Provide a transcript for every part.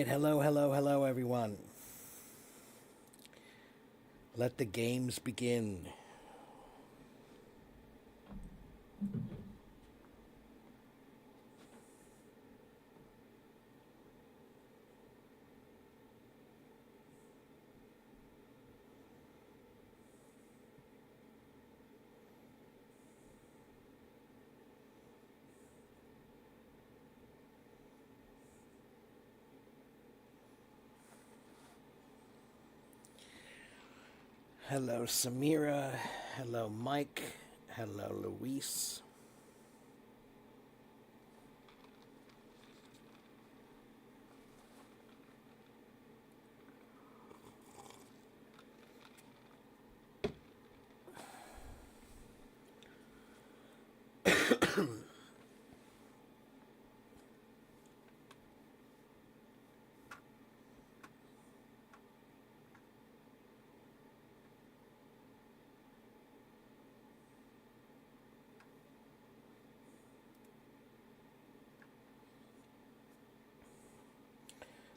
right, hello, hello, hello, everyone. Let the games begin. Hello, Samira. Hello, Mike. Hello, Luis.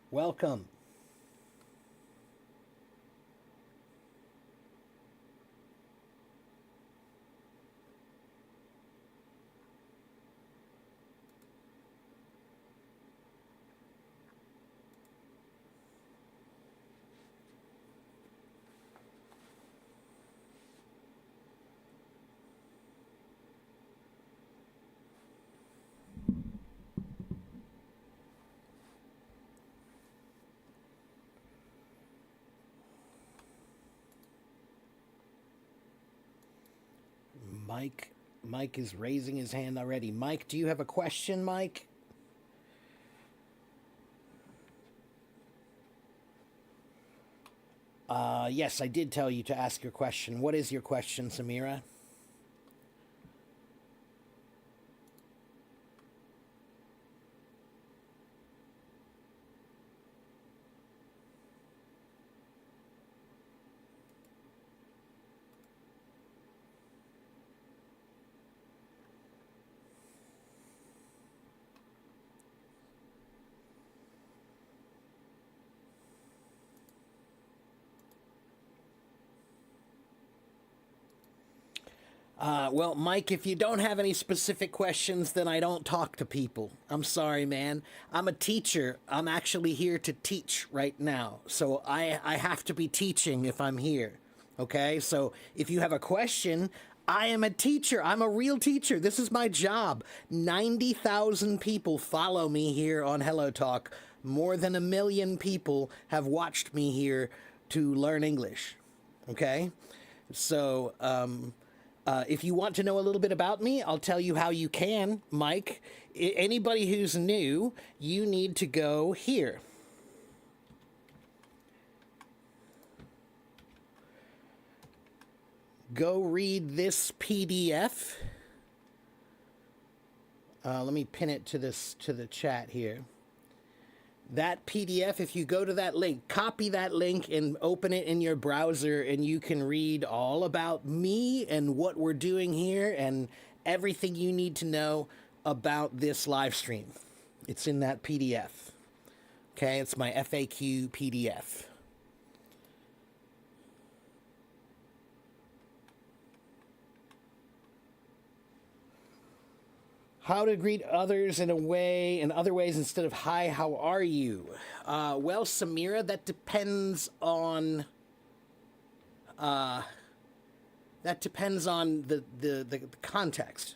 Welcome. Mike. Mike is raising his hand already. Mike, do you have a question, Mike? Yes, I did tell you to ask your question. What is your question, Samira? Well, Mike, if you don't have any specific questions, then I don't talk to people. I'm sorry, man. I'm a teacher. I'm actually here to teach right now. So I have to be teaching if I'm here. Okay? So if you have a question, I am a teacher. I'm a real teacher. This is my job. 90,000 people follow me here on Hello Talk. More than 1 million people have watched me here to learn English. Okay? So, if you want to know a little bit about me, I'll tell you how you can, Mike. Anybody who's new, you need to go here. Go read this PDF. Let me pin it to the chat here. That PDF, if you go to that link, copy that link and open it in your browser, and you can read all about me and what we're doing here and everything you need to know about this live stream. It's in that PDF. Okay, it's my FAQ PDF. How to greet others in other ways instead of hi, how are you? Well, Samira, that depends on the context.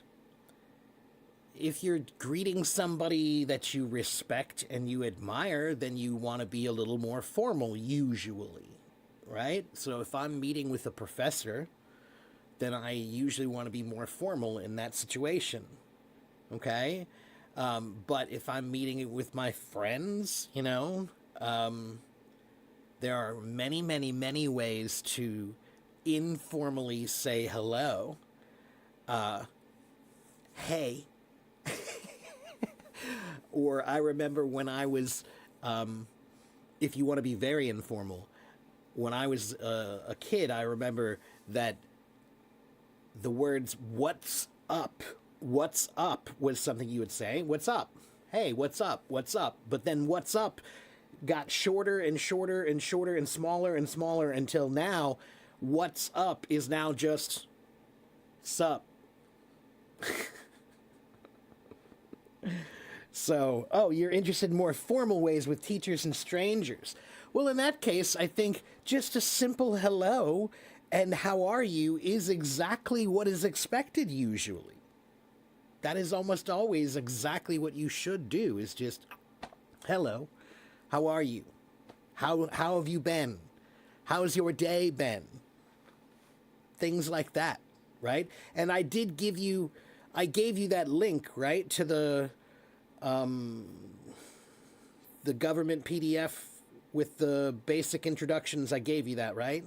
If you're greeting somebody that you respect and you admire, then you want to be a little more formal, usually, right? So if I'm meeting with a professor, then I usually want to be more formal in that situation. Okay? But if I'm meeting it with my friends, there are many, many, many ways to informally say hello. Hey. Or I remember when I was, if you want to be very informal, when I was a kid, I remember that the words what's up was something you would say. What's up? Hey, what's up? What's up? But then what's up got shorter and shorter and shorter and smaller until now what's up is now just sup. So, oh, you're interested in more formal ways with teachers and strangers. Well, in that case, I think just a simple hello and how are you is exactly what is expected usually. That is almost always exactly what you should do is just hello, how are you? How have you been? How's your day been? Things like that, right? And I gave you that link, right, to the government PDF with the basic introductions. I gave you that, right?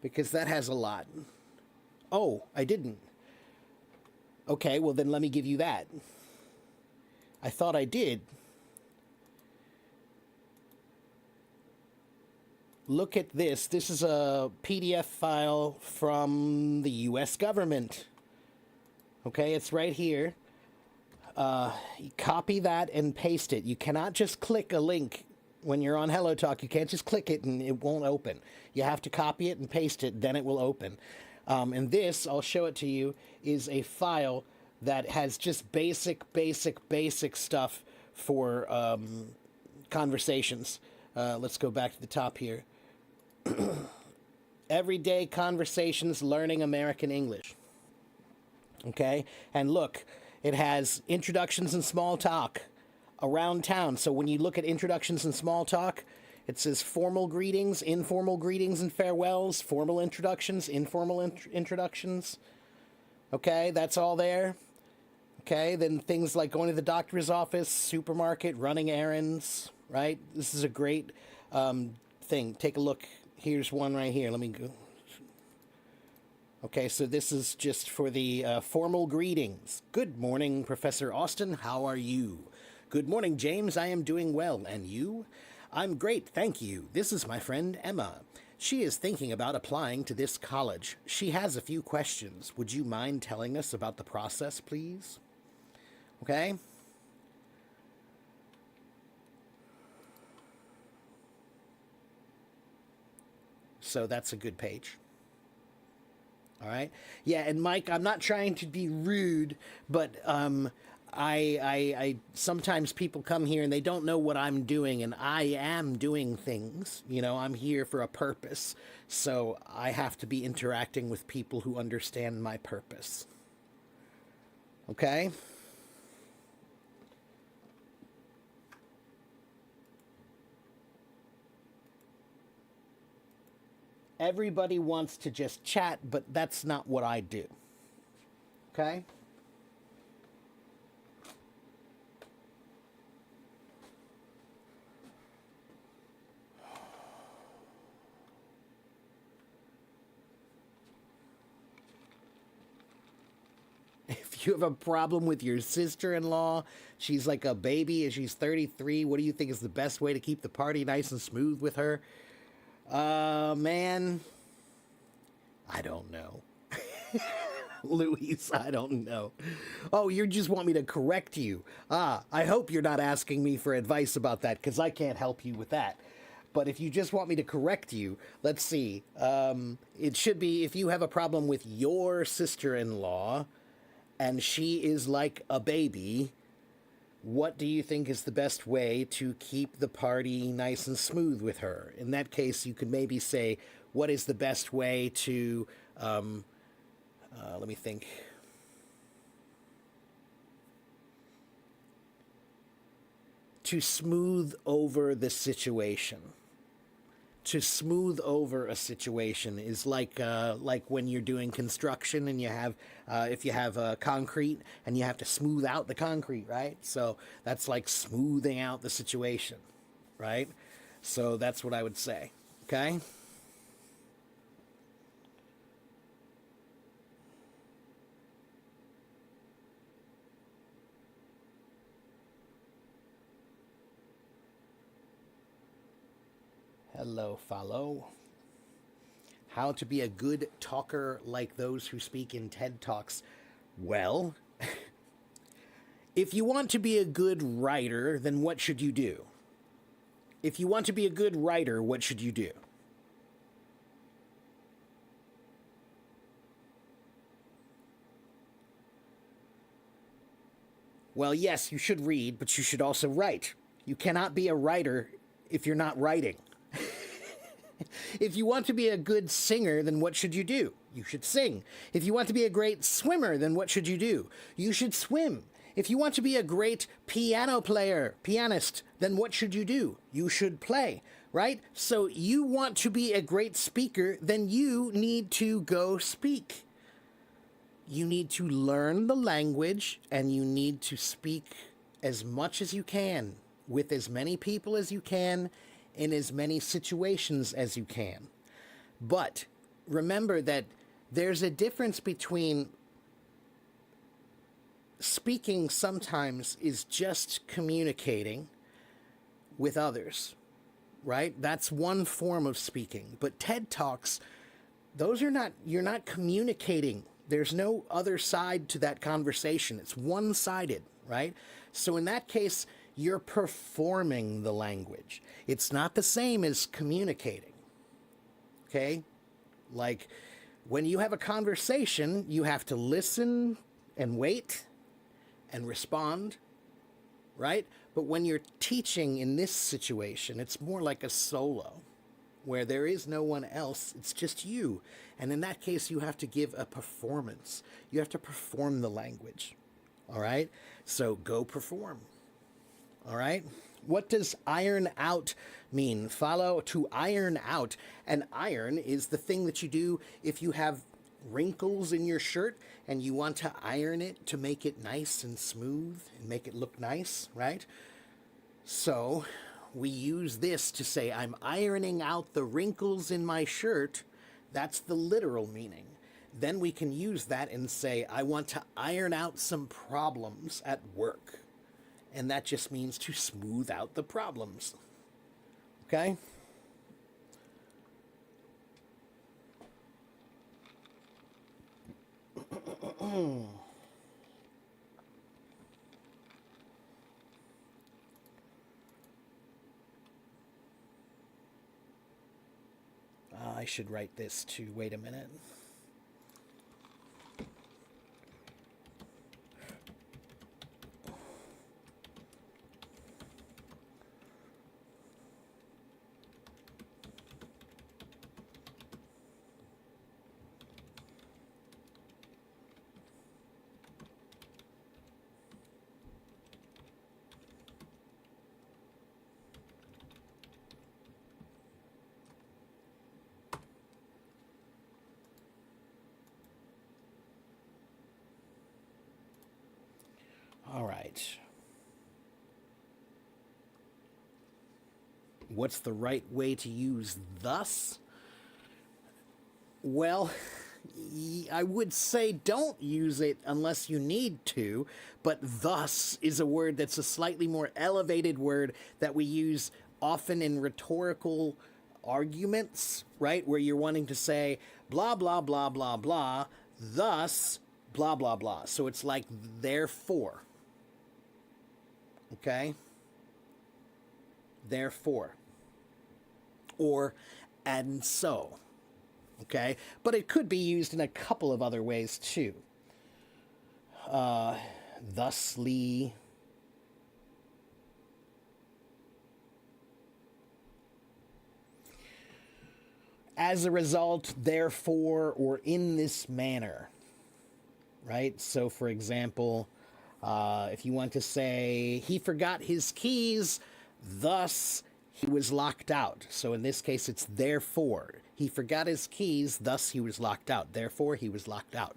Because that has a lot. Oh, I didn't. Okay, well then let me give you that. I thought I did. Look at this. This is a PDF file from the US government. Okay, it's right here. You copy that and paste it. You cannot just click a link when you're on HelloTalk. You can't just click it and it won't open. You have to copy it and paste it, then it will open. And this, I'll show it to you, is a file that has just basic stuff for conversations. Let's go back to the top here. Everyday conversations learning American English. Okay? And look, it has introductions and small talk around town. So when you look at introductions and small talk, it says formal greetings, informal greetings and farewells, formal introductions, informal introductions. Okay, that's all there. Okay, then things like going to the doctor's office, supermarket, running errands, right? This is a great thing. Take a look. Here's one right here. Let me go. Okay, so this is just for the formal greetings. Good morning, Professor Austin. How are you? Good morning, James. I am doing well. And you? I'm great, thank you. This is my friend Emma. She is thinking about applying to this college. She has a few questions. Would you mind telling us about the process, please? Okay? So that's a good page. All right. Yeah, and Mike, I'm not trying to be rude, but I sometimes people come here and they don't know what I'm doing, and I am doing things. You know, I'm here for a purpose, so I have to be interacting with people who understand my purpose. Okay? Everybody wants to just chat, but that's not what I do. Okay? If you have a problem with your sister-in-law, she's like a baby and she's 33, what do you think is the best way to keep the party nice and smooth with her? Man, I don't know. Louise, I don't know. Oh, you just want me to correct you. I hope you're not asking me for advice about that, because I can't help you with that. But if you just want me to correct you, let's see. It should be if you have a problem with your sister-in-law and she is like a baby, what do you think is the best way to keep the party nice and smooth with her? In that case, you could maybe say, what is the best way to, let me think. To smooth over the situation. To smooth over a situation is like when you're doing construction and you have, if you have concrete and you have to smooth out the concrete, right? So that's like smoothing out the situation, right? So that's what I would say, okay? Hello, follow. How to be a good talker like those who speak in TED Talks. Well, If you want to be a good writer, then what should you do? If you want to be a good writer, what should you do? Well, yes, you should read, but you should also write. You cannot be a writer if you're not writing. If you want to be a good singer, then what should you do? You should sing. If you want to be a great swimmer, then what should you do? You should swim. If you want to be a great pianist, then what should you do? You should play, right? So you want to be a great speaker, then you need to go speak. You need to learn the language and you need to speak as much as you can with as many people as you can in as many situations as you can. But remember that there's a difference between speaking sometimes is just communicating with others, right? That's one form of speaking. But TED Talks, those are not, you're not communicating. There's no other side to that conversation. It's one-sided, right? So in that case, you're performing the language. It's not the same as communicating, okay? Like when you have a conversation, you have to listen and wait and respond, right? But when you're teaching in this situation, it's more like a solo where there is no one else. It's just you. And in that case, you have to give a performance. You have to perform the language, all right? So go perform, all right? What does iron out mean? Follow to iron out. And iron is the thing that you do if you have wrinkles in your shirt and you want to iron it to make it nice and smooth and make it look nice, right? So we use this to say, I'm ironing out the wrinkles in my shirt. That's the literal meaning. Then we can use that and say, I want to iron out some problems at work. And that just means to smooth out the problems. Okay? I should write this too. Wait a minute. All right. What's the right way to use thus? Well, I would say don't use it unless you need to, but thus is a word that's a slightly more elevated word that we use often in rhetorical arguments, right? Where you're wanting to say blah, blah, blah, blah, blah, thus, blah, blah, blah. So it's like therefore. Okay? Therefore. Or and so. Okay? But it could be used in a couple of other ways too. Thusly. As a result, therefore, or in this manner. Right? So, for example, if you want to say, he forgot his keys, thus he was locked out. So in this case, it's therefore. He forgot his keys, thus he was locked out. Therefore, he was locked out.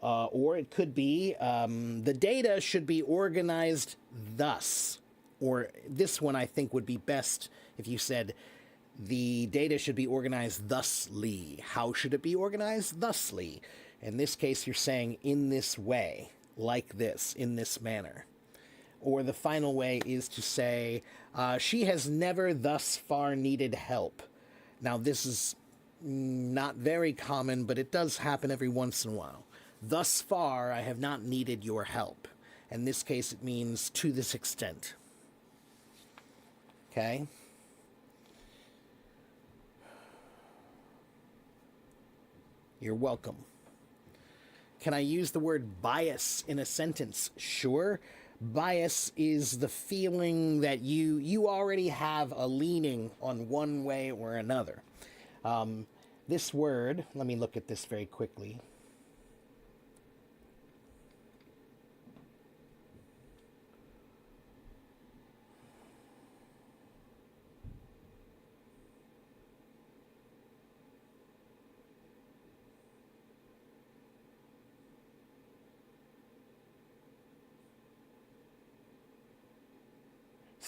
Or it could be, the data should be organized thus. Or this one I think would be best if you said, the data should be organized thusly. How should it be organized? Thusly. In this case, you're saying in this way, like this, in this manner. Or the final way is to say, she has never thus far needed help. Now, this is not very common, but it does happen every once in a while. Thus far, I have not needed your help. In this case, it means to this extent. Okay? You're welcome. Can I use the word bias in a sentence? Sure. Bias is the feeling that you already have a leaning on one way or another. This word, let me look at this very quickly.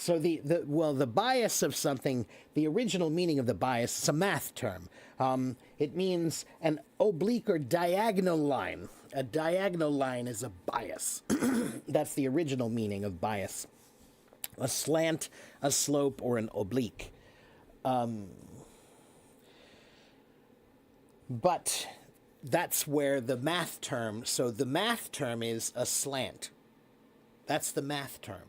So the bias of something, the original meaning of the bias, is a math term. It means an oblique or diagonal line. A diagonal line is a bias. That's the original meaning of bias. A slant, a slope, or an oblique. But that's where the math term, so the math term is a slant. That's the math term.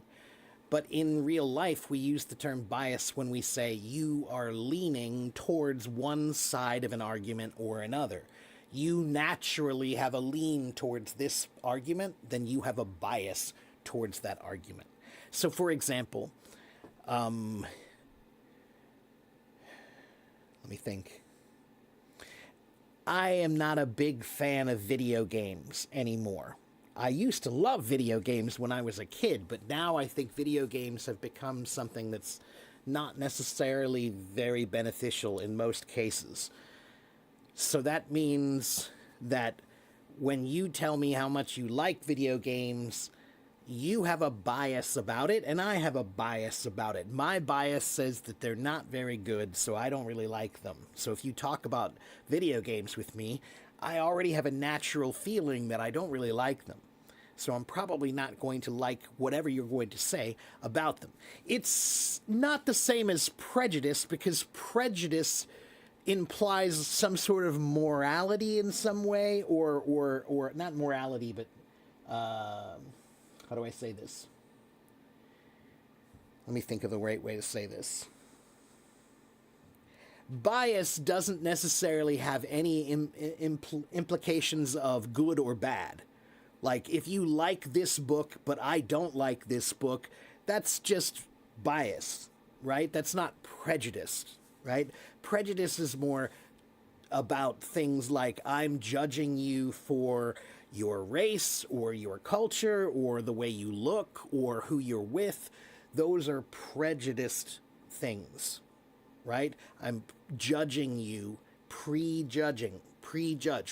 But in real life, we use the term bias when we say you are leaning towards one side of an argument or another. You naturally have a lean towards this argument, then you have a bias towards that argument. So, for example, let me think. I am not a big fan of video games anymore. I used to love video games when I was a kid, but now I think video games have become something that's not necessarily very beneficial in most cases. So that means that when you tell me how much you like video games, you have a bias about it, and I have a bias about it. My bias says that they're not very good, so I don't really like them. So if you talk about video games with me, I already have a natural feeling that I don't really like them. So I'm probably not going to like whatever you're going to say about them. It's not the same as prejudice, because prejudice implies some sort of morality in some way, or not morality, but how do I say this? Let me think of the right way to say this. Bias doesn't necessarily have any implications of good or bad. Like, if you like this book, but I don't like this book, that's just bias, right? That's not prejudice, right? Prejudice is more about things like I'm judging you for your race or your culture or the way you look or who you're with. Those are prejudiced things, right? I'm judging you, prejudge,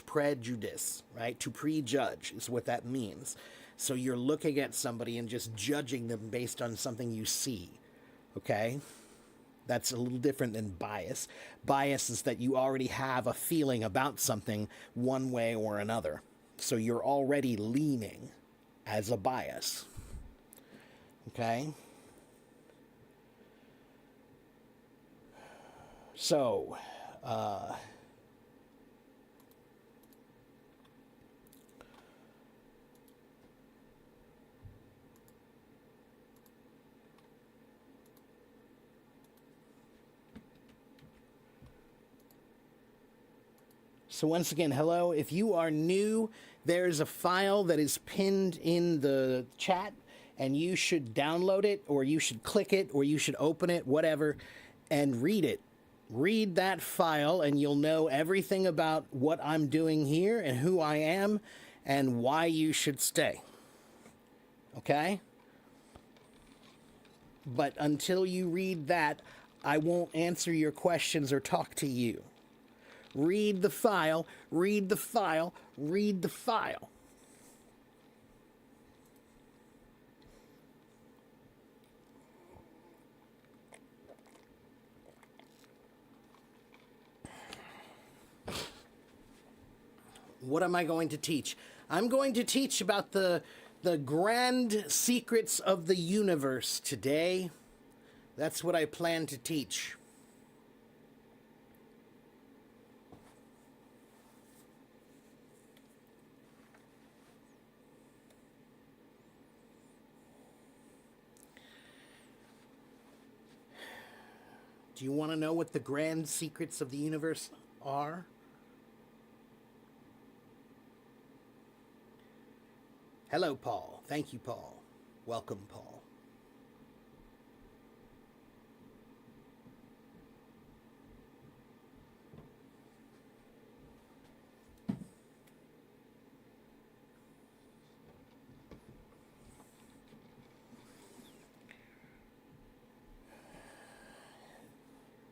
prejudice, right? To prejudge is what that means. So you're looking at somebody and just judging them based on something you see, okay? That's a little different than bias. Bias is that you already have a feeling about something one way or another. So you're already leaning as a bias, okay? So, So once again, hello. If you are new, there's a file that is pinned in the chat, and you should download it, or you should click it, or you should open it, whatever, and read it. Read that file, and you'll know everything about what I'm doing here and who I am and why you should stay. Okay? But until you read that, I won't answer your questions or talk to you. Read the file, read the file, read the file. What am I going to teach? I'm going to teach about the grand secrets of the universe today. That's what I plan to teach. Do you want to know what the grand secrets of the universe are? Hello, Paul. Thank you, Paul. Welcome, Paul.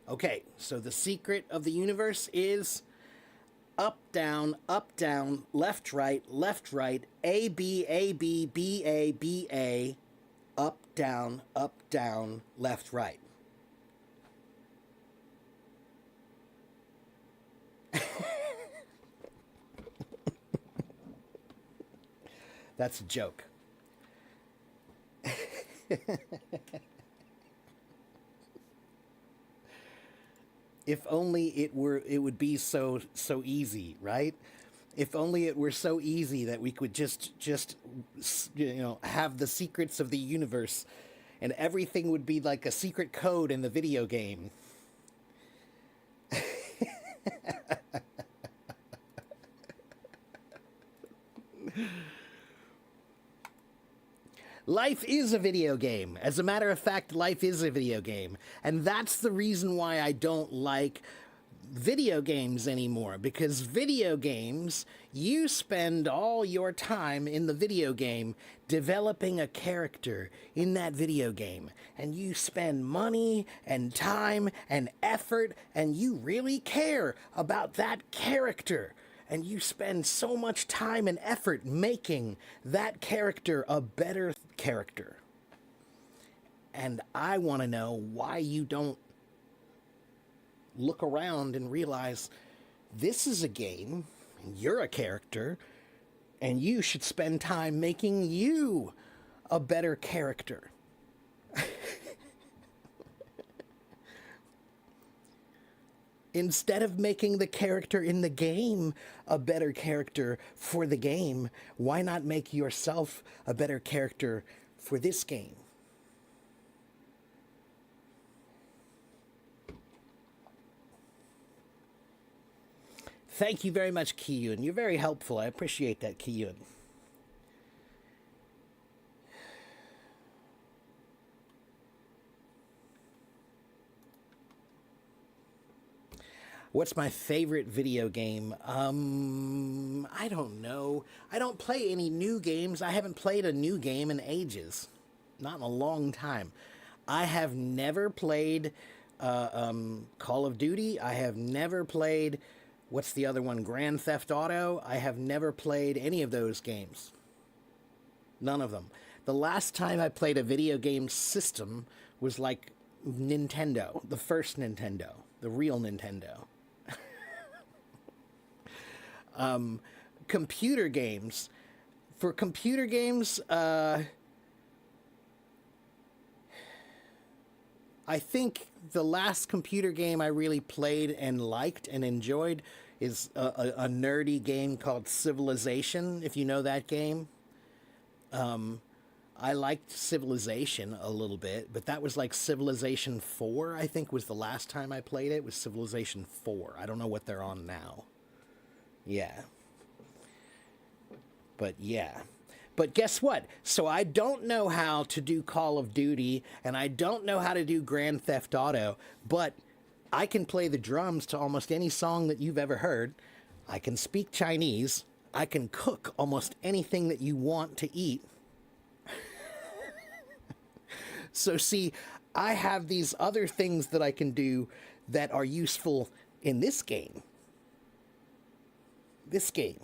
Okay, so the secret of the universe is up, down, left, right, A, B, A, B, B, A, B, A, up, down, left, right. That's a joke. If only it would be so easy, right? If only it were so easy that we could just have the secrets of the universe, and everything would be like a secret code in the video game. Life is a video game. As a matter of fact, life is a video game. And that's the reason why I don't like video games anymore. Because video games, you spend all your time in the video game developing a character in that video game. And you spend money and time and effort, and you really care about that character. And you spend so much time and effort making that character a better character. And I want to know why you don't look around and realize this is a game, and you're a character, and you should spend time making you a better character. Instead of making the character in the game a better character for the game, why not make yourself a better character for this game? Thank you very much, Kiyun. You're very helpful. I appreciate that, Kiyun. What's my favorite video game? I don't know. I don't play any new games. I haven't played a new game in ages. Not in a long time. I have never played Call of Duty. I have never played, what's the other one? Grand Theft Auto. I have never played any of those games. None of them. The last time I played a video game system was like Nintendo. The first Nintendo. The real Nintendo. Computer games. For computer games, I think the last computer game I really played and liked and enjoyed is a nerdy game called Civilization, if you know that game. I liked Civilization a little bit, but that was like Civilization 4, I think was the last time I played it, was Civilization 4. I don't know what they're on now. Yeah. But yeah. But guess what? So I don't know how to do Call of Duty, and I don't know how to do Grand Theft Auto, but I can play the drums to almost any song that you've ever heard. I can speak Chinese. I can cook almost anything that you want to eat. So see, I have these other things that I can do that are useful in this game. This game.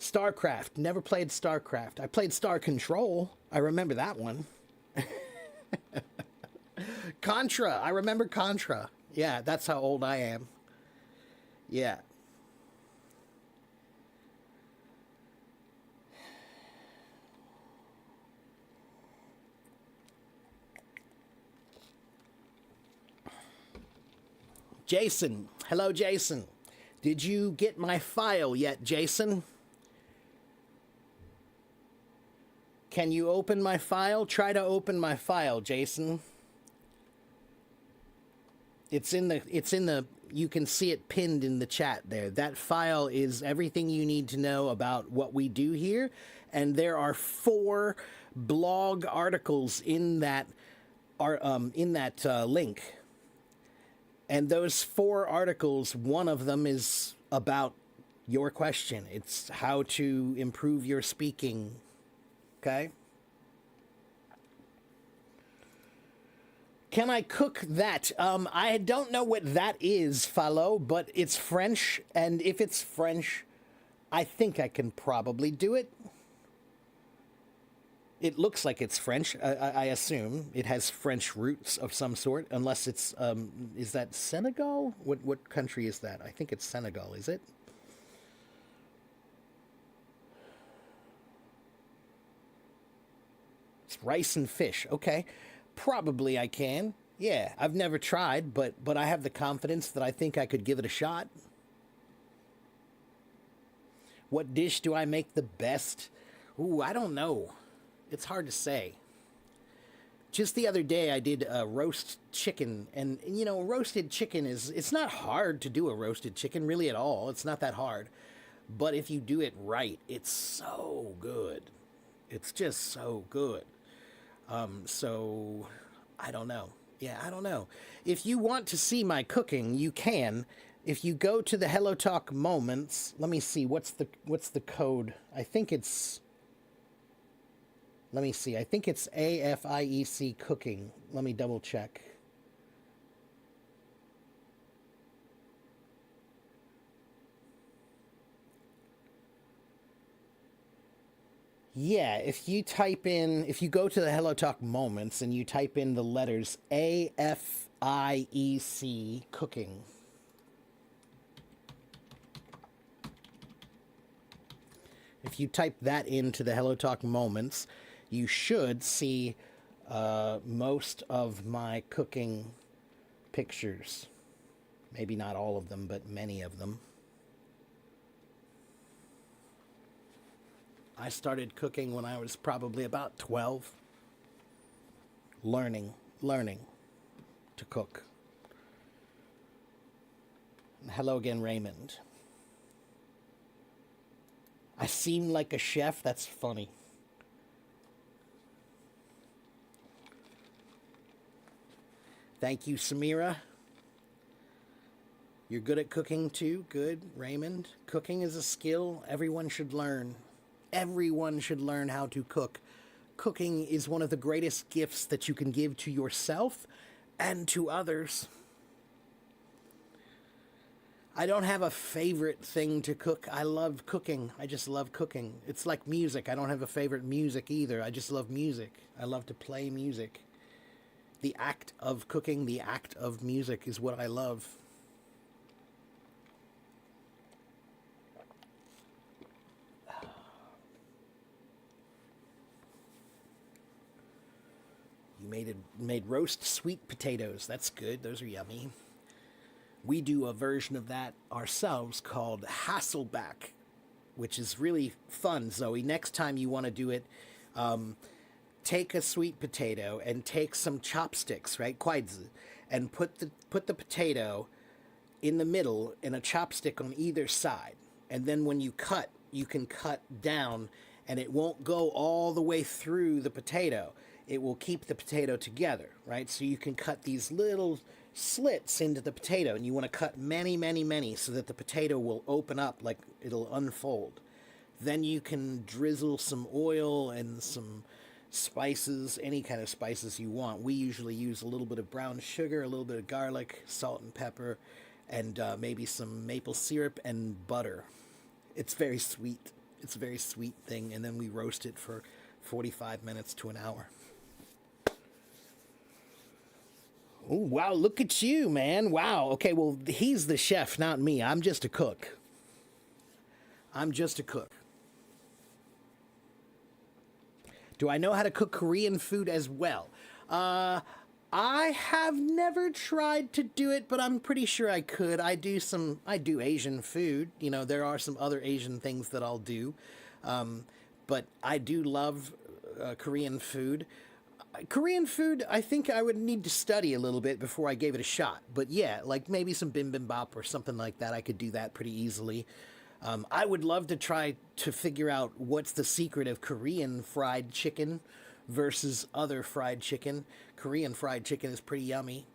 StarCraft. Never played StarCraft. I played Star Control. I remember that one. Contra. I remember Contra. Yeah, that's how old I am. Yeah. Jason. Hello, Jason. Did you get my file yet, Jason? Can you open my file? Try to open my file, Jason. It's in the you can see it pinned in the chat there. That file is everything you need to know about what we do here, and there are 4 blog articles in that link. And those 4 articles, one of them is about your question. It's how to improve your speaking. Okay? Can I cook that? I don't know what that is, Falo, but it's French, and if it's French, I think I can probably do it. It looks like it's French. I assume it has French roots of some sort, unless it's is that Senegal? What country is that? I think it's Senegal. Is it? It's rice and fish. Okay. Probably I can. Yeah, I've never tried, but I have the confidence that I think I could give it a shot. What dish do I make the best? Ooh, I don't know. It's hard to say. Just the other day I did a roast chicken, and you know, roasted chicken it's not hard to do a roasted chicken really at all. It's not that hard. But if you do it right, it's so good. It's just so good. So I don't know. Yeah, I don't know. If you want to see my cooking, you can. If you go to the Hello Talk Moments, let me see, what's the code? I think it's, let me see, I think it's AFIEC Cooking. Let me double check. Yeah, if you go to the Hello Talk Moments and you type in the letters AFIEC Cooking. If you type that into the Hello Talk Moments, you should see most of my cooking pictures. Maybe not all of them, but many of them. I started cooking when I was probably about 12. Learning to cook. Hello again, Raymond. I seem like a chef? That's funny. Thank you, Samira. You're good at cooking too? Good, Raymond. Cooking is a skill everyone should learn. Everyone should learn how to cook. Cooking is one of the greatest gifts that you can give to yourself and to others. I don't have a favorite thing to cook. I love cooking. I just love cooking. It's like music. I don't have a favorite music either. I just love music. I love to play music. The act of cooking, the act of music is what I love. You made roast sweet potatoes. That's good. Those are yummy. We do a version of that ourselves called Hasselback, which is really fun, Zoe. Next time you want to do it, take a sweet potato and take some chopsticks, right? Kweidze, and put the potato in the middle and a chopstick on either side. And then when you cut, you can cut down and it won't go all the way through the potato. It will keep the potato together, right? So you can cut these little slits into the potato, and you want to cut many, many, many so that the potato will open up, like it'll unfold. Then you can drizzle some oil and some spices, any kind of spices you want. We usually use a little bit of brown sugar, a little bit of garlic, salt and pepper, and maybe some maple syrup and butter. It's very sweet. It's a very sweet thing, and then we roast it for 45 minutes to an hour. Oh, wow, look at you, man. Wow. Okay, well, he's the chef, not me. I'm just a cook. I'm just a cook. Do I know how to cook Korean food as well? I have never tried to do it, but I'm pretty sure I could. I do Asian food. You know, there are some other Asian things that I'll do. But I do love Korean food. Korean food, I think I would need to study a little bit before I gave it a shot. But yeah, like maybe some bibimbap or something like that. I could do that pretty easily. I would love to try to figure out what's the secret of Korean fried chicken versus other fried chicken. Korean fried chicken is pretty yummy.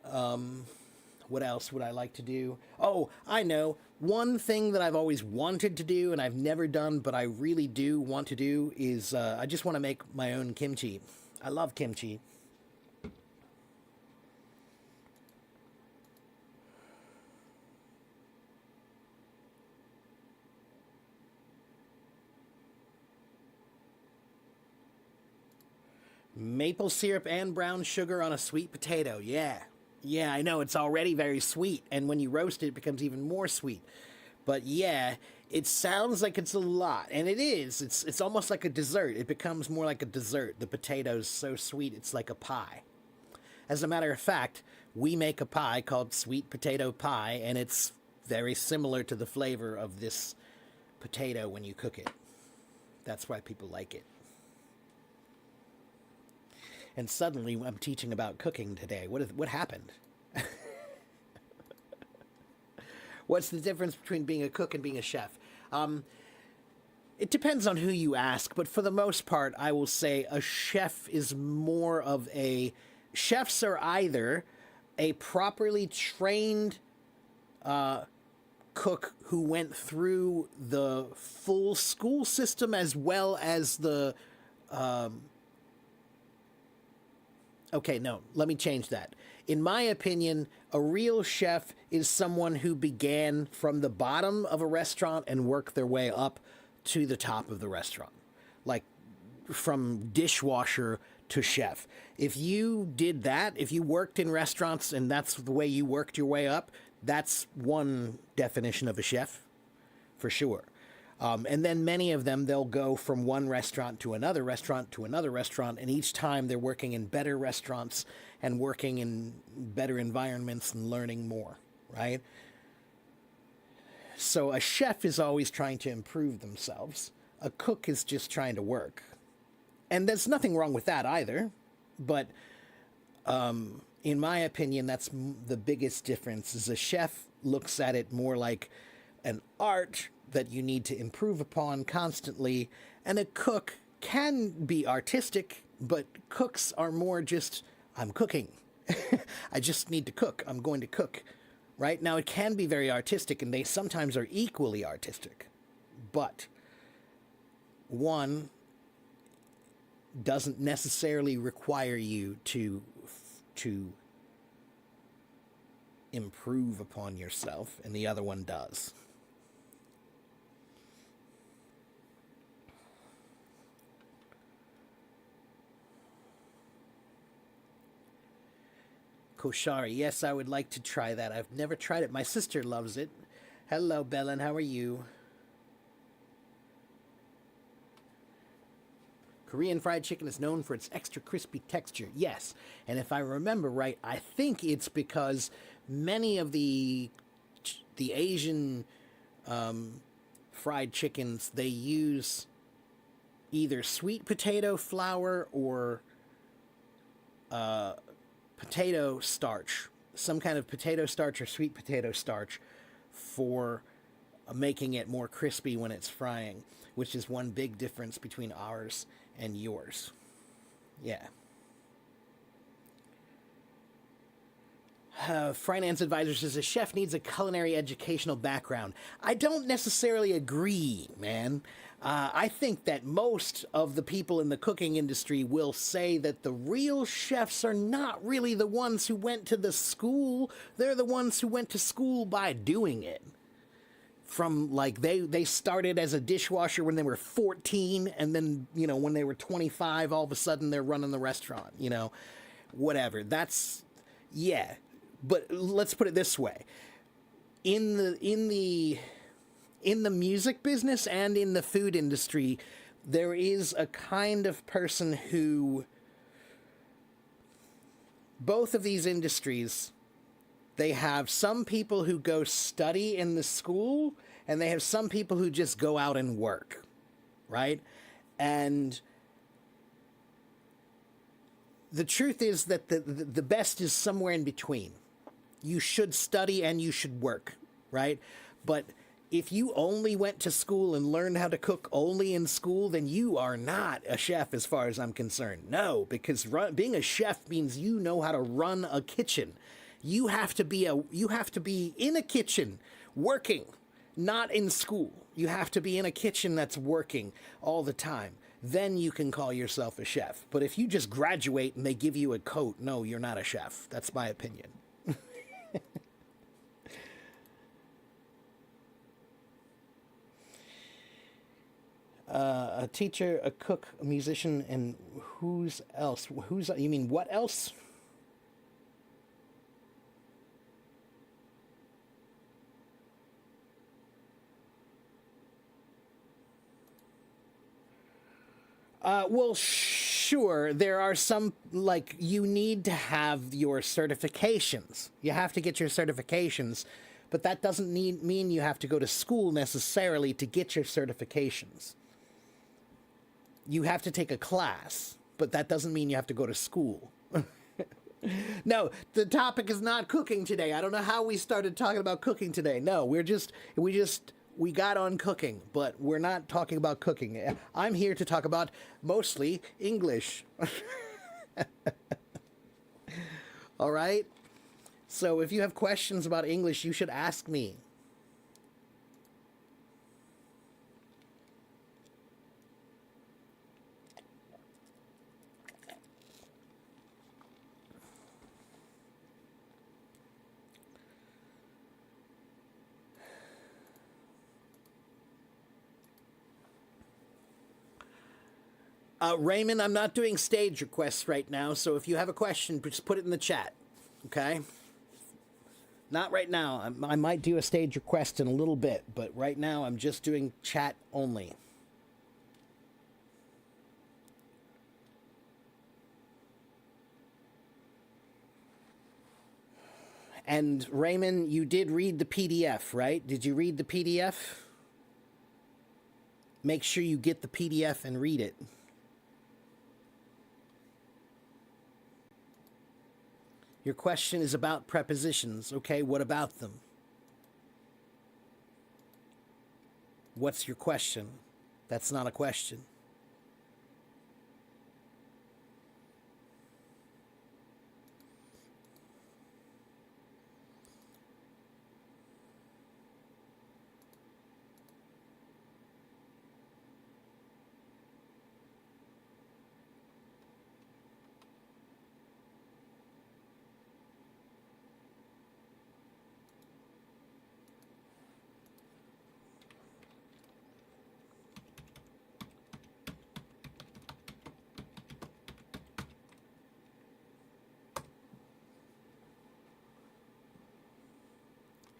What else would I like to do? Oh, I know. One thing that I've always wanted to do and I've never done, but I really do want to do is I just want to make my own kimchi. I love kimchi. Maple syrup and brown sugar on a sweet potato. Yeah. Yeah, I know. It's already very sweet. And when you roast it, it becomes even more sweet. But yeah, it sounds like it's a lot. And it is. It's almost like a dessert. It becomes more like a dessert. The potato's so sweet, it's like a pie. As a matter of fact, we make a pie called sweet potato pie, and it's very similar to the flavor of this potato when you cook it. That's why people like it. And suddenly I'm teaching about cooking today. What happened? What's the difference between being a cook and being a chef? It depends on who you ask, but for the most part, I will say a chef is more of a... Chefs are either a properly trained cook who went through the full school system as well as the... Okay, no, let me change that. In my opinion, a real chef is someone who began from the bottom of a restaurant and worked their way up to the top of the restaurant. Like from dishwasher to chef. If you did that, if you worked in restaurants and that's the way you worked your way up, that's one definition of a chef, for sure. And then many of them, they'll go from one restaurant to another restaurant to another restaurant, and each time they're working in better restaurants and working in better environments and learning more, right? So a chef is always trying to improve themselves. A cook is just trying to work. And there's nothing wrong with that either, but in my opinion, that's the biggest difference, is a chef looks at it more like an art that you need to improve upon constantly, and a cook can be artistic, but cooks are more just, I'm cooking. I just need to cook. I'm going to cook. Right? Now, it can be very artistic, and they sometimes are equally artistic, but one doesn't necessarily require you to improve upon yourself, and the other one does. Koshari, yes, I would like to try that. I've never tried it. My sister loves it. Hello, Belen, how are you? Korean fried chicken is known for its extra crispy texture. Yes, and if I remember right, I think it's because many of the Asian fried chickens, they use either sweet potato flour or potato starch, some kind of potato starch or sweet potato starch for making it more crispy when it's frying, which is one big difference between ours and yours. Yeah. Finance advisor says a chef needs a culinary educational background. I don't necessarily agree, man. I think that most of the people in the cooking industry will say that the real chefs are not really the ones who went to the school. They're the ones who went to school by doing it. From like they started as a dishwasher when they were 14, and then, you know, when they were 25, all of a sudden they're running the restaurant, you know, whatever. That's, yeah. But let's put it this way. In the music business and in the food industry, there is a kind of person who, both of these industries, they have some people who go study in the school, and they have some people who just go out and work, right? And The truth is that the best is somewhere in between. You should study and you should work, right? But if you only went to school and learned how to cook only in school, then you are not a chef as far as I'm concerned. No, because being a chef means you know how to run a kitchen. You have to be in a kitchen working, not in school. You have to be in a kitchen that's working all the time. Then you can call yourself a chef. But if you just graduate and they give you a coat, no, you're not a chef. That's my opinion. A teacher, a cook, a musician, and who's else? You mean what else? Well, sure. There are some, like, you need to have your certifications. You have to get your certifications, but that doesn't mean you have to go to school necessarily to get your certifications. You have to take a class, but that doesn't mean you have to go to school. No, the topic is not cooking today. I don't know how we started talking about cooking today. No, we got on cooking, but we're not talking about cooking. I'm here to talk about mostly English. All right? So if you have questions about English, you should ask me. Raymond, I'm not doing stage requests right now, so if you have a question, just put it in the chat, okay? Not right now. I might do a stage request in a little bit, but right now I'm just doing chat only. And Raymond, you did read the PDF, right? Did you read the PDF? Make sure you get the PDF and read it. Your question is about prepositions. Okay, what about them? What's your question? That's not a question.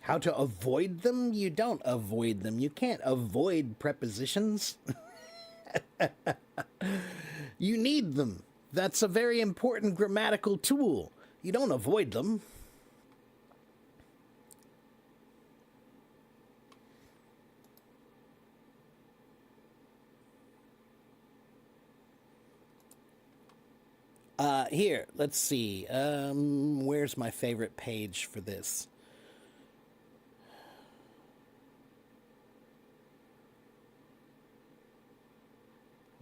How to avoid them? You don't avoid them. You can't avoid prepositions. You need them. That's a very important grammatical tool. You don't avoid them. Here, let's see. Where's my favorite page for this?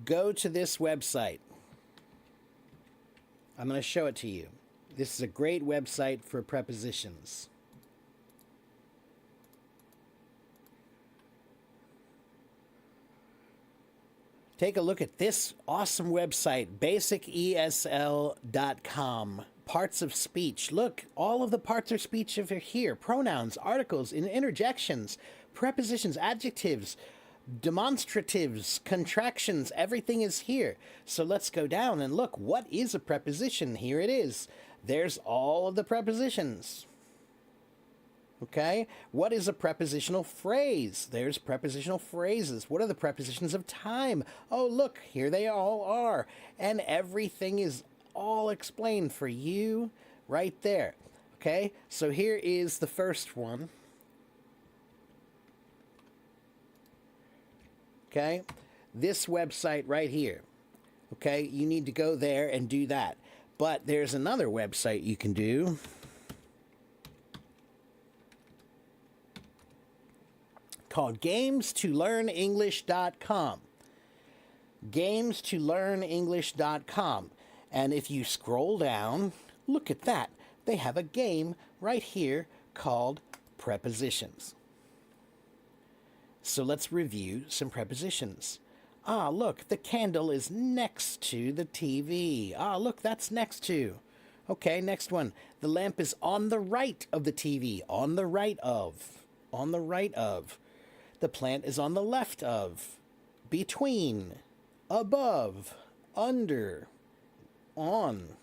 Go to this website. I'm going to show it to you. This is a great website for prepositions. Take a look at this awesome website, basicesl.com. Parts of speech. Look, all of the parts of speech are here. Pronouns, articles, interjections, prepositions, adjectives, demonstratives, contractions, everything is here. So let's go down and look. What is a preposition? Here it is. There's all of the prepositions. Okay, what is a prepositional phrase? There's prepositional phrases. What are the prepositions of time? Oh, look, here they all are. And everything is all explained for you right there. Okay, so here is the first one. Okay, this website right here. Okay, you need to go there and do that. But there's another website you can do. Called GamesToLearnEnglish.com. GamesToLearnEnglish.com. And if you scroll down, look at that. They have a game right here called Prepositions. So let's review some prepositions. Ah, look, the candle is next to the TV. Ah, look, that's next to. Okay, next one. The lamp is on the right of the TV. On the right of. On the right of. The plant is on the left of. Between. Above. Under. On.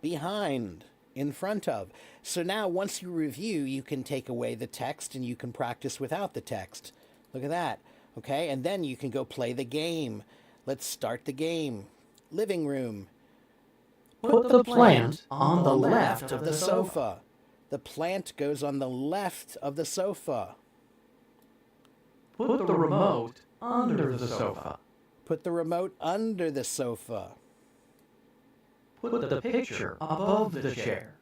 Behind. In front of. So now once you review, you can take away the text and you can practice without the text. Look at that. Okay, and then you can go play the game. Let's start the game. Living room. Put the plant on the left of the sofa. The plant goes on the left of the sofa. Put the remote under the sofa. Put the remote under the sofa. Put the picture above the chair.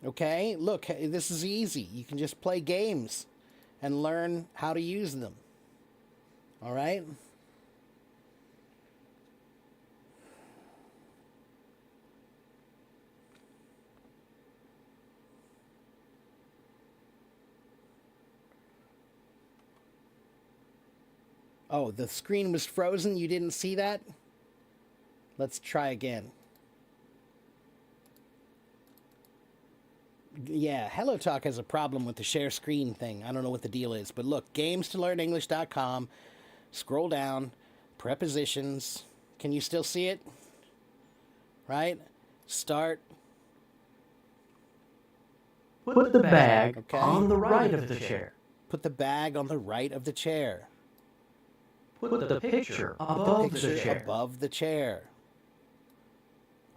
Okay, look, this is easy. You can just play games and learn how to use them. All right? Oh, the screen was frozen? You didn't see that? Let's try again. Yeah, HelloTalk has a problem with the share screen thing. I don't know what the deal is. But look, GamesToLearnEnglish.com. Scroll down. Prepositions. Can you still see it? Right? Start. Put the bag on the right of the chair. Put the bag on the right of the chair. Put the picture above the chair. Above the chair.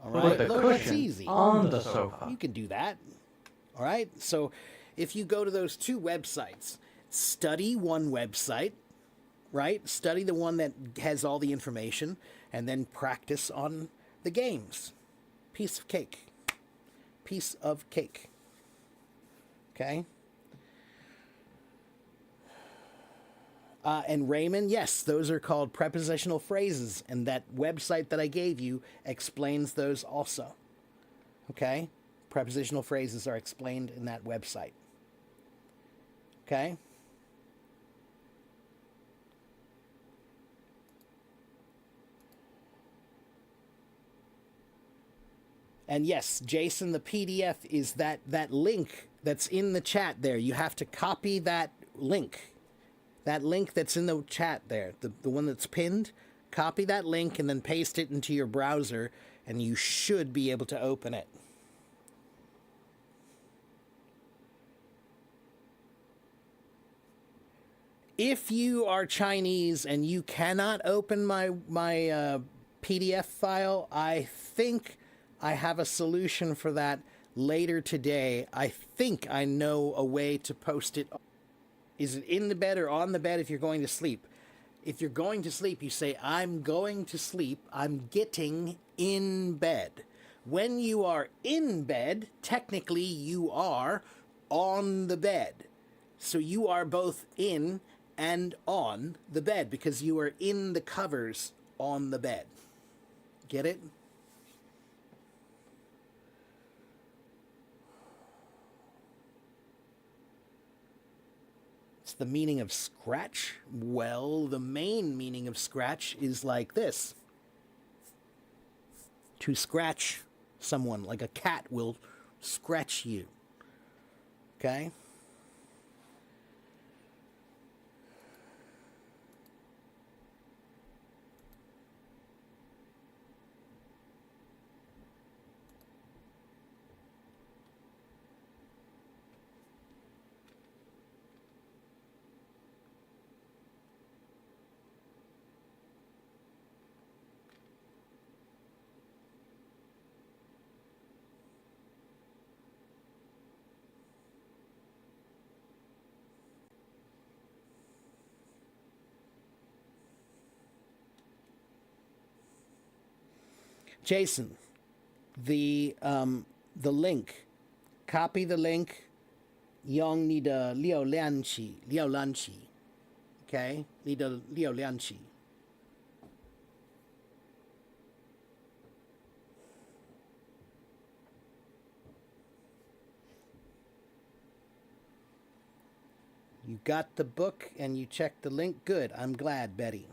All right. Put the Look, that's cushion easy. on the sofa. You can do that. All right. So if you go to those two websites, study one website, right? Study the one that has all the information, and then practice on the games. Piece of cake. Piece of cake. Okay? And Raymond, yes, those are called prepositional phrases, and that website that I gave you explains those also. Okay? Prepositional phrases are explained in that website. Okay? And yes, Jason, the PDF is that link that's in the chat there. You have to copy that link. That link that's in the chat there, the one that's pinned, copy that link and then paste it into your browser, and you should be able to open it. If you are Chinese and you cannot open my PDF file, I think I have a solution for that later today. I think I know a way to post it. Is it in the bed or on the bed if you're going to sleep? If you're going to sleep, you say, I'm going to sleep. I'm getting in bed. When you are in bed, technically you are on the bed. So you are both in and on the bed because you are in the covers on the bed. Get it? The meaning of scratch? Well, the main meaning of scratch is like this. To scratch someone, like a cat will scratch you. Okay? Jason, the link. Copy the link. Yong ni de liao lian qi. Okay? Ni de liao lian qi. You got the book and you checked the link? Good. I'm glad, Betty.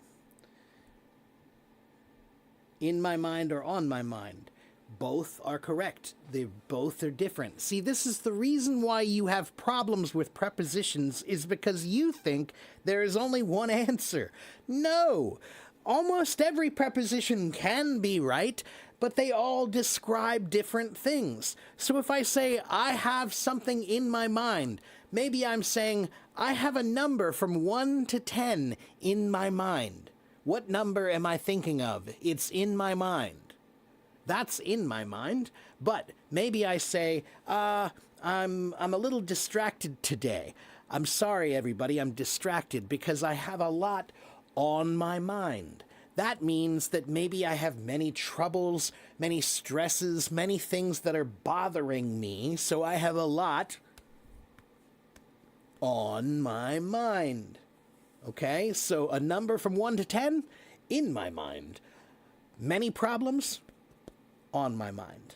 In my mind or on my mind? Both are correct. They both are different. See, this is the reason why you have problems with prepositions, is because you think there is only one answer. No! Almost every preposition can be right, but they all describe different things. So if I say, I have something in my mind, maybe I'm saying, I have a number from 1 to 10 in my mind. What number am I thinking of? It's in my mind. That's in my mind. But maybe I say, I'm a little distracted today. I'm sorry, everybody, I'm distracted because I have a lot on my mind. That means that maybe I have many troubles, many stresses, many things that are bothering me, so I have a lot on my mind. Okay, so a number from 1 to 10, in my mind. Many problems, on my mind.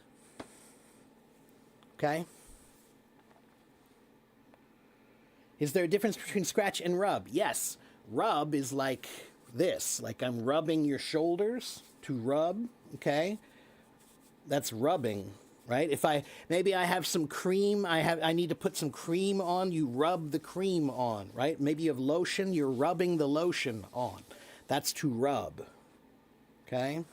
Okay? Is there a difference between scratch and rub? Yes. Rub is like this, like I'm rubbing your shoulders to rub, okay? That's rubbing, right? If maybe I have some cream, I need to put some cream on, you rub the cream on, right? Maybe you have lotion, you're rubbing the lotion on. That's to rub, okay?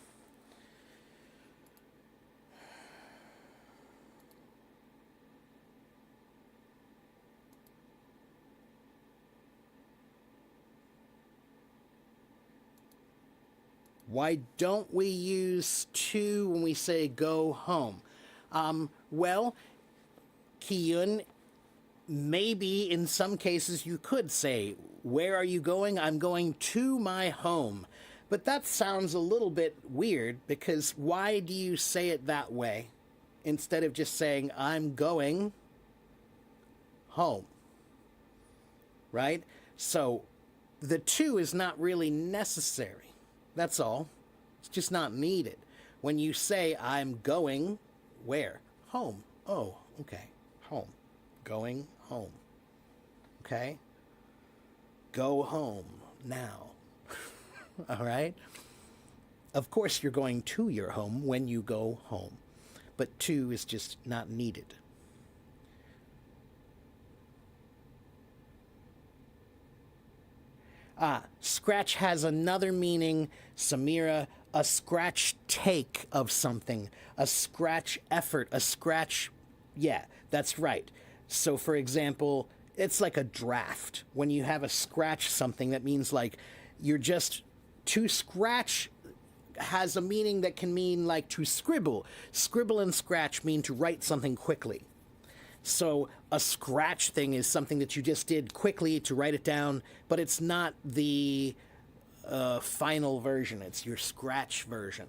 Why don't we use to when we say go home? Well, Kiyun, maybe in some cases you could say, where are you going? I'm going to my home. But that sounds a little bit weird, because why do you say it that way instead of just saying, I'm going home? Right? So the to is not really necessary. That's all. It's just not needed. When you say, I'm going, where? Home. Oh, okay. Home. Going home. Okay? Go home now. All right? Of course, you're going to your home when you go home. But to is just not needed. Scratch has another meaning, Samira, a scratch take of something, a scratch effort, a scratch, yeah, that's right. So for example, it's like a draft. When you have a scratch something, that means like you're just, to scratch has a meaning that can mean like to scribble. Scribble and scratch mean to write something quickly. So a scratch thing is something that you just did quickly to write it down, but it's not the final version. It's your scratch version.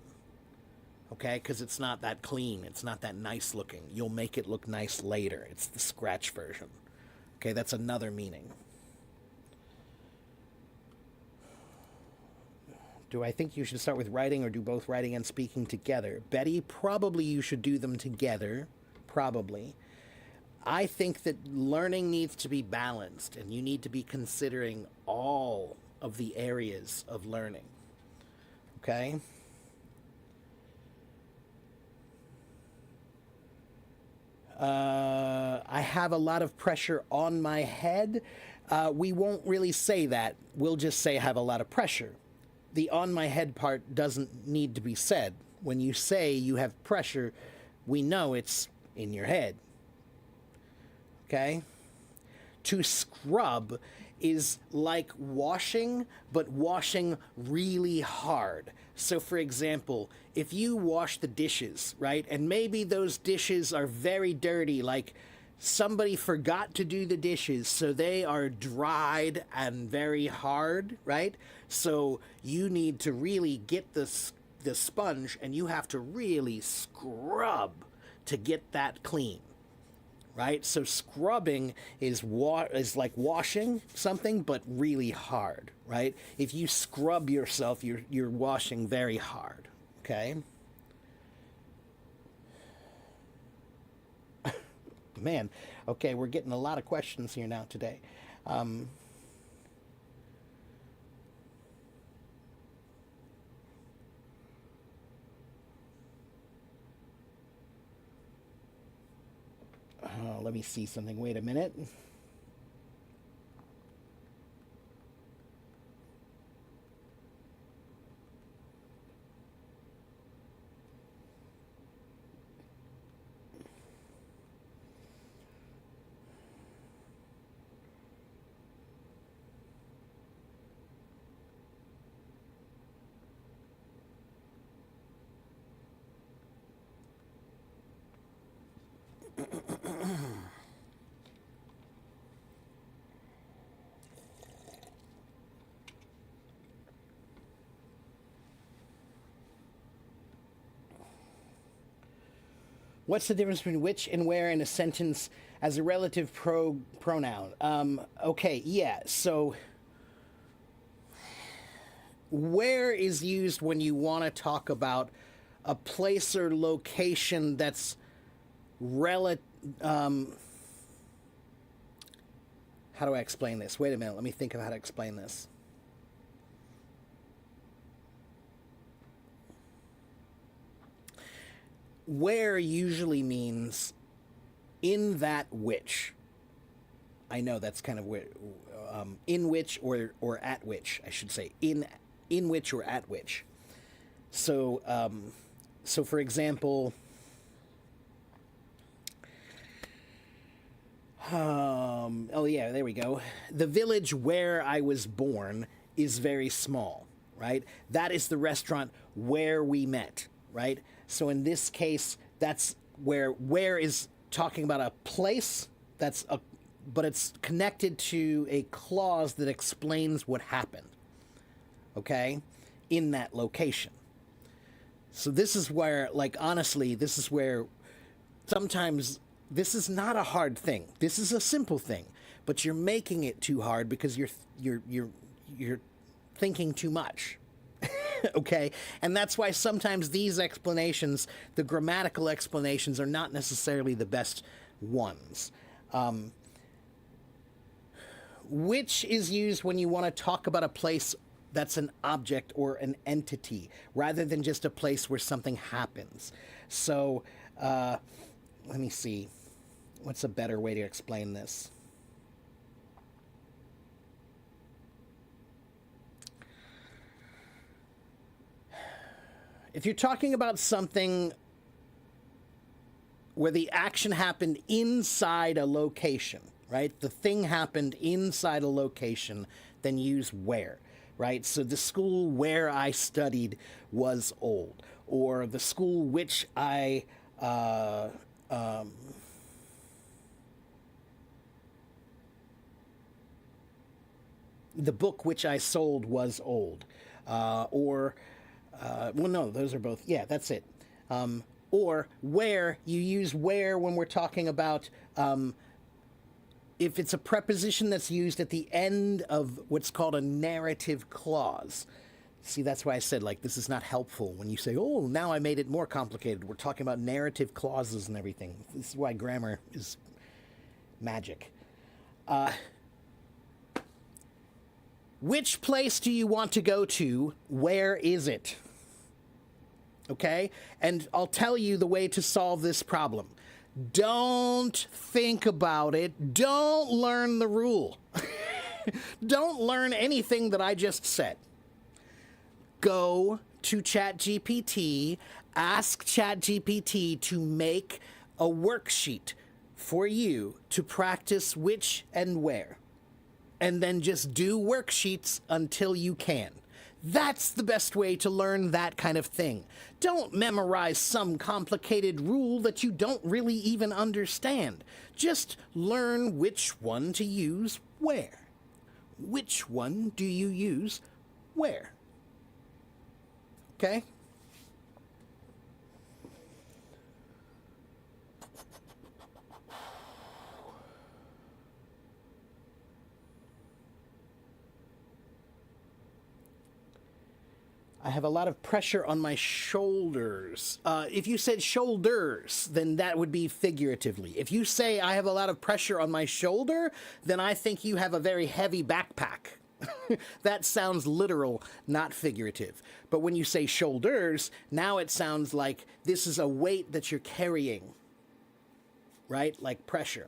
Okay? Because it's not that clean. It's not that nice looking. You'll make it look nice later. It's the scratch version. Okay? That's another meaning. Do I think you should start with writing or do both writing and speaking together? Betty, probably you should do them together. Probably. I think that learning needs to be balanced, and you need to be considering all of the areas of learning. Okay? I have a lot of pressure on my head. We won't really say that. We'll just say I have a lot of pressure. The on my head part doesn't need to be said. When you say you have pressure, we know it's in your head. Okay? To scrub is like washing, but washing really hard. So for example, if you wash the dishes, right, and maybe those dishes are very dirty, like somebody forgot to do the dishes, so they are dried and very hard, right? So you need to really get the the sponge and you have to really scrub to get that clean. Right? So scrubbing is like washing something, but really hard, right? If you scrub yourself, you're washing very hard, okay? Man, okay, we're getting a lot of questions here now today. Let me see something. Wait a minute. What's the difference between which and where in a sentence as a relative pronoun? Okay, yeah, so where is used when you want to talk about a place or location that's relative. How do I explain this? Wait a minute, let me think of how to explain this. Where usually means in that which. I know that's kind of where, in which or at which, I should say. In which or at which. So, so for example, oh yeah, there we go. The village where I was born is very small, right? That is the restaurant where we met, right? So in this case, that's where is talking about a place but it's connected to a clause that explains what happened, okay, in that location. So this is where, like, honestly, this is where sometimes this is not a hard thing. This is a simple thing, but you're making it too hard because you're thinking too much. Okay? And that's why sometimes these explanations, the grammatical explanations, are not necessarily the best ones. Which is used when you want to talk about a place that's an object or an entity, rather than just a place where something happens. So, let me see. What's a better way to explain this? If you're talking about something where the action happened inside a location, right? The thing happened inside a location, then use where, right? So the school where I studied was old, or the school which I, the book which I sold was old, well, no, those are both, yeah, that's it. Or where, you use where when we're talking about, if it's a preposition that's used at the end of what's called a narrative clause. See, that's why I said, like, this is not helpful when you say, oh, now I made it more complicated. We're talking about narrative clauses and everything. This is why grammar is magic. Which place do you want to go to? Where is it? Okay? And I'll tell you the way to solve this problem. Don't think about it. Don't learn the rule. Don't learn anything that I just said. Go to ChatGPT, ask ChatGPT to make a worksheet for you to practice which and where. And then just do worksheets until you can. That's the best way to learn that kind of thing. Don't memorize some complicated rule that you don't really even understand. Just learn which one to use where. Which one do you use where? Okay? I have a lot of pressure on my shoulders. If you said shoulders, then that would be figuratively. If you say I have a lot of pressure on my shoulder, then I think you have a very heavy backpack. That sounds literal, not figurative. But when you say shoulders, now it sounds like this is a weight that you're carrying, right? Like pressure,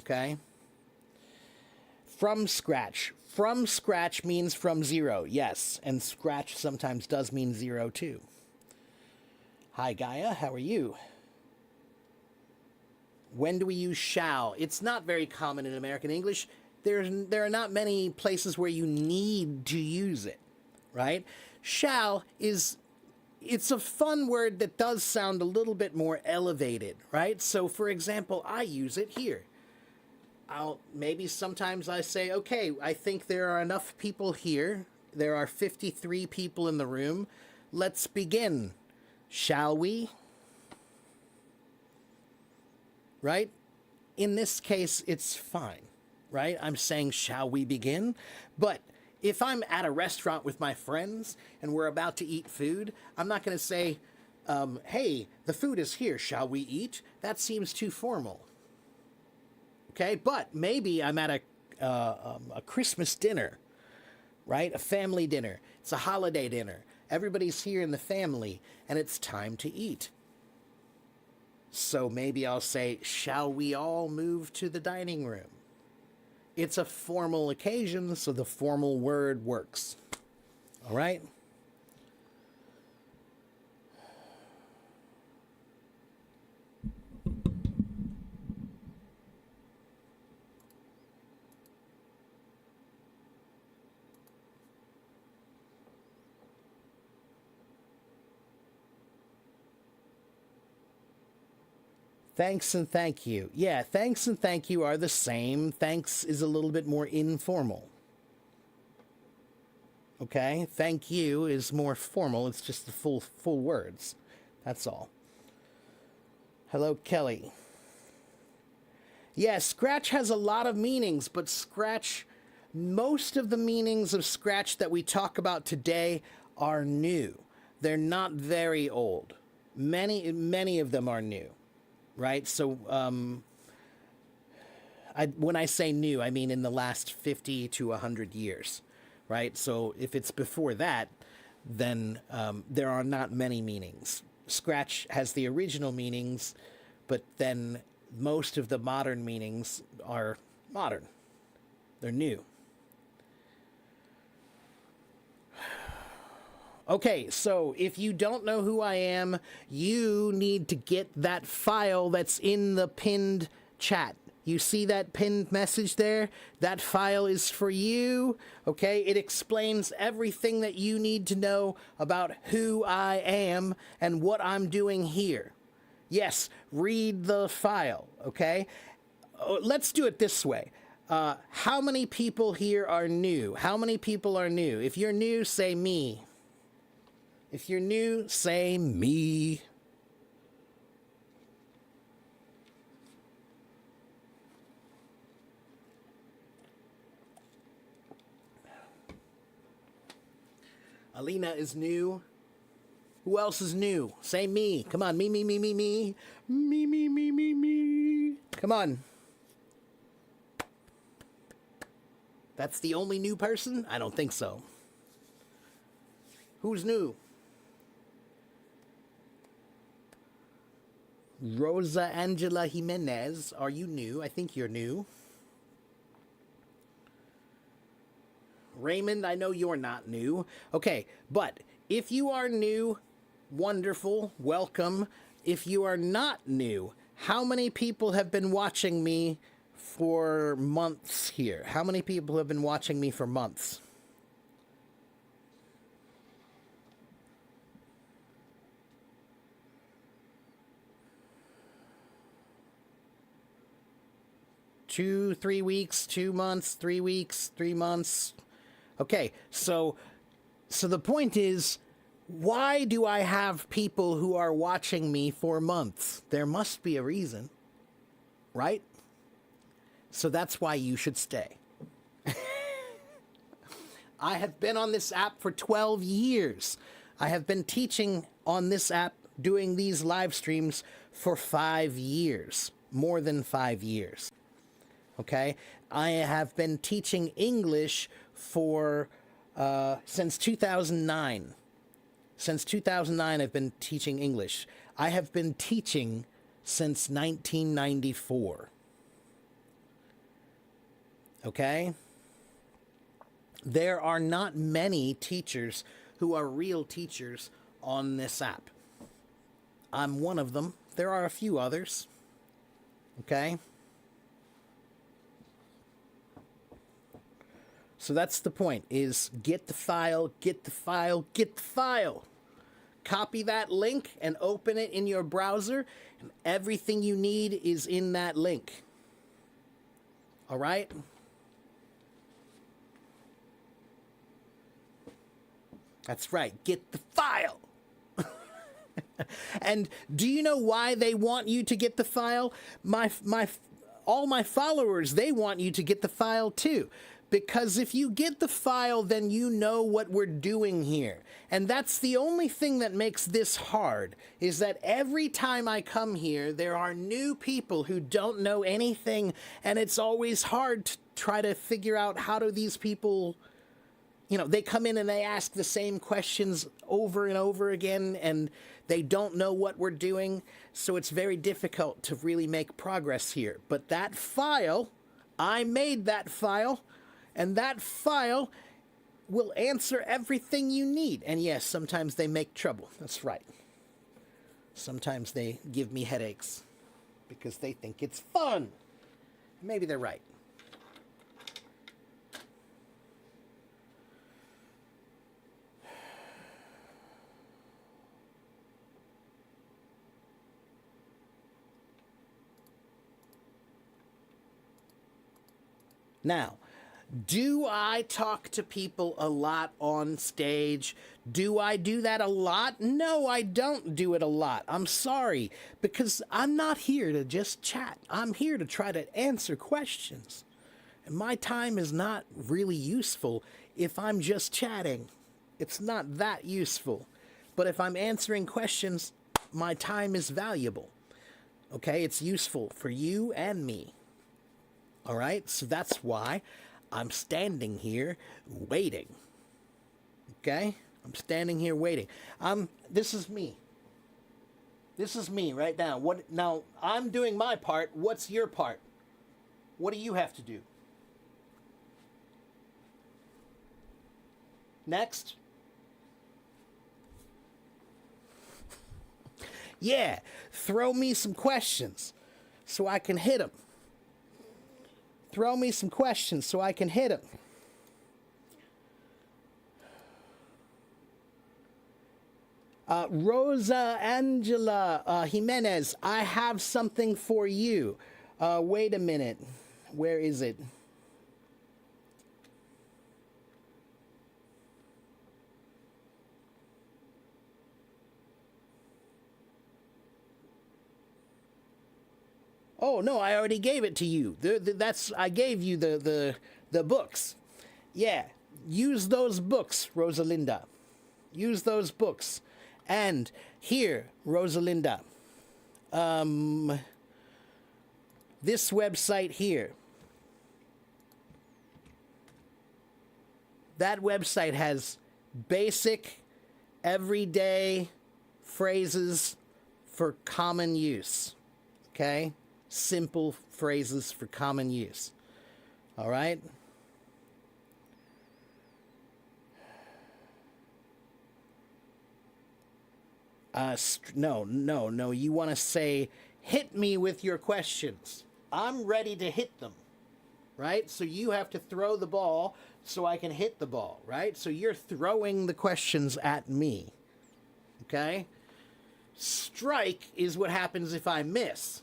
okay? From scratch. From scratch means from zero, yes. And scratch sometimes does mean zero too. Hi, Gaia, how are you? When do we use shall? It's not very common in American English. There are not many places where you need to use it, right? Shall it's a fun word that does sound a little bit more elevated, right? So, for example, I use it here. Maybe sometimes I say, okay, I think there are enough people here. There are 53 people in the room. Let's begin. Shall we? Right? In this case, it's fine, right? I'm saying, shall we begin? But if I'm at a restaurant with my friends and we're about to eat food, I'm not going to say, hey, the food is here. Shall we eat? That seems too formal. Okay, but maybe I'm at a Christmas dinner, right? A family dinner. It's a holiday dinner. Everybody's here in the family, and it's time to eat. So maybe I'll say, shall we all move to the dining room? It's a formal occasion, so the formal word works. All right? Thanks and thank you. Yeah, thanks and thank you are the same. Thanks is a little bit more informal. Okay? Thank you is more formal. It's just the full words. That's all. Hello, Kelly. Yeah, scratch has a lot of meanings, but most of the meanings of scratch that we talk about today are new. They're not very old. Many of them are new. Right? So when I say new, I mean in the last 50 to 100 years, right? So if it's before that, then there are not many meanings. Scratch has the original meanings, but then most of the modern meanings are modern. They're new. Okay, so if you don't know who I am, you need to get that file that's in the pinned chat. You see that pinned message there? That file is for you, okay? It explains everything that you need to know about who I am and what I'm doing here. Yes, read the file, okay? Let's do it this way. How many people here are new? How many people are new? If you're new, say me. If you're new, say me. Alina is new. Who else is new? Say me. Come on, me, me, me, me, me. Me, me, me, me, me. Come on. That's the only new person? I don't think so. Who's new? Rosa Angela Jimenez, are you new? I think you're new. Raymond, I know you're not new. Okay, but if you are new, wonderful, welcome. If you are not new, how many people have been watching me for months here? How many people have been watching me for months? Two, 3 weeks, 2 months, 3 weeks, 3 months. Okay, so the point is, why do I have people who are watching me for months? There must be a reason, right? So that's why you should stay. I have been on this app for 12 years. I have been teaching on this app, doing these live streams for 5 years, more than 5 years. Okay? I have been teaching English for since 2009. Since 2009, I've been teaching English. I have been teaching since 1994. Okay? There are not many teachers who are real teachers on this app. I'm one of them. There are a few others. Okay? So that's the point, is get the file, get the file, get the file. Copy that link and open it in your browser, and everything you need is in that link. All right? That's right, get the file. And do you know why they want you to get the file? All my followers, they want you to get the file too. Because if you get the file, then you know what we're doing here. And that's the only thing that makes this hard, is that every time I come here, there are new people who don't know anything, and it's always hard to try to figure out how do these people, you know, they come in and they ask the same questions over and over again, and they don't know what we're doing, so it's very difficult to really make progress here. But that file, I made that file, and that file will answer everything you need. And yes, sometimes they make trouble. That's right. Sometimes they give me headaches because they think it's fun. Maybe they're right. Now, do I talk to people a lot on stage? Do I do that a lot? No, I don't do it a lot. I'm sorry, because I'm not here to just chat. I'm here to try to answer questions. And my time is not really useful if I'm just chatting. It's not that useful. But if I'm answering questions, my time is valuable. Okay, it's useful for you and me. All right, so that's why I'm standing here waiting. Okay? I'm standing here waiting. This is me. This is me right now. Now, I'm doing my part. What's your part? What do you have to do? Next. Yeah, throw me some questions so I can hit them. Throw me some questions so I can hit them. Rosa Angela Jimenez, I have something for you. Wait a minute. Where is it? Oh no, I already gave it to you. I gave you the books. Yeah, use those books, Rosalinda. Use those books. And here, Rosalinda, this website here. That website has basic, everyday phrases for common use. Okay? Simple phrases for common use. All right? No. You want to say, hit me with your questions. I'm ready to hit them. Right? So you have to throw the ball so I can hit the ball. Right? So you're throwing the questions at me. Okay? Strike is what happens if I miss.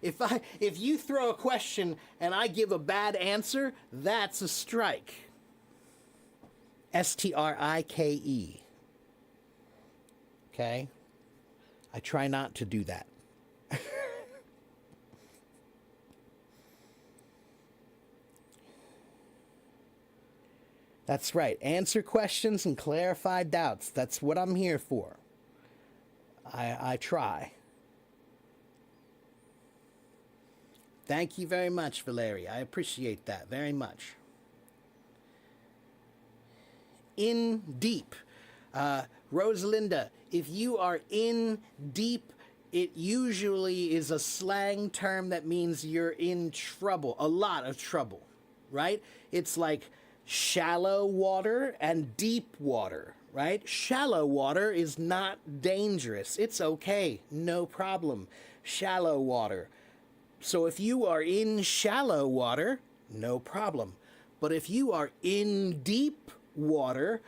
If you throw a question and I give a bad answer, that's a strike. STRIKE. Okay? I try not to do that. That's right. Answer questions and clarify doubts. That's what I'm here for. I try. Thank you very much, Valeria. I appreciate that very much. In deep. Rosalinda, if you are in deep, it usually is a slang term that means you're in trouble, a lot of trouble, right? It's like shallow water and deep water, right? Shallow water is not dangerous. It's okay, no problem. Shallow water. So if you are in shallow water, no problem. But if you are in deep water,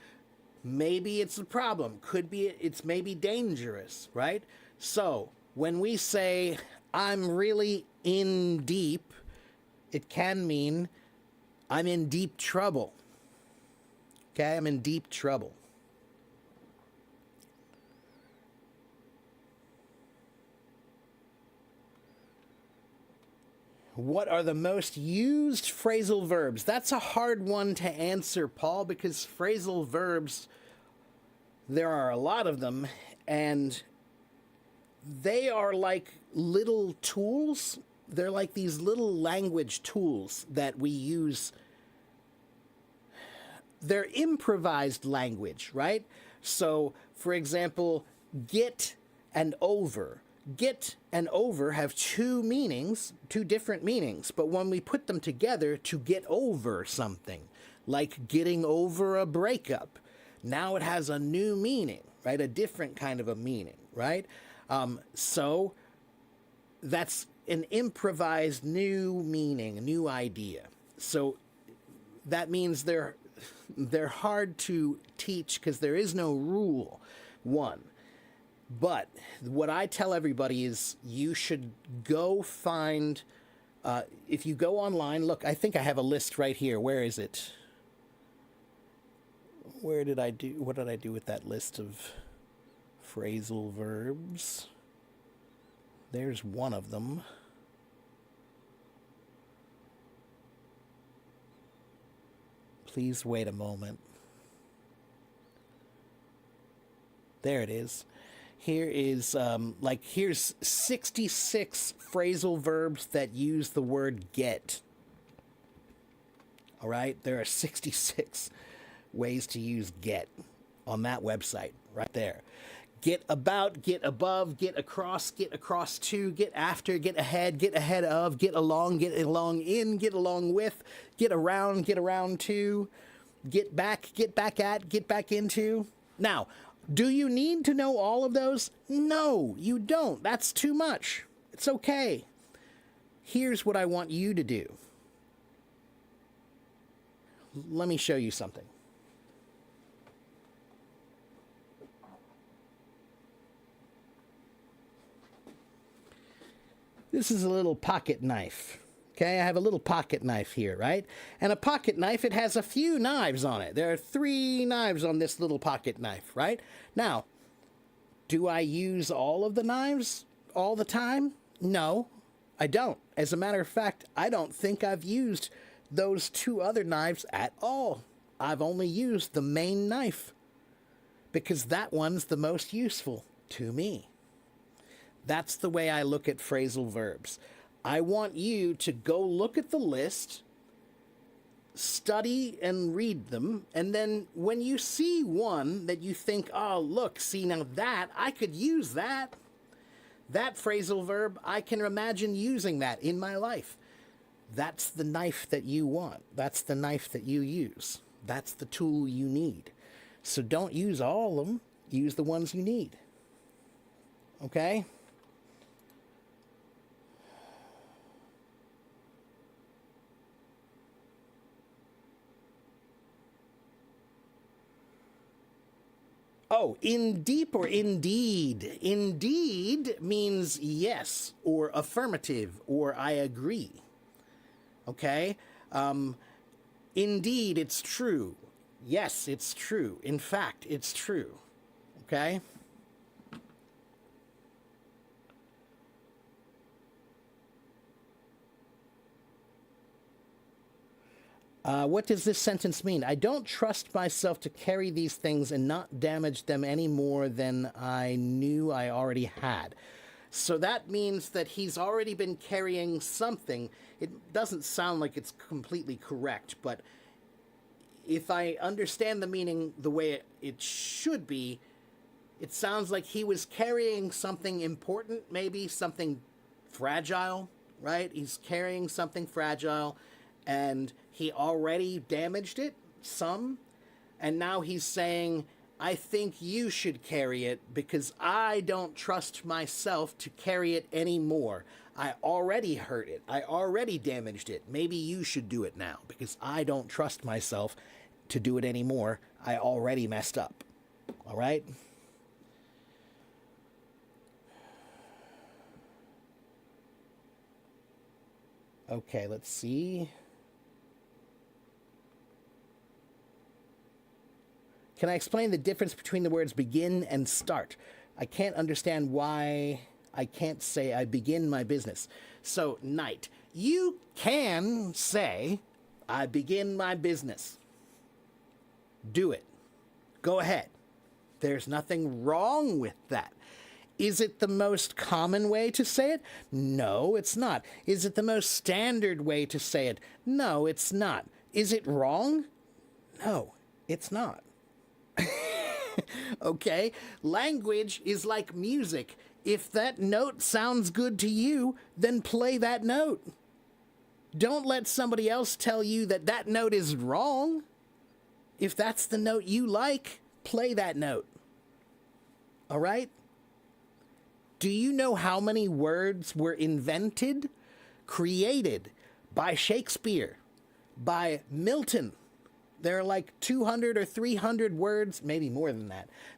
maybe it's a problem. Could be it's maybe dangerous, right? So when we say I'm really in deep, it can mean I'm in deep trouble. Okay, I'm in deep trouble. What are the most used phrasal verbs? That's a hard one to answer, Paul, because phrasal verbs, there are a lot of them, and they are like little tools. They're like these little language tools that we use. They're improvised language, right? So, for example, get and over. Get and over have two meanings, two different meanings, but when we put them together to get over something, like getting over a breakup, now it has a new meaning, right? A different kind of a meaning, right? So that's an improvised new meaning, a new idea. So that means they're hard to teach because there is no rule, one. But what I tell everybody is you should go find, if you go online, look, I think I have a list right here. Where is it? What did I do with that list of phrasal verbs? There's one of them. Please wait a moment. There it is. Here is, here's 66 phrasal verbs that use the word get. All right? There are 66 ways to use get on that website right there. Get about, get above, get across to, get after, get ahead of, get along in, get along with, get around to, get back at, get back into. Now, do you need to know all of those? No, you don't. That's too much. It's okay. Here's what I want you to do. Let me show you something. This is a little pocket knife. Okay, I have a little pocket knife here, right? And a pocket knife, it has a few knives on it. There are 3 knives on this little pocket knife, right? Now, do I use all of the knives all the time? No, I don't. As a matter of fact, I don't think I've used those 2 other knives at all. I've only used the main knife because that one's the most useful to me. That's the way I look at phrasal verbs. I want you to go look at the list, study and read them, and then when you see one that you think, oh, look, see, now that, I could use that. That phrasal verb, I can imagine using that in my life. That's the knife that you want. That's the knife that you use. That's the tool you need. So don't use all of them. Use the ones you need. Okay? Oh, in deep or indeed? Indeed means yes, or affirmative, or I agree. Okay? Indeed, it's true. Yes, it's true. In fact, it's true. Okay? What does this sentence mean? I don't trust myself to carry these things and not damage them any more than I knew I already had. So that means that he's already been carrying something. It doesn't sound like it's completely correct, but if I understand the meaning the way it should be, it sounds like he was carrying something important, maybe something fragile, right? He's carrying something fragile, and he already damaged it some, and now he's saying, I think you should carry it because I don't trust myself to carry it anymore. I already hurt it. I already damaged it. Maybe you should do it now because I don't trust myself to do it anymore. I already messed up. All right? Okay, let's see. Can I explain the difference between the words begin and start? I can't understand why I can't say I begin my business. So, Knight, you can say I begin my business. Do it. Go ahead. There's nothing wrong with that. Is it the most common way to say it? No, it's not. Is it the most standard way to say it? No, it's not. Is it wrong? No, it's not. Okay? Language is like music. If that note sounds good to you, then play that note. Don't let somebody else tell you that that note is wrong. If that's the note you like, play that note. All right? Do you know how many words were invented, created by Shakespeare, by Milton? There are like 200 or 300 words, maybe more than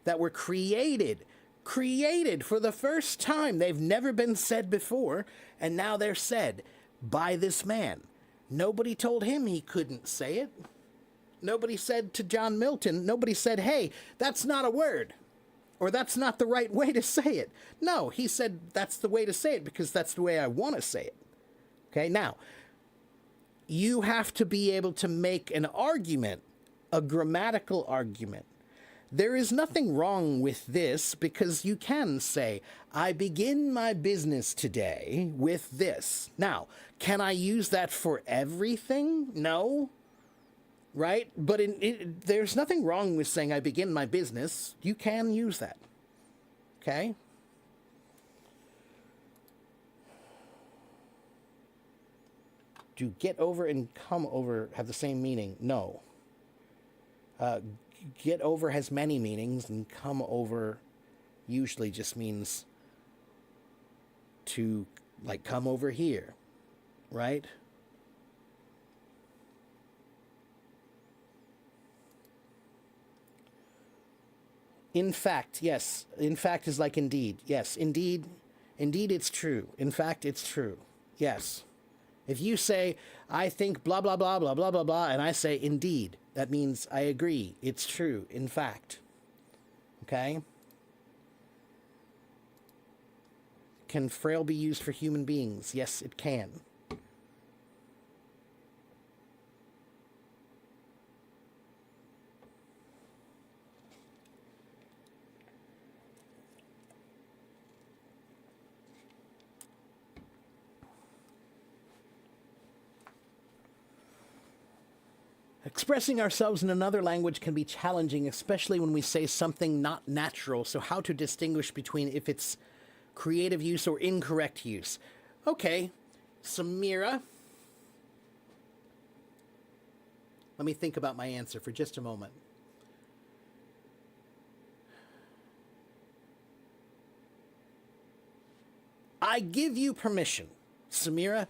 that were created for the first time. They've never been said before, and now they're said by this man. Nobody told him he couldn't say it. Nobody said to John Milton, nobody said, hey, that's not a word, or that's not the right way to say it. No, he said, that's the way to say it because that's the way I want to say it. Okay, now, you have to be able to make an argument, a grammatical argument. There is nothing wrong with this because you can say, I begin my business today with this. Now, can I use that for everything? No. Right? But there's nothing wrong with saying I begin my business. You can use that. Okay? Do get over and come over have the same meaning? No. Get over has many meanings, and come over usually just means to, like, come over here, right? In fact, yes. In fact is like indeed. Yes, indeed. Indeed, it's true. In fact, it's true. Yes. If you say, I think blah, blah, blah, blah, blah, blah, blah, and I say indeed, that means I agree. It's true. In fact. Okay? Can frail be used for human beings? Yes, it can. Expressing ourselves in another language can be challenging, especially when we say something not natural. So how to distinguish between if it's creative use or incorrect use? Okay, Samira. Let me think about my answer for just a moment. I give you permission, Samira.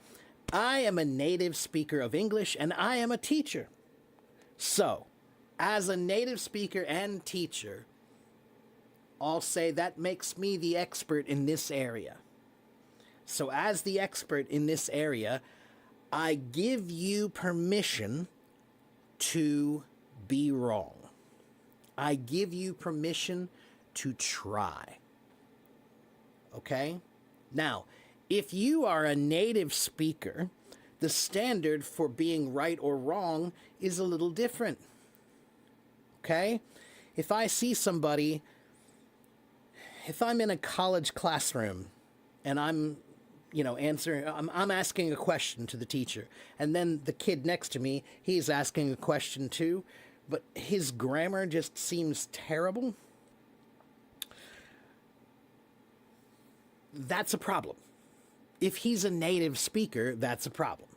I am a native speaker of English and I am a teacher. So, as a native speaker and teacher, I'll say that makes me the expert in this area. So, as the expert in this area, I give you permission to be wrong. I give you permission to try. Okay? Now, if you are a native speaker the standard for being right or wrong is a little different. Okay? If I see somebody, if I'm in a college classroom and I'm I'm asking a question to the teacher, and then the kid next to me, he's asking a question too, but his grammar just seems terrible. That's a problem. If he's a native speaker, that's a problem.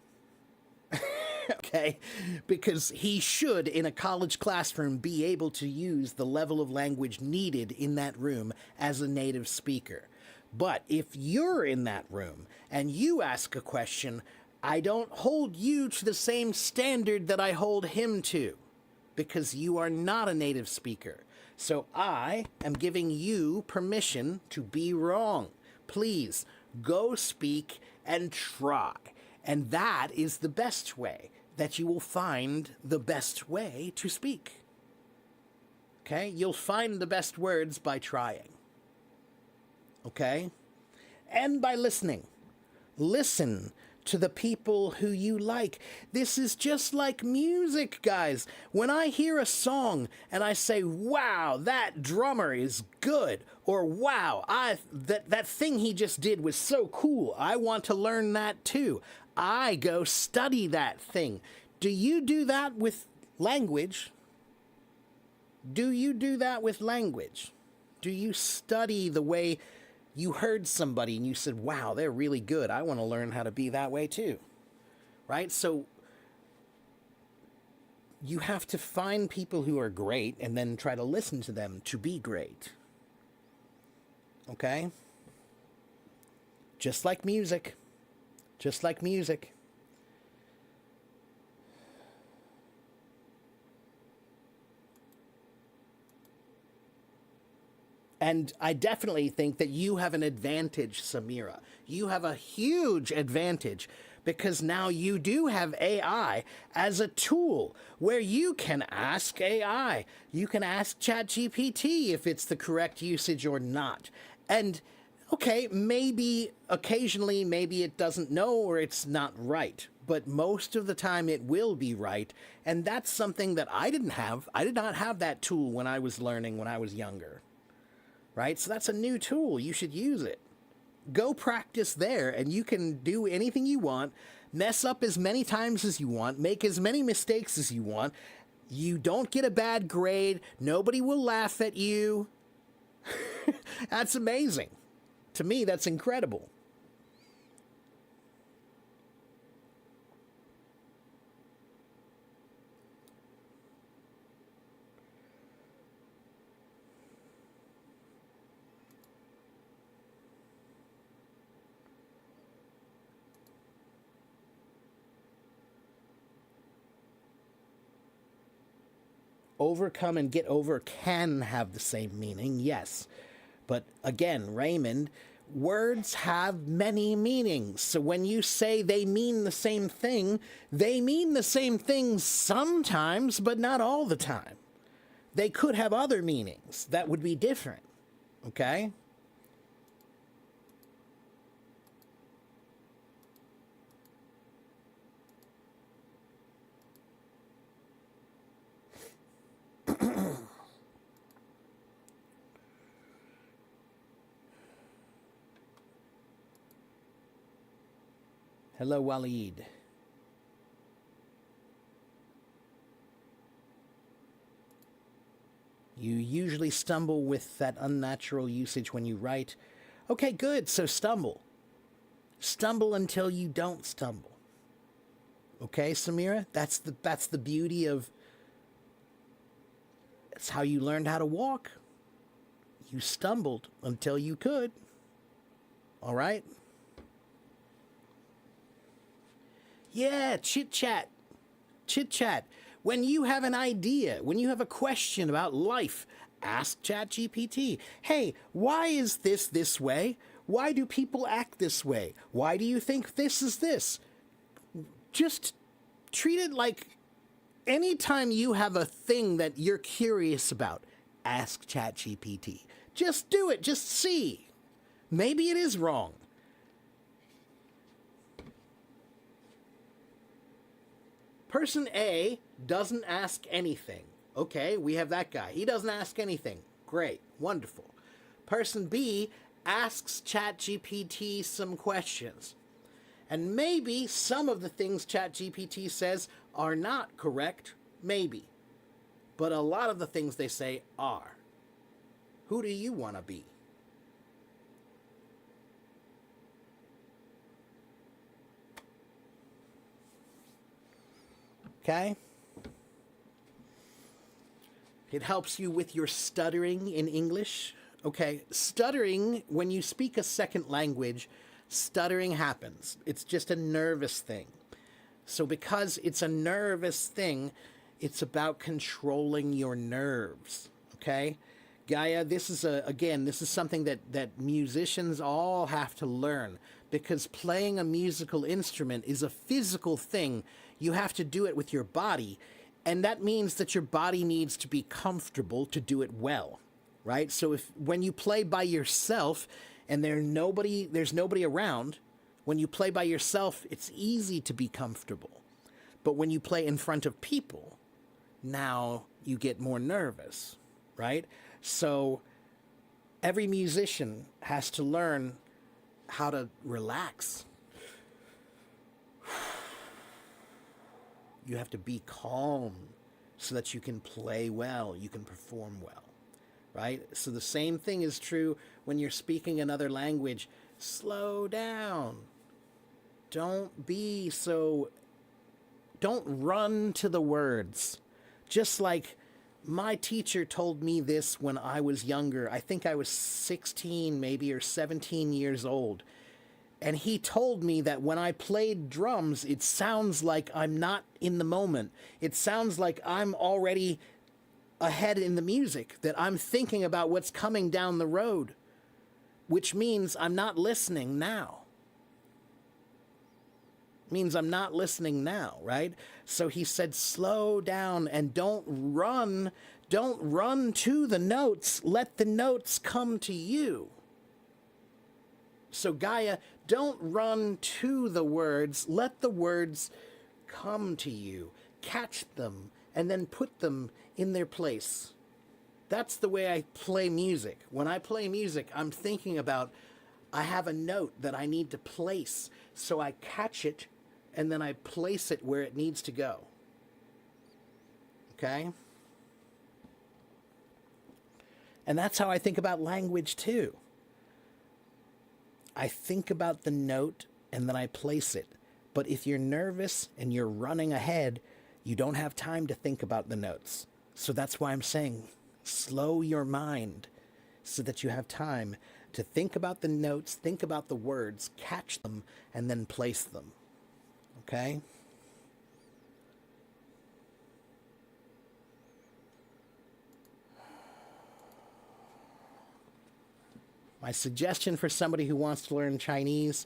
Okay? Because he should, in a college classroom, be able to use the level of language needed in that room as a native speaker. But if you're in that room and you ask a question, I don't hold you to the same standard that I hold him to, because you are not a native speaker. So I am giving you permission to be wrong. Please go speak and try. And that is the best way that you will find the best way to speak. Okay? You'll find the best words by trying. Okay? And by listening. Listen to the people who you like. This is just like music, guys. When I hear a song and I say, wow, that drummer is good, or wow, that thing he just did was so cool, I want to learn that too. I go study that thing. Do you do that with language? Do you do that with language? Do you study the way you heard somebody and you said, wow, they're really good. I want to learn how to be that way too. Right? So you have to find people who are great and then try to listen to them to be great. Okay? Just like music. Just like music. And I definitely think that you have an advantage, Samira. You have a huge advantage because now you do have AI as a tool where you can ask AI. You can ask ChatGPT if it's the correct usage or not. And okay, maybe occasionally, maybe it doesn't know or it's not right. But most of the time it will be right. And that's something that I didn't have. I did not have that tool when I was learning when I was younger. Right? So that's a new tool. You should use it. Go practice there, and you can do anything you want, mess up as many times as you want, make as many mistakes as you want. You don't get a bad grade. Nobody will laugh at you. That's amazing. To me, that's incredible. Overcome and get over can have the same meaning, yes. But again, Raymond, words have many meanings. So when you say they mean the same thing, they mean the same thing sometimes, but not all the time. They could have other meanings that would be different. Okay? Hello, Waleed. You usually stumble with that unnatural usage when you write. Okay, good. So stumble. Stumble until you don't stumble. Okay, Samira? That's the beauty of... It's how you learned how to walk. You stumbled until you could. All right? Yeah, chit-chat. Chit-chat. When you have an idea, when you have a question about life, ask ChatGPT. Hey, why is this way? Why do people act this way? Why do you think this is this? Just treat it like anytime you have a thing that you're curious about, ask ChatGPT. Just do it. Just see. Maybe it is wrong. Person A doesn't ask anything. Okay, we have that guy. He doesn't ask anything. Great, wonderful. Person B asks ChatGPT some questions. And maybe some of the things ChatGPT says are not correct, maybe. But a lot of the things they say are. Who do you want to be? Okay? It helps you with your stuttering in English. Okay, stuttering, when you speak a second language, stuttering happens. It's just a nervous thing. So because it's a nervous thing, it's about controlling your nerves. Okay? Gaia, this is this is something that musicians all have to learn, because playing a musical instrument is a physical thing. You have to do it with your body, and that means that your body needs to be comfortable to do it well, right? So if when you play by yourself and there's nobody around, when you play by yourself, it's easy to be comfortable. But when you play in front of people, now you get more nervous, right? So every musician has to learn how to relax. You have to be calm so that you can play well, you can perform well, right? So the same thing is true when you're speaking another language. Slow down. Don't run to the words. Just like my teacher told me this when I was younger. I think I was 16 maybe or 17 years old. And he told me that when I played drums, it sounds like I'm not in the moment. It sounds like I'm already ahead in the music, that I'm thinking about what's coming down the road, which means I'm not listening now. Means I'm not listening now, right? So he said, slow down and don't run to the notes. Let the notes come to you. So Gaia, don't run to the words. Let the words come to you. Catch them and then put them in their place. That's the way I play music. When I play music, I'm thinking about, I have a note that I need to place. So I catch it and then I place it where it needs to go. Okay? And that's how I think about language too. I think about the note and then I place it. But if you're nervous and you're running ahead, you don't have time to think about the notes. So that's why I'm saying, slow your mind so that you have time to think about the notes, think about the words, catch them, and then place them. Okay? My suggestion for somebody who wants to learn Chinese,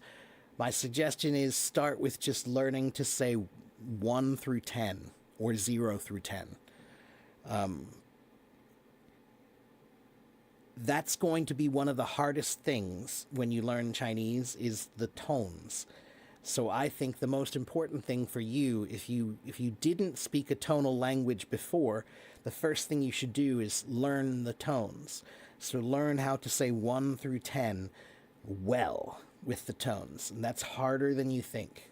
my suggestion is start with just learning to say 1 through 10 or 0 through 10. That's going to be one of the hardest things when you learn Chinese is the tones. So I think the most important thing for you, if you didn't speak a tonal language before, the first thing you should do is learn the tones. So learn how to say 1 through 10 well with the tones. And that's harder than you think.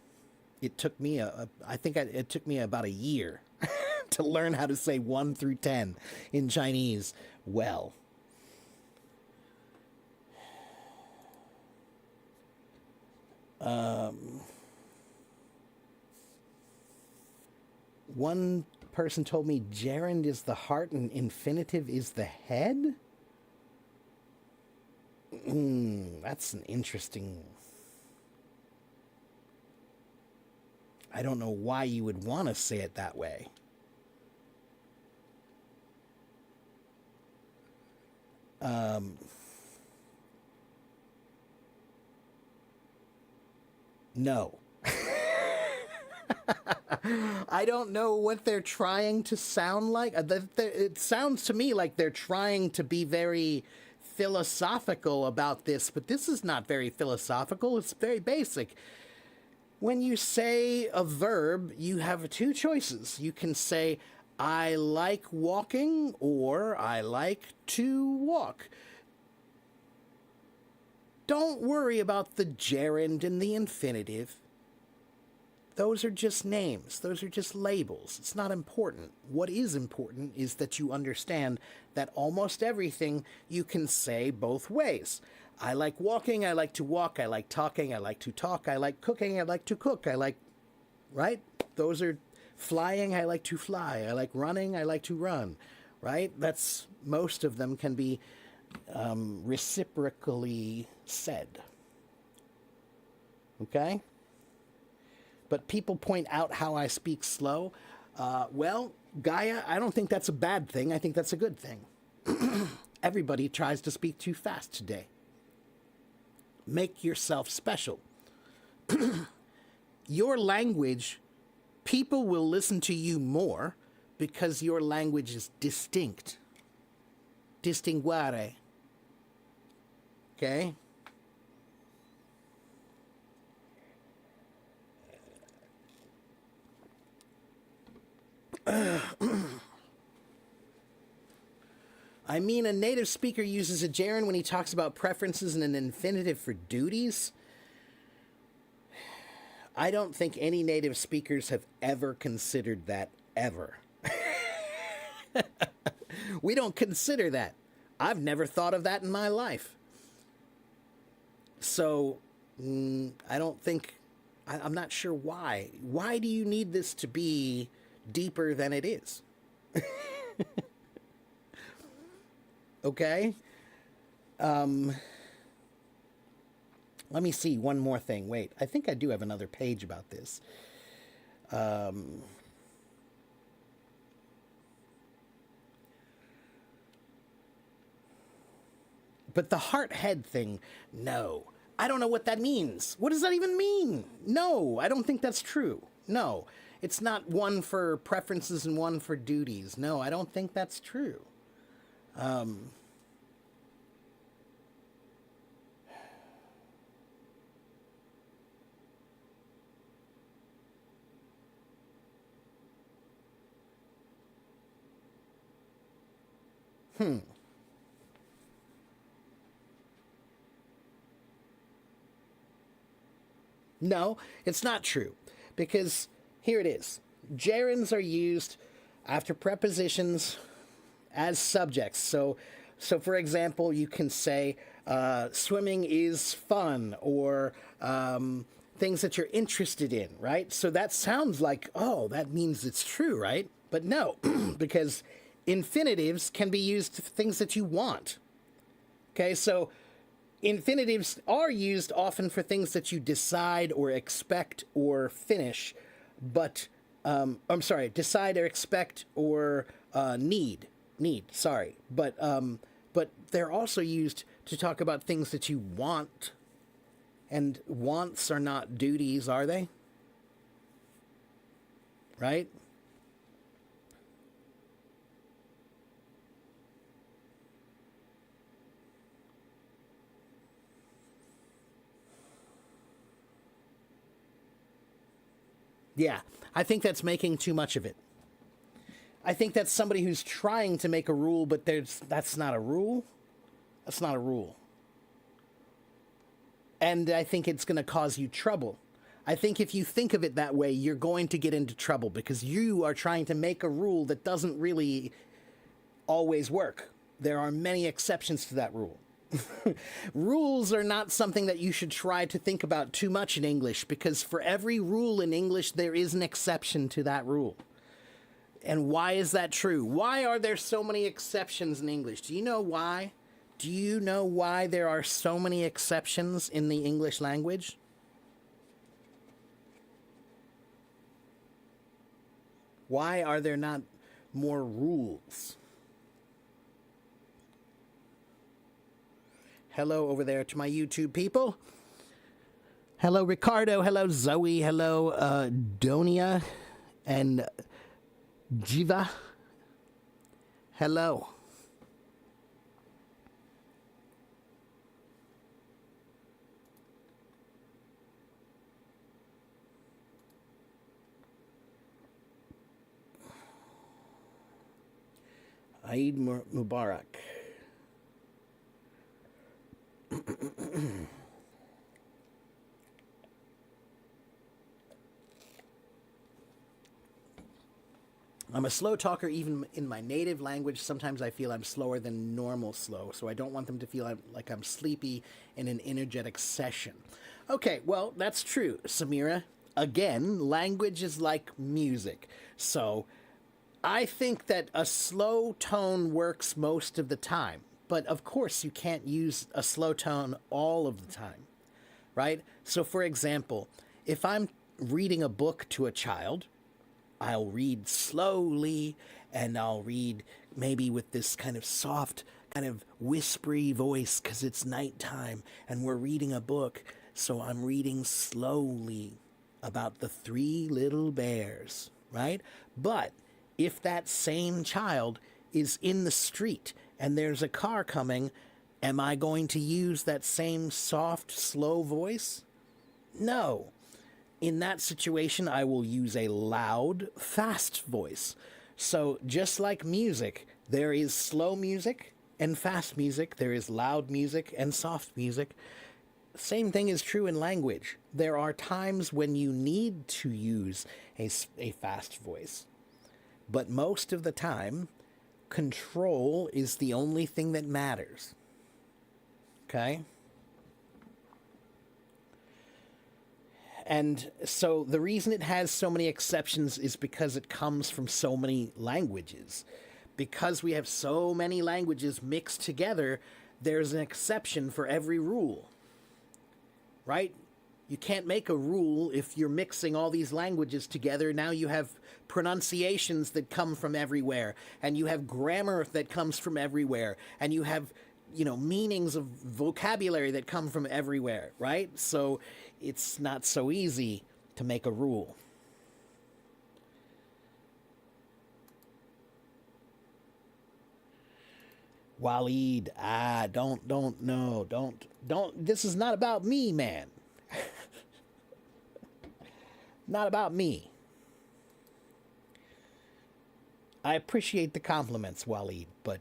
It took me it took me about a year to learn how to say 1 through 10 in Chinese well. One person told me gerund is the heart and infinitive is the head. That's an interesting... I don't know why you would want to say it that way. No. I don't know what they're trying to sound like. It sounds to me like they're trying to be very philosophical about this, but this is not very philosophical. It's very basic. When you say a verb, you have two choices. You can say, I like walking, or I like to walk. Don't worry about the gerund and the infinitive. Those are just names. Those are just labels. It's not important. What is important is that you understand that almost everything you can say both ways. I like walking, I like to walk, I like talking, I like to talk, I like cooking, I like to cook, I like, right? Those are flying, I like to fly, I like running, I like to run, right? That's, most of them can be reciprocally said. Okay? But people point out how I speak slow. Well, Gaia, I don't think that's a bad thing. I think that's a good thing. Everybody tries to speak too fast today. Make yourself special. Your language, people will listen to you more because your language is distinct. Distinguare. Okay? I mean, a native speaker uses a gerund when he talks about preferences and an infinitive for duties. I don't think any native speakers have ever considered that, ever. We don't consider that. I've never thought of that in my life. So, I don't think, I'm not sure why. Why do you need this to be deeper than it is? Okay? Let me see one more thing. Wait, I think I do have another page about this. But the heart-head thing, no. I don't know what that means. What does that even mean? No, I don't think that's true. No, it's not one for preferences and one for duties. No, I don't think that's true. No, it's not true. Because here it is. Gerunds are used after prepositions as subjects. So for example, you can say swimming is fun, or things that you're interested in, right? So that sounds like, oh, that means it's true, right? But no, because infinitives can be used for things that you want. Okay, so infinitives are used often for things that you decide or expect or finish, but, I'm sorry, decide or expect or need, sorry. But they're also used to talk about things that you want, and wants are not duties, are they? Right? Yeah, I think that's making too much of it. I think that's somebody who's trying to make a rule, but that's not a rule. That's not a rule. And I think it's going to cause you trouble. I think if you think of it that way, you're going to get into trouble because you are trying to make a rule that doesn't really always work. There are many exceptions to that rule. Rules are not something that you should try to think about too much in English, because for every rule in English, there is an exception to that rule. And why is that true? Why are there so many exceptions in English? Do you know why? Do you know why there are so many exceptions in the English language? Why are there not more rules? Hello over there to my YouTube people. Hello, Ricardo. Hello, Zoe. Hello, Donia and Jiva. Hello. Eid Mubarak. I'm a slow talker even in my native language. Sometimes I feel I'm slower than normal slow, so I don't want them to feel like I'm sleepy in an energetic session. Okay, well, that's true, Samira. Again, language is like music. So I think that a slow tone works most of the time. But of course, you can't use a slow tone all of the time, right? So, for example, if I'm reading a book to a child, I'll read slowly and I'll read maybe with this kind of soft, kind of whispery voice because it's nighttime and we're reading a book. So I'm reading slowly about the three little bears, right? But if that same child is in the street and there's a car coming, am I going to use that same soft, slow voice? No. In that situation, I will use a loud, fast voice. So just like music, there is slow music and fast music. There is loud music and soft music. Same thing is true in language. There are times when you need to use a fast voice. But most of the time, control is the only thing that matters. Okay? And so the reason it has so many exceptions is because it comes from so many languages. Because we have so many languages mixed together, there's an exception for every rule. Right? You can't make a rule if you're mixing all these languages together. Now you have pronunciations that come from everywhere, and you have grammar that comes from everywhere, and you have, meanings of vocabulary that come from everywhere, right? So it's not so easy to make a rule. Waleed, don't, this is not about me, man. Not about me. I appreciate the compliments, Waleed, but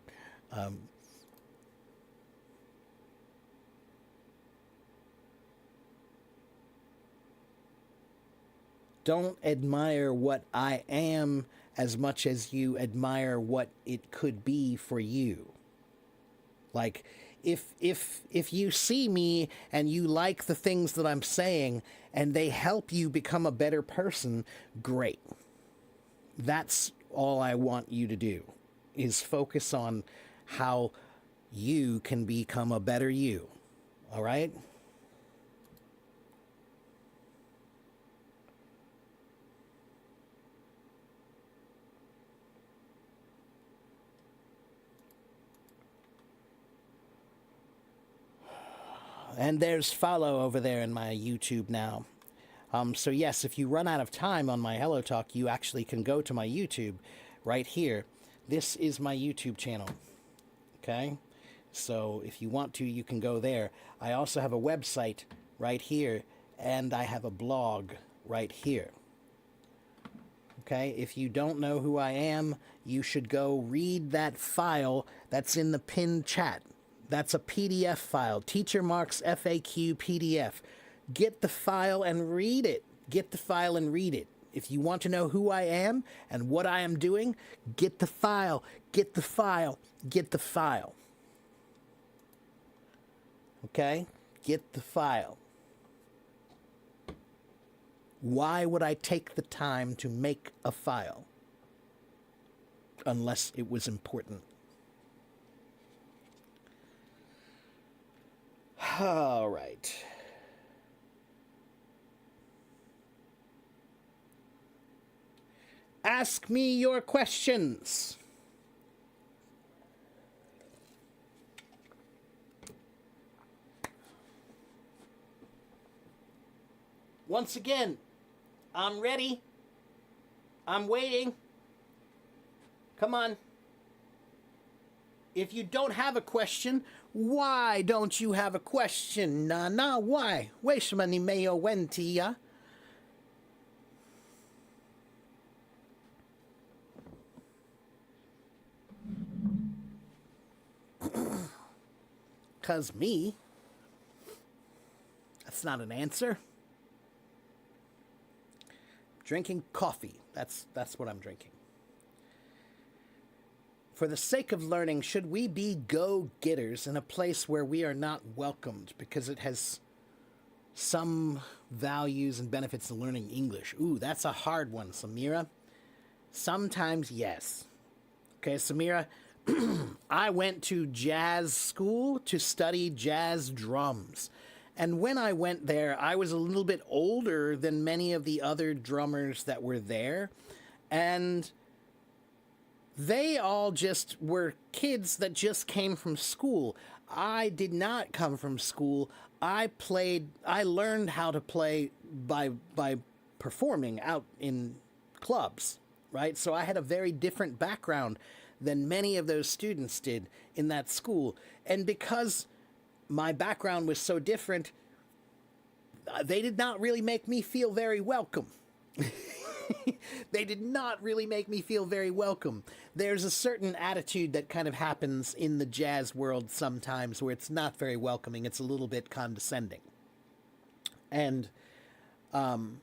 don't admire what I am as much as you admire what it could be for you. Like, if you see me and you like the things that I'm saying and they help you become a better person, great. That's all I want you to do, is focus on how you can become a better you. All right? And there's follow over there in my YouTube now. So yes, if you run out of time on my Hello Talk, you actually can go to my YouTube right here. This is my YouTube channel. Okay? So if you want to, you can go there. I also have a website right here, and I have a blog right here. Okay? If you don't know who I am, you should go read that file that's in the pinned chat. That's a PDF file, Teacher Mark's FAQ PDF. Get the file and read it. Get the file and read it. If you want to know who I am and what I am doing, get the file, get the file, get the file. Okay? Get the file. Why would I take the time to make a file? Unless it was important. All right. Ask me your questions. Once again, I'm ready. I'm waiting. Come on. If you don't have a question, why don't you have a question? Nana, why? Weishmani mayo wentia. 'Cause me. That's not an answer. Drinking coffee. That's what I'm drinking. For the sake of learning, should we be go-getters in a place where we are not welcomed because it has some values and benefits to learning English? Ooh, that's a hard one, Samira. Sometimes, yes. Okay, Samira, I went to jazz school to study jazz drums. And when I went there, I was a little bit older than many of the other drummers that were there. And they all just were kids that just came from school. I did not come from school. I learned how to play by performing out in clubs, right? So I had a very different background than many of those students did in that school. And because my background was so different, they did not really make me feel very welcome. They did not really make me feel very welcome. There's a certain attitude that kind of happens in the jazz world sometimes where it's not very welcoming. It's a little bit condescending. And, but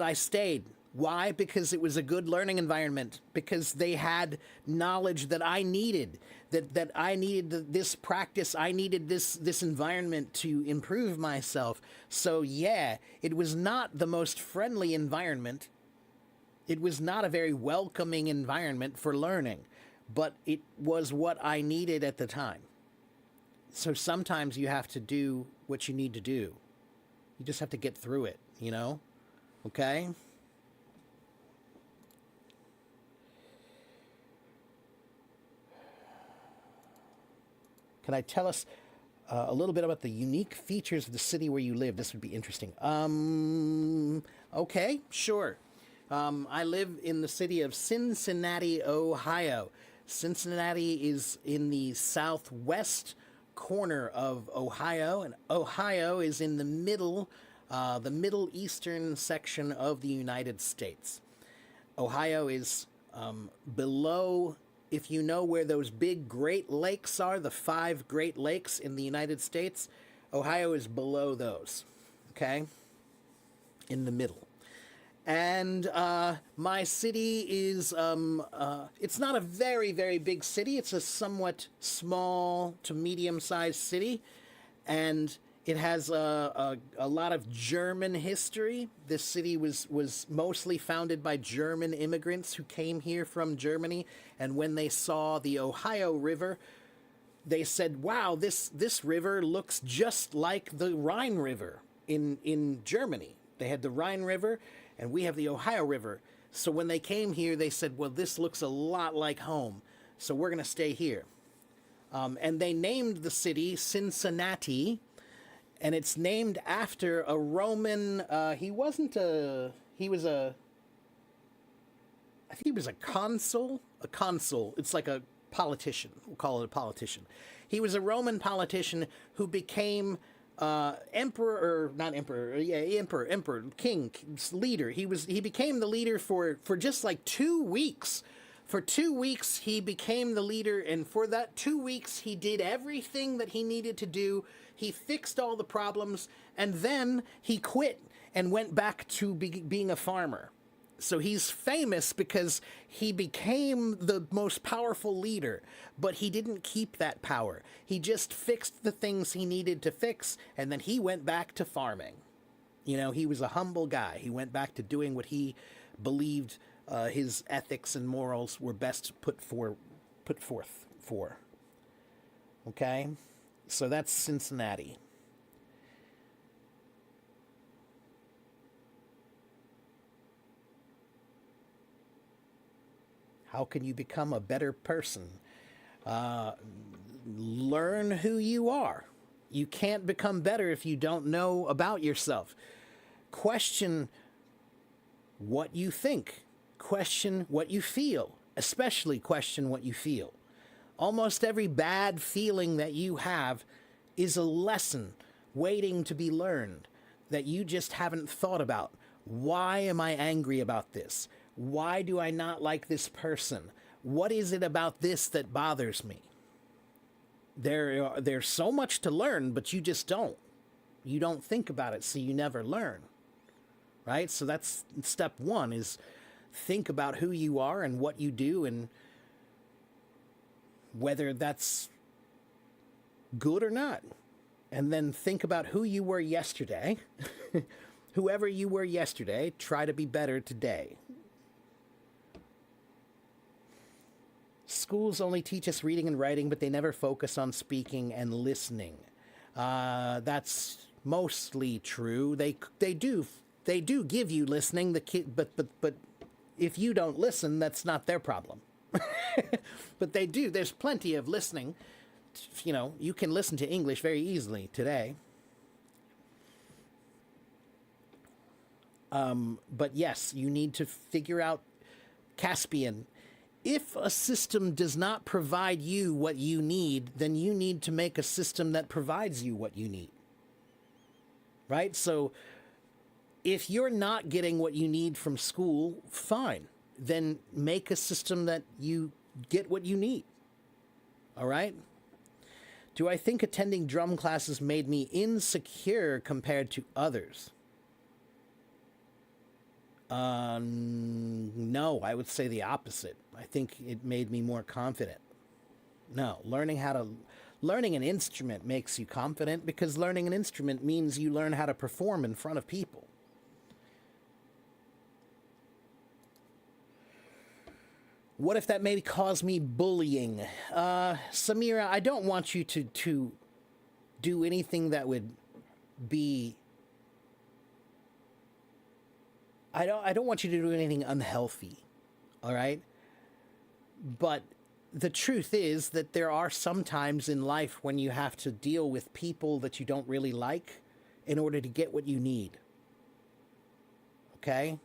I stayed. Why? Because it was a good learning environment. Because they had knowledge that I needed. That I needed this practice. I needed this environment to improve myself. So yeah, it was not the most friendly environment. It was not a very welcoming environment for learning. But it was what I needed at the time. So sometimes you have to do what you need to do. You just have to get through it, you know? Okay? Can I tell us a little bit about the unique features of the city where you live? This would be interesting. Okay, sure. I live in the city of Cincinnati, Ohio. Cincinnati is in the southwest corner of Ohio, and Ohio is in the middle eastern section of the United States. Ohio is below, if you know where those big Great Lakes are, the 5 Great Lakes in the United States, Ohio is below those, okay? In the middle. And my city is, it's not a very, very big city. It's a somewhat small to medium-sized city. And it has a lot of German history. This city was mostly founded by German immigrants who came here from Germany. And when they saw the Ohio River, they said, wow, this river looks just like the Rhine River in Germany. They had the Rhine River, and we have the Ohio River. So when they came here, they said, well, this looks a lot like home, so we're going to stay here. And they named the city Cincinnati, and it's named after a Roman, I think he was a consul. A consul, it's like a politician, we'll call it a politician. He was a Roman politician who became emperor, king, leader. He became the leader for just like 2 weeks. For 2 weeks, he became the leader, and for that 2 weeks, he did everything that he needed to do. He fixed all the problems, and then he quit and went back to being a farmer. So he's famous because he became the most powerful leader, but he didn't keep that power. He just fixed the things he needed to fix, and then he went back to farming. You know, he was a humble guy. He went back to doing what he believed his ethics and morals were best put forth for. Okay? So that's Cincinnati. How can you become a better person? Learn who you are. You can't become better if you don't know about yourself. Question what you think. Question what you feel. Especially question what you feel. Almost every bad feeling that you have is a lesson waiting to be learned that you just haven't thought about. Why am I angry about this? Why do I not like this person? What is it about this that bothers me? There's so much to learn, but you just don't. You don't think about it, so you never learn. Right? So that's step one, is think about who you are and what you do and whether that's good or not. And then think about who you were yesterday. Whoever you were yesterday, try to be better today. Schools only teach us reading and writing, but they never focus on speaking and listening. That's mostly true. They do give you listening. But if you don't listen, that's not their problem. But they do. There's plenty of listening. You know, you can listen to English very easily today. But yes, you need to figure out, Caspian, if a system does not provide you what you need, then you need to make a system that provides you what you need. Right? So if you're not getting what you need from school, fine. Then make a system that you get what you need. All right? Do I think attending drum classes made me insecure compared to others? No, I would say the opposite. I think it made me more confident. No, learning an instrument makes you confident, because learning an instrument means you learn how to perform in front of people. What if that maybe caused me bullying? Samira, I don't want you to do anything that would be... I don't want you to do anything unhealthy, all right? But the truth is that there are some times in life when you have to deal with people that you don't really like in order to get what you need. Okay?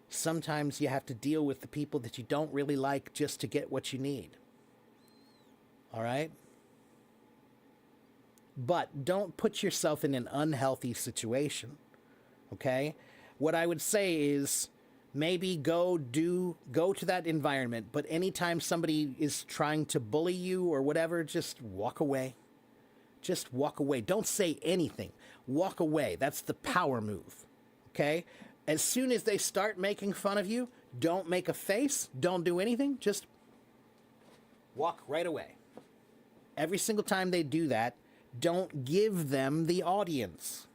Sometimes you have to deal with the people that you don't really like just to get what you need. All right? But don't put yourself in an unhealthy situation. Okay? What I would say is maybe go to that environment, but anytime somebody is trying to bully you or whatever, just walk away. Just walk away. Don't say anything. Walk away. That's the power move. Okay? As soon as they start making fun of you, don't make a face. Don't do anything. Just walk right away. Every single time they do that, don't give them the audience.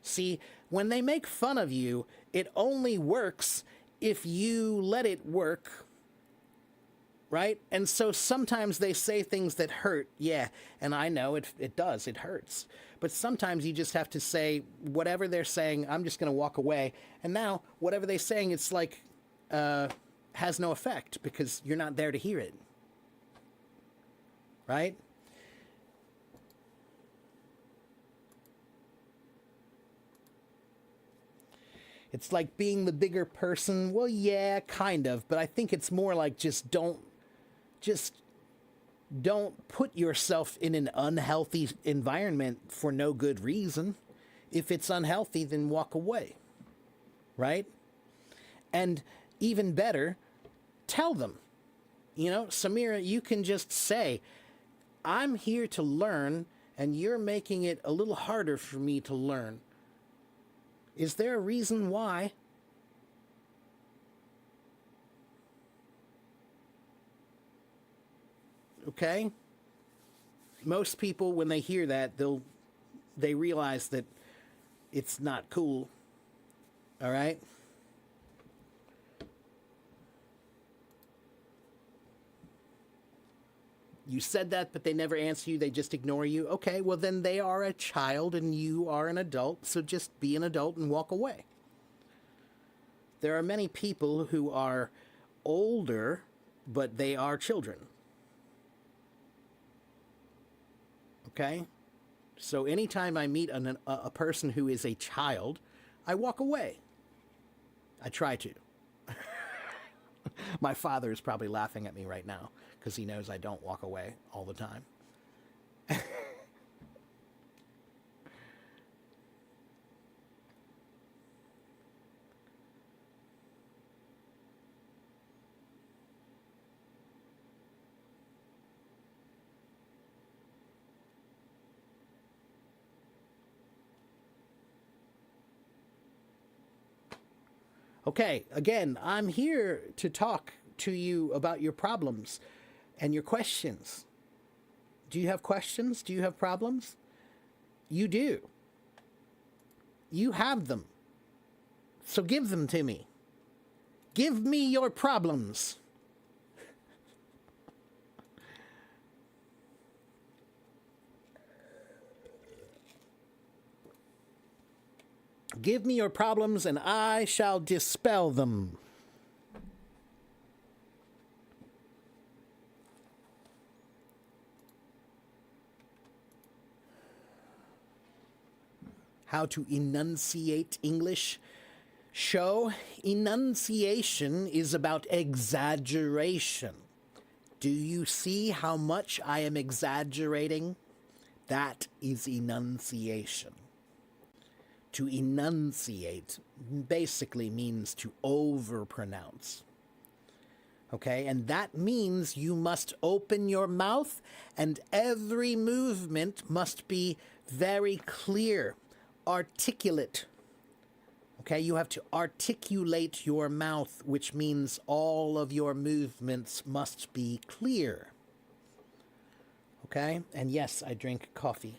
See, when they make fun of you, it only works if you let it work, right? And so sometimes they say things that hurt, yeah, and I know it does, it hurts. But sometimes you just have to say, whatever they're saying, I'm just going to walk away. And now, whatever they're saying, it's like, has no effect, because you're not there to hear it, right? It's like being the bigger person. Well, yeah, kind of, but I think it's more like just don't put yourself in an unhealthy environment for no good reason. If it's unhealthy, then walk away, right? And even better, tell them. You know, Samira, you can just say, I'm here to learn, and you're making it a little harder for me to learn. Is there a reason why? Okay? Most people, when they hear that, they realize that it's not cool. All right? You said that, but they never answer you. They just ignore you. Okay, well then they are a child and you are an adult, so just be an adult and walk away. There are many people who are older, but they are children. Okay? So anytime I meet a person who is a child, I walk away. I try to. My father is probably laughing at me right now because he knows I don't walk away all the time. Okay, again, I'm here to talk to you about your problems and your questions. Do you have questions? Do you have problems? You do. You have them. So give them to me. Give me your problems. Give me your problems and I shall dispel them. How to enunciate English show. Enunciation is about exaggeration. Do you see how much I am exaggerating? That is enunciation. To enunciate basically means to overpronounce. Okay, and that means you must open your mouth and every movement must be very clear, articulate. Okay, you have to articulate your mouth, which means all of your movements must be clear. Okay, and yes, I drink coffee.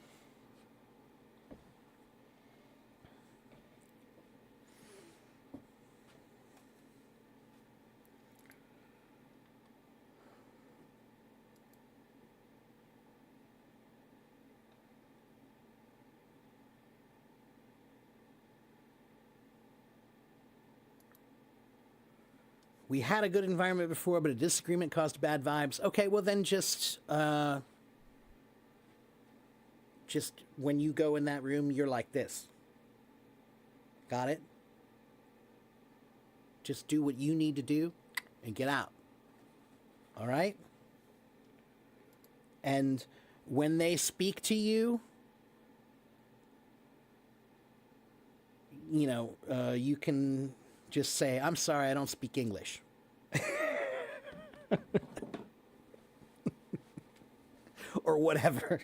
We had a good environment before, but a disagreement caused bad vibes. Okay, well then just when you go in that room, you're like this. Got it? Just do what you need to do and get out. All right? And when they speak to you, you can just say, I'm sorry, I don't speak English. Or whatever.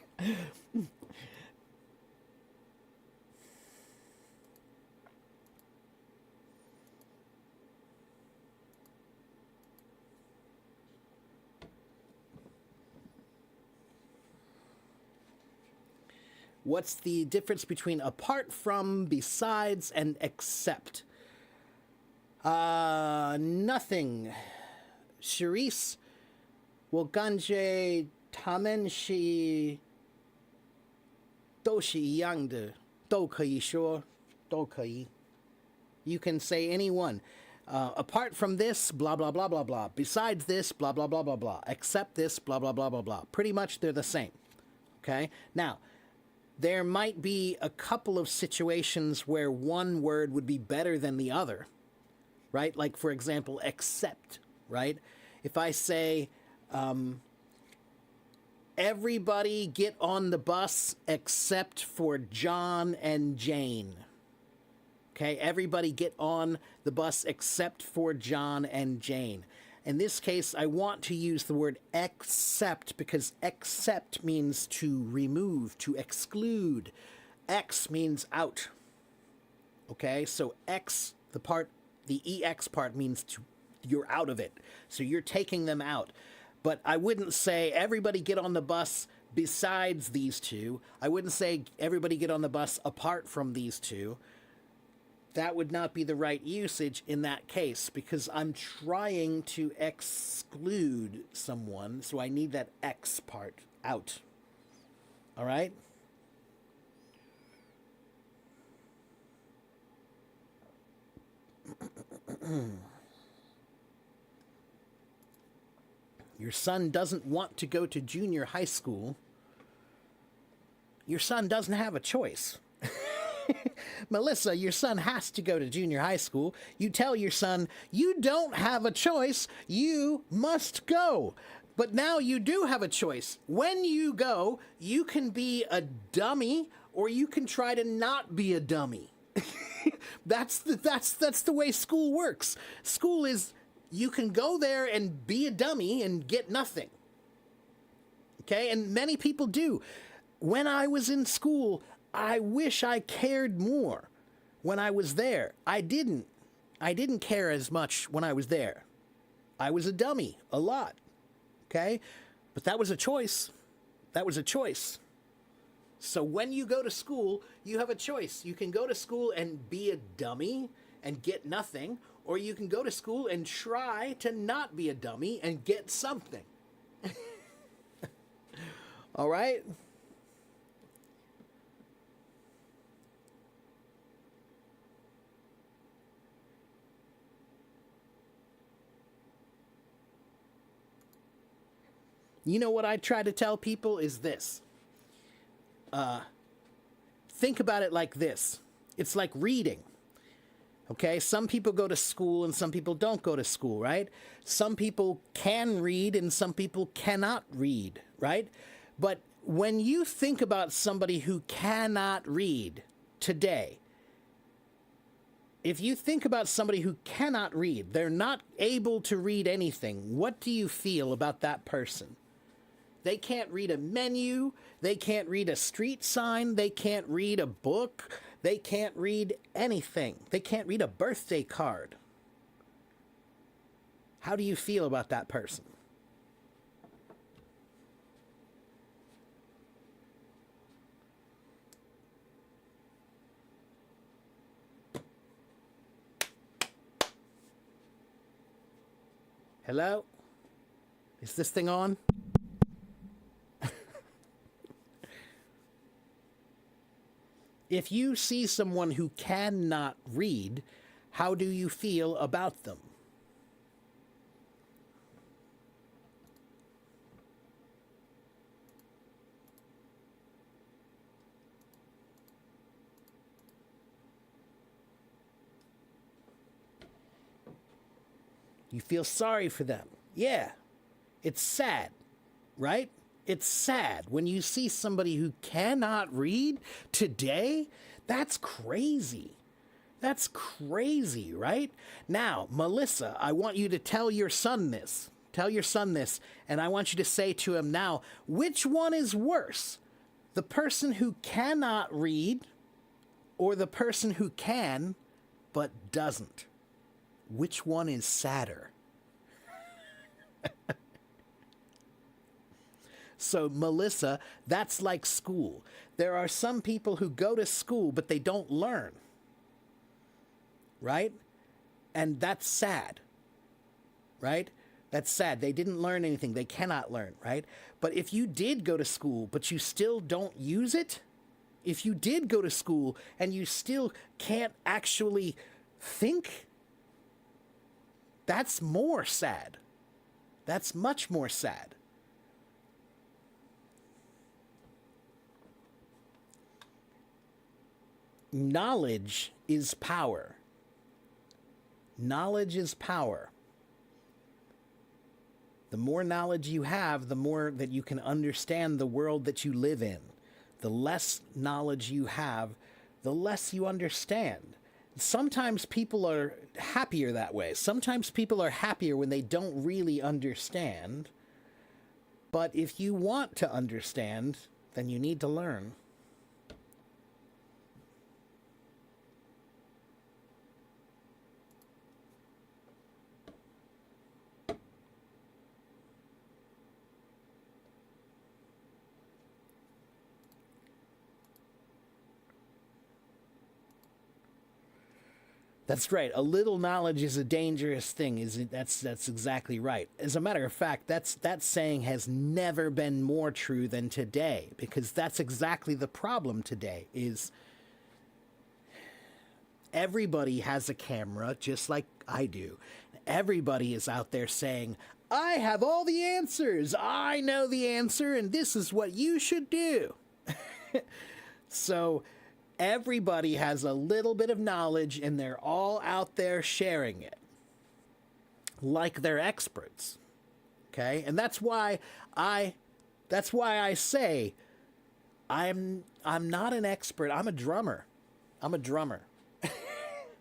What's the difference between apart from, besides, and except? Nothing. Charisse, 我感觉他们是都是一样的，都可以说，都可以. You can say any one. Apart from this, blah, blah, blah, blah, blah. Besides this, blah, blah, blah, blah, blah. Except this, blah, blah, blah, blah, blah. Pretty much they're the same. Okay? Now, there might be a couple of situations where one word would be better than the other, right? Like, for example, except, right? If I say, everybody get on the bus except for John and Jane. Okay, everybody get on the bus except for John and Jane. In this case, I want to use the word except because except means to remove, to exclude. X means out. Okay, so X, the EX part means you're out of it. So you're taking them out. But I wouldn't say everybody get on the bus besides these two. I wouldn't say everybody get on the bus apart from these two. That would not be the right usage in that case because I'm trying to exclude someone, so I need that X part out. All right? Your son doesn't want to go to junior high school. Your son doesn't have a choice. Melissa, your son has to go to junior high school. You tell your son, you don't have a choice. You must go. But now you do have a choice. When you go, you can be a dummy or you can try to not be a dummy. That's the way school works. School is you can go there and be a dummy and get nothing. Okay? And many people do. When I was in school, I wish I cared more when I was there. I didn't. I didn't care as much when I was there. I was a dummy a lot. Okay? But that was a choice. That was a choice. So when you go to school, you have a choice. You can go to school and be a dummy and get nothing, or you can go to school and try to not be a dummy and get something. All right? You know what I try to tell people is this. Think about it like this. It's like reading. Okay, some people go to school and some people don't go to school, right? Some people can read and some people cannot read, right? But when you think about somebody who cannot read today, if you think about somebody who cannot read, they're not able to read anything, what do you feel about that person? They can't read a menu. They can't read a street sign. They can't read a book. They can't read anything. They can't read a birthday card. How do you feel about that person? Hello? Is this thing on? If you see someone who cannot read, how do you feel about them? You feel sorry for them. Yeah, it's sad, right? It's sad when you see somebody who cannot read today. That's crazy. That's crazy, right? Now, Melissa, I want you to tell your son this. Tell your son this, and I want you to say to him now, which one is worse? The person who cannot read or the person who can but doesn't? Which one is sadder? So, Melissa, that's like school. There are some people who go to school, but they don't learn. Right? And that's sad. Right? That's sad. They didn't learn anything. They cannot learn, right? But if you did go to school, but you still don't use it, if you did go to school and you still can't actually think, that's more sad. That's much more sad. Knowledge is power. Knowledge is power. The more knowledge you have, the more that you can understand the world that you live in. The less knowledge you have, the less you understand. Sometimes people are happier that way. Sometimes people are happier when they don't really understand. But if you want to understand, then you need to learn. That's right. A little knowledge is a dangerous thing. That's exactly right. As a matter of fact, that saying has never been more true than today, because that's exactly the problem today. Is everybody has a camera just like I do. Everybody is out there saying, "I have all the answers. I know the answer, and this is what you should do." So everybody has a little bit of knowledge and they're all out there sharing it like they're experts. Okay? And that's why I say I'm not an expert. I'm a drummer. I'm a drummer.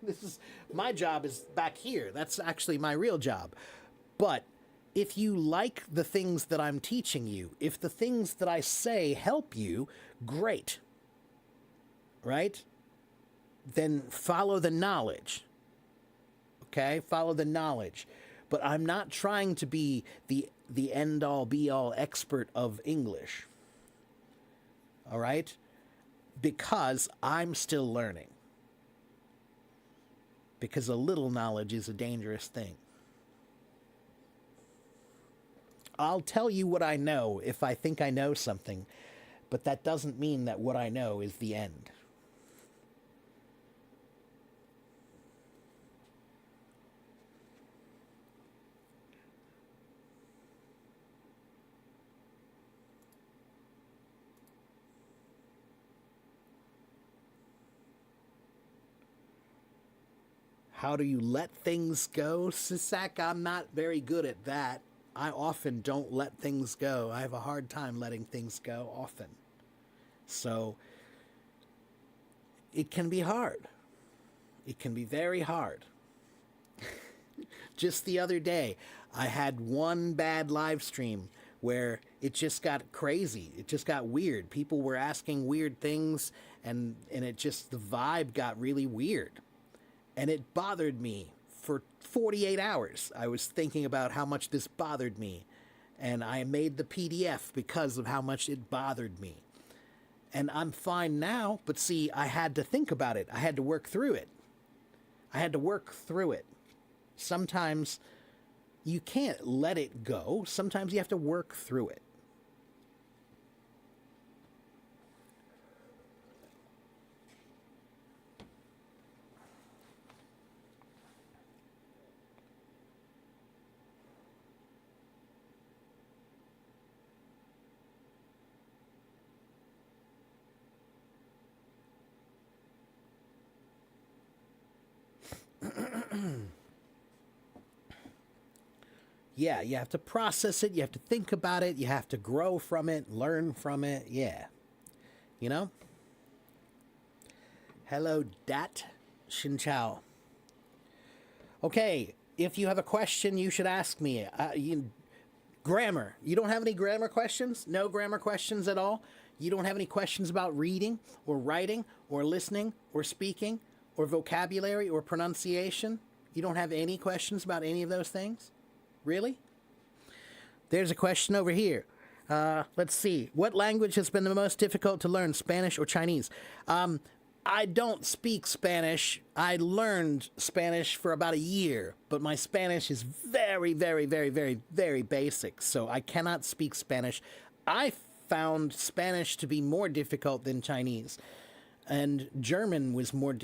This is my job is back here. That's actually my real job. But if you like the things that I'm teaching you, if the things that I say help you, great. Right? Then follow the knowledge. Okay, follow the knowledge. But I'm not trying to be the end all be all expert of English. All right? Because I'm still learning. Because a little knowledge is a dangerous thing. I'll tell you what I know if I think I know something, but that doesn't mean that what I know is the end. How do you let things go, Sisak? I'm not very good at that. I often don't let things go. I have a hard time letting things go often. So it can be hard. It can be very hard. Just the other day, I had one bad live stream where it just got crazy. It just got weird. People were asking weird things, and it just, the vibe got really weird. And it bothered me for 48 hours. I was thinking about how much this bothered me. And I made the PDF because of how much it bothered me. And I'm fine now, but see, I had to think about it. I had to work through it. Sometimes you can't let it go. Sometimes you have to work through it. Yeah, you have to process it, you have to think about it, you have to grow from it, learn from it, yeah. You know? Hello, Dat Xin Chao. Okay, if you have a question, you should ask me. Grammar. You don't have any grammar questions? No grammar questions at all? You don't have any questions about reading, or writing, or listening, or speaking, or vocabulary, or pronunciation? You don't have any questions about any of those things? Really? There's a question over here. Let's see. What language has been the most difficult to learn, Spanish or Chinese? I don't speak Spanish. I learned Spanish for about a year, but my Spanish is very, very, very, very, very basic, so I cannot speak Spanish. I found Spanish to be more difficult than Chinese, and German was more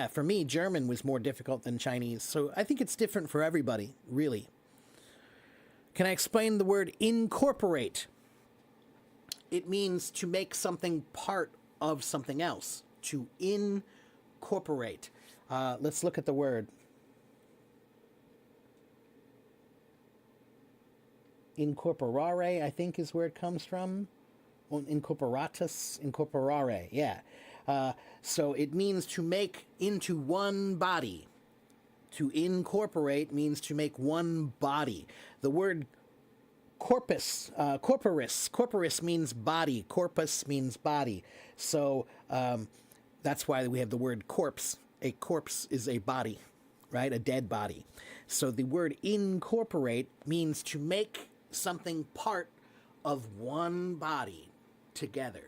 for me, German was more difficult than Chinese. So I think it's different for everybody, really. Can I explain the word incorporate? It means to make something part of something else. To incorporate. Let's look at the word. Incorporare, I think, is where it comes from. Incorporatus, incorporare, yeah. So it means to make into one body. To incorporate means to make one body. The word corpus, corporis means body. Corpus means body. So that's why we have the word corpse. A corpse is a body, right? A dead body. So the word incorporate means to make something part of one body together,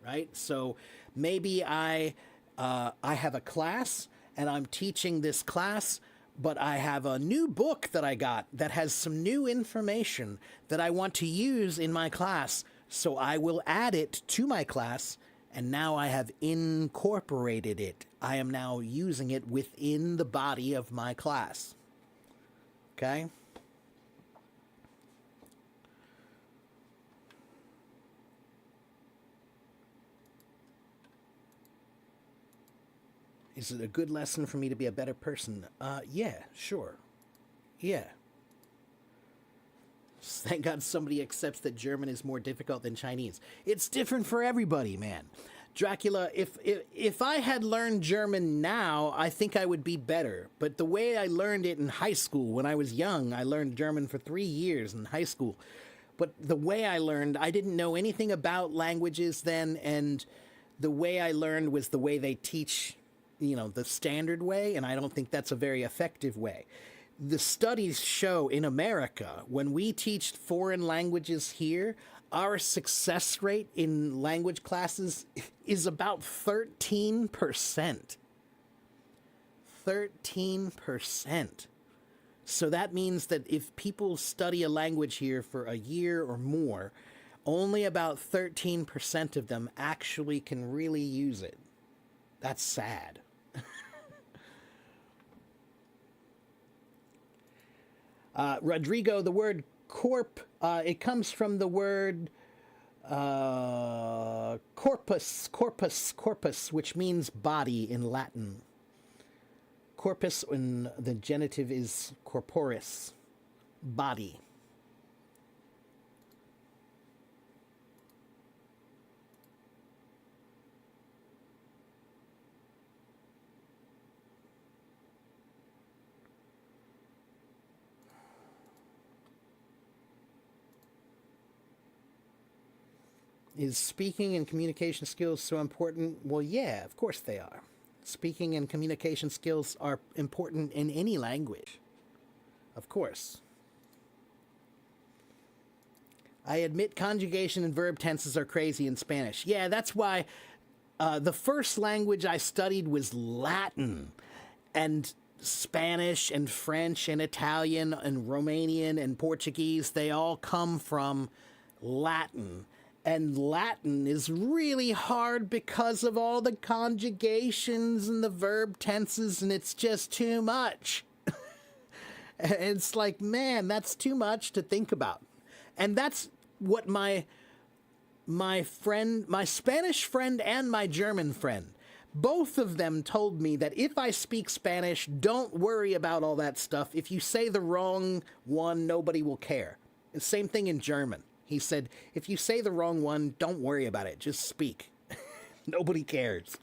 right? So maybe I have a class and I'm teaching this class, but I have a new book that I got that has some new information that I want to use in my class. So I will add it to my class, and now I have incorporated it. I am now using it within the body of my class. Okay? Is it a good lesson for me to be a better person? Yeah, sure. Yeah. Thank God somebody accepts that German is more difficult than Chinese. It's different for everybody, man. Dracula, if I had learned German now, I think I would be better. But the way I learned it in high school, when I was young, I learned German for 3 years in high school. But the way I learned, I didn't know anything about languages then, and the way I learned was the way they teach the standard way, and I don't think that's a very effective way. The studies show in America, when we teach foreign languages here, our success rate in language classes is about 13%. 13%. So that means that if people study a language here for a year or more, only about 13% of them actually can really use it. That's sad. Rodrigo, the word corp, it comes from the word corpus, which means body in Latin. Corpus in the genitive is corporis, body. Is speaking and communication skills so important? Well, yeah, of course they are. Speaking and communication skills are important in any language. Of course. I admit conjugation and verb tenses are crazy in Spanish. Yeah, that's why the first language I studied was Latin. And Spanish and French and Italian and Romanian and Portuguese, they all come from Latin. And Latin is really hard because of all the conjugations and the verb tenses, and it's just too much. It's like, man, that's too much to think about. And that's what my Spanish friend and my German friend, both of them told me that if I speak Spanish, don't worry about all that stuff. If you say the wrong one, nobody will care. The same thing in German. He said, if you say the wrong one, don't worry about it. Just speak. Nobody cares.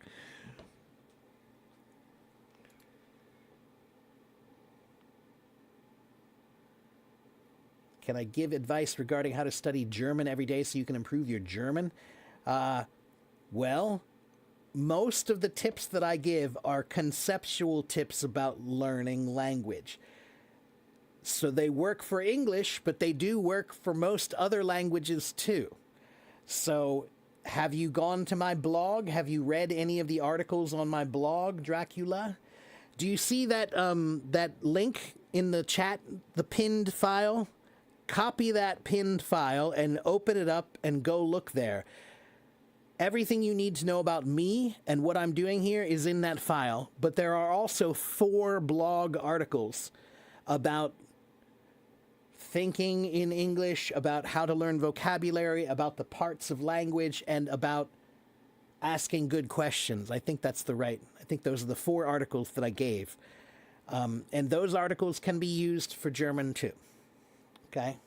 Can I give advice regarding how to study German every day so you can improve your German? Well, most of the tips that I give are conceptual tips about learning language. So they work for English, but they do work for most other languages too. So have you gone to my blog? Have you read any of the articles on my blog, Dracula? Do you see that that link in the chat, the pinned file? Copy that pinned file and open it up and go look there. Everything you need to know about me and what I'm doing here is in that file, but there are also 4 blog articles about thinking in English, about how to learn vocabulary, about the parts of language, and about asking good questions. I think those are the 4 articles that I gave. And those articles can be used for German too. Okay?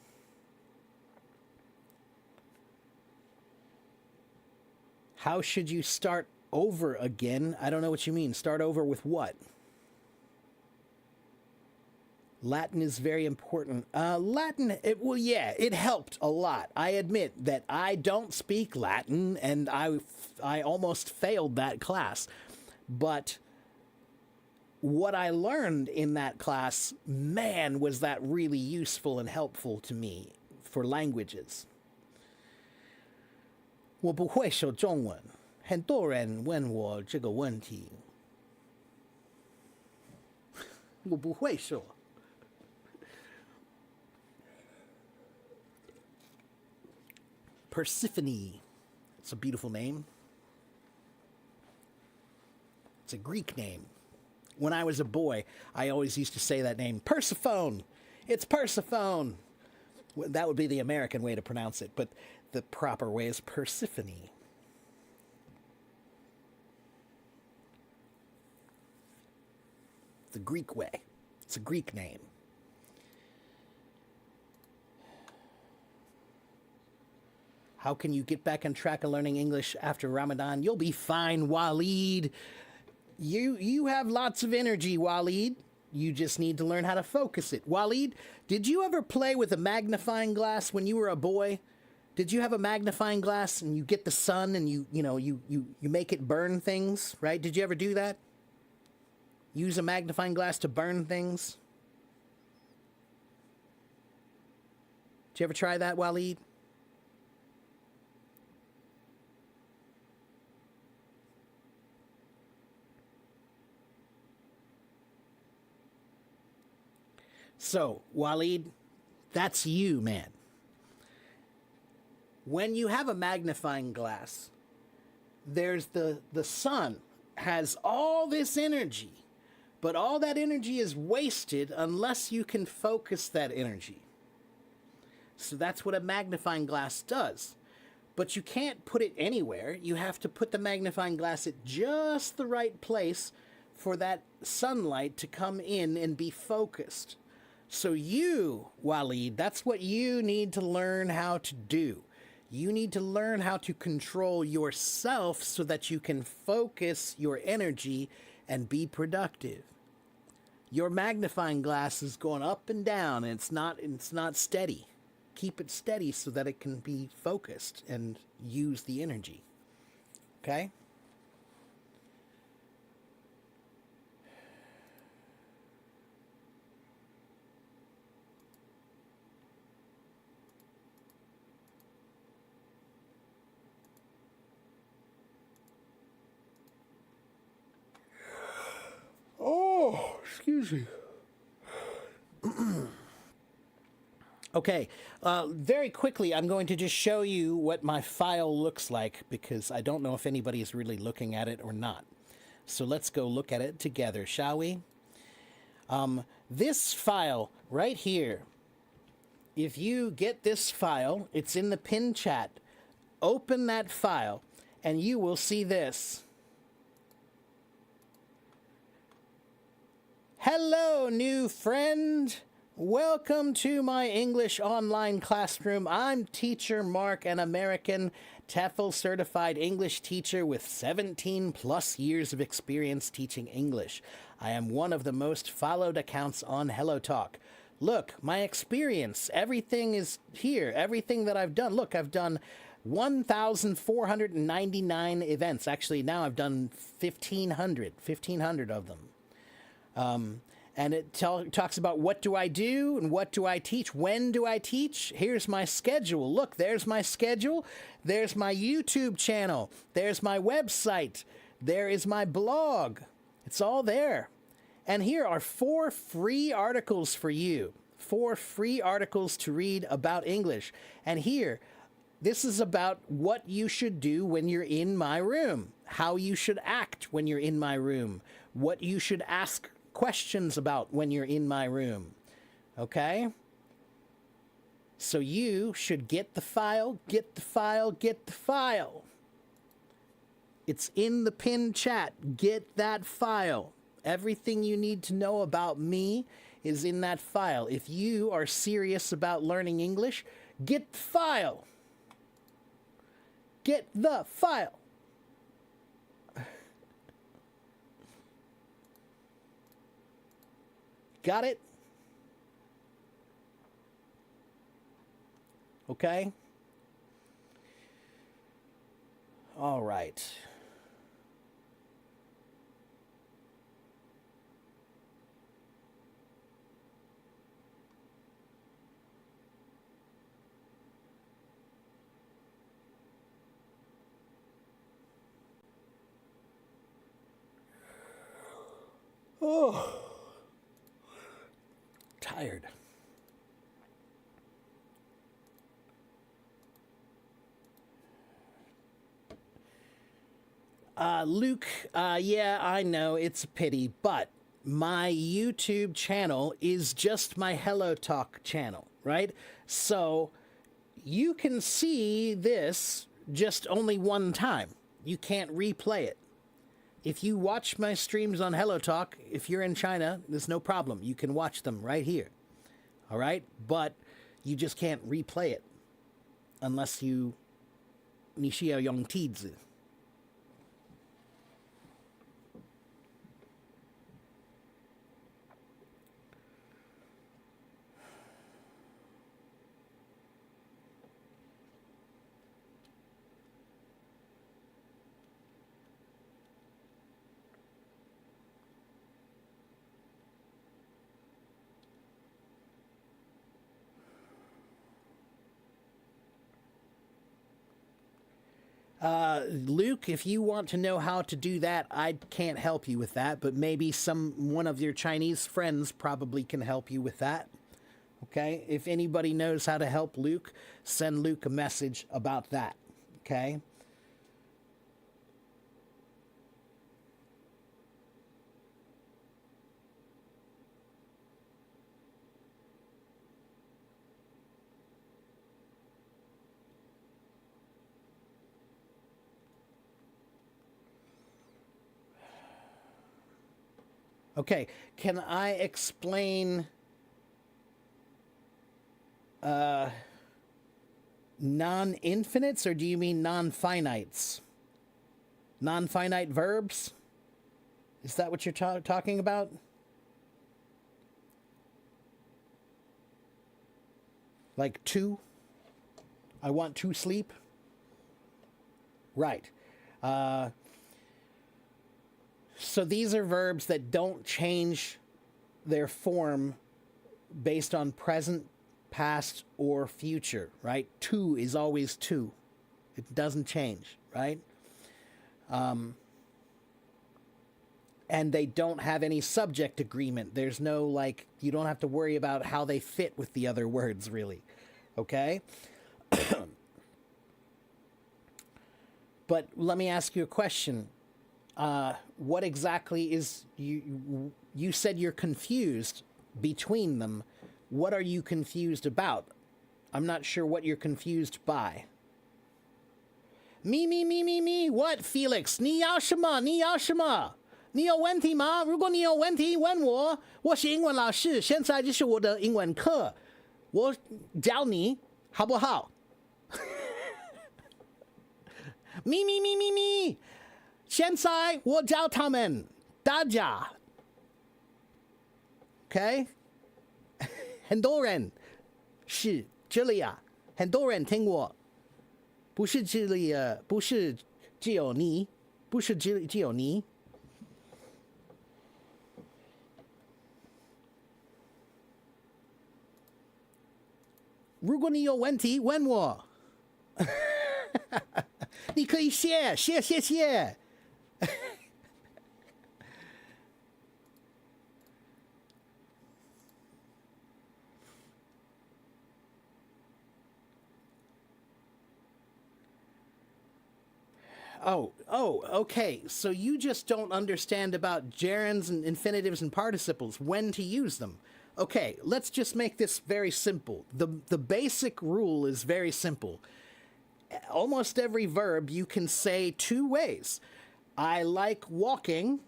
How should you start over again? I don't know what you mean. Start over with what? Latin is very important. Latin, it helped a lot. I admit that I don't speak Latin, and I almost failed that class. But what I learned in that class, man, was that really useful and helpful to me for languages. 我不会说中文，很多人问我这个问题，我不会说。Persephone. It's a beautiful name. It's a Greek name. When I was a boy, I always used to say that name, Persephone. It's Persephone. That would be the American way to pronounce it, but the proper way is Persephone. The Greek way. It's a Greek name. How can you get back on track of learning English after Ramadan? You'll be fine, Waleed. You have lots of energy, Waleed. You just need to learn how to focus it. Waleed, did you ever play with a magnifying glass when you were a boy? Did you have a magnifying glass and you get the sun and you make it burn things, right? Did you ever do that? use a magnifying glass to burn things? Did you ever try that, Waleed? So, Waleed, that's you, man. When you have a magnifying glass, there's the sun has all this energy, but all that energy is wasted unless you can focus that energy. So that's what a magnifying glass does. But you can't put it anywhere. You have to put the magnifying glass at just the right place for that sunlight to come in and be focused. So you, Waleed, that's what you need to learn how to do. You need to learn how to control yourself so that you can focus your energy and be productive. Your magnifying glass is going up and down, and it's not steady. Keep it steady so that it can be focused and use the energy. Okay? Oh, excuse me. Okay, very quickly, I'm going to just show you what my file looks like because I don't know if anybody is really looking at it or not. So let's go look at it together, shall we? This file right here, if you get this file, it's in the pin chat. Open that file and you will see this. Hello, new friend. Welcome to my English online classroom. I'm Teacher Mark, an American TEFL certified English teacher with 17 plus years of experience teaching English. I am one of the most followed accounts on HelloTalk. Look, my experience, everything is here, everything that I've done. Look, I've done 1,499 events. Actually, now I've done 1,500 of them. And it talks about what do I do and what do I teach? When do I teach? Here's my schedule. Look, there's my schedule. There's my YouTube channel. There's my website. There is my blog. It's all there. And here are 4 free articles for you. 4 free articles to read about English. And here, this is about what you should do when you're in my room. How you should act when you're in my room. What you should ask questions about when you're in my room. Okay? So you should get the file, get the file, get the file. It's in the pinned chat. Get that file. Everything you need to know about me is in that file. If you are serious about learning English, get the file. Get the file. Got it? Okay? All right. Oh. Tired. Luke, yeah, I know, it's a pity, but my YouTube channel is just my HelloTalk channel, right? So you can see this just only one time. You can't replay it. If you watch my streams on HelloTalk, if you're in China, there's no problem. You can watch them right here. All right? But you just can't replay it unless you 你需要用梯子. Luke, if you want to know how to do that, I can't help you with that, but maybe one of your Chinese friends probably can help you with that. Okay? If anybody knows how to help Luke, send Luke a message about that. Okay? Okay, can I explain non-infinites, or do you mean non-finites? Non-finite verbs? Is that what you're talking about? Like to? I want to sleep? Right. So these are verbs that don't change their form based on present, past, or future, right? To is always to. It doesn't change, right? And they don't have any subject agreement. There's no, like, you don't have to worry about how they fit with the other words, really. Okay? But let me ask you a question. What exactly is you said you're confused between them. What are you confused about? I'm not sure what you're confused by. Me. What, Felix? 你要什么？你要什么？你有问题吗？如果你有问题问我，我是英文老师，现在就是我的英文课，我教你，好不好？me。现在我教他们，大家 ，OK， 很多人是这里啊，很多人听我，不是这里啊，不是只有你，不是只有你。如果你有问题问我，你可以谢。Okay. So you just don't understand about gerunds and infinitives and participles, when to use them. Okay, let's just make this very simple. The basic rule is very simple. Almost every verb you can say two ways. I like walking,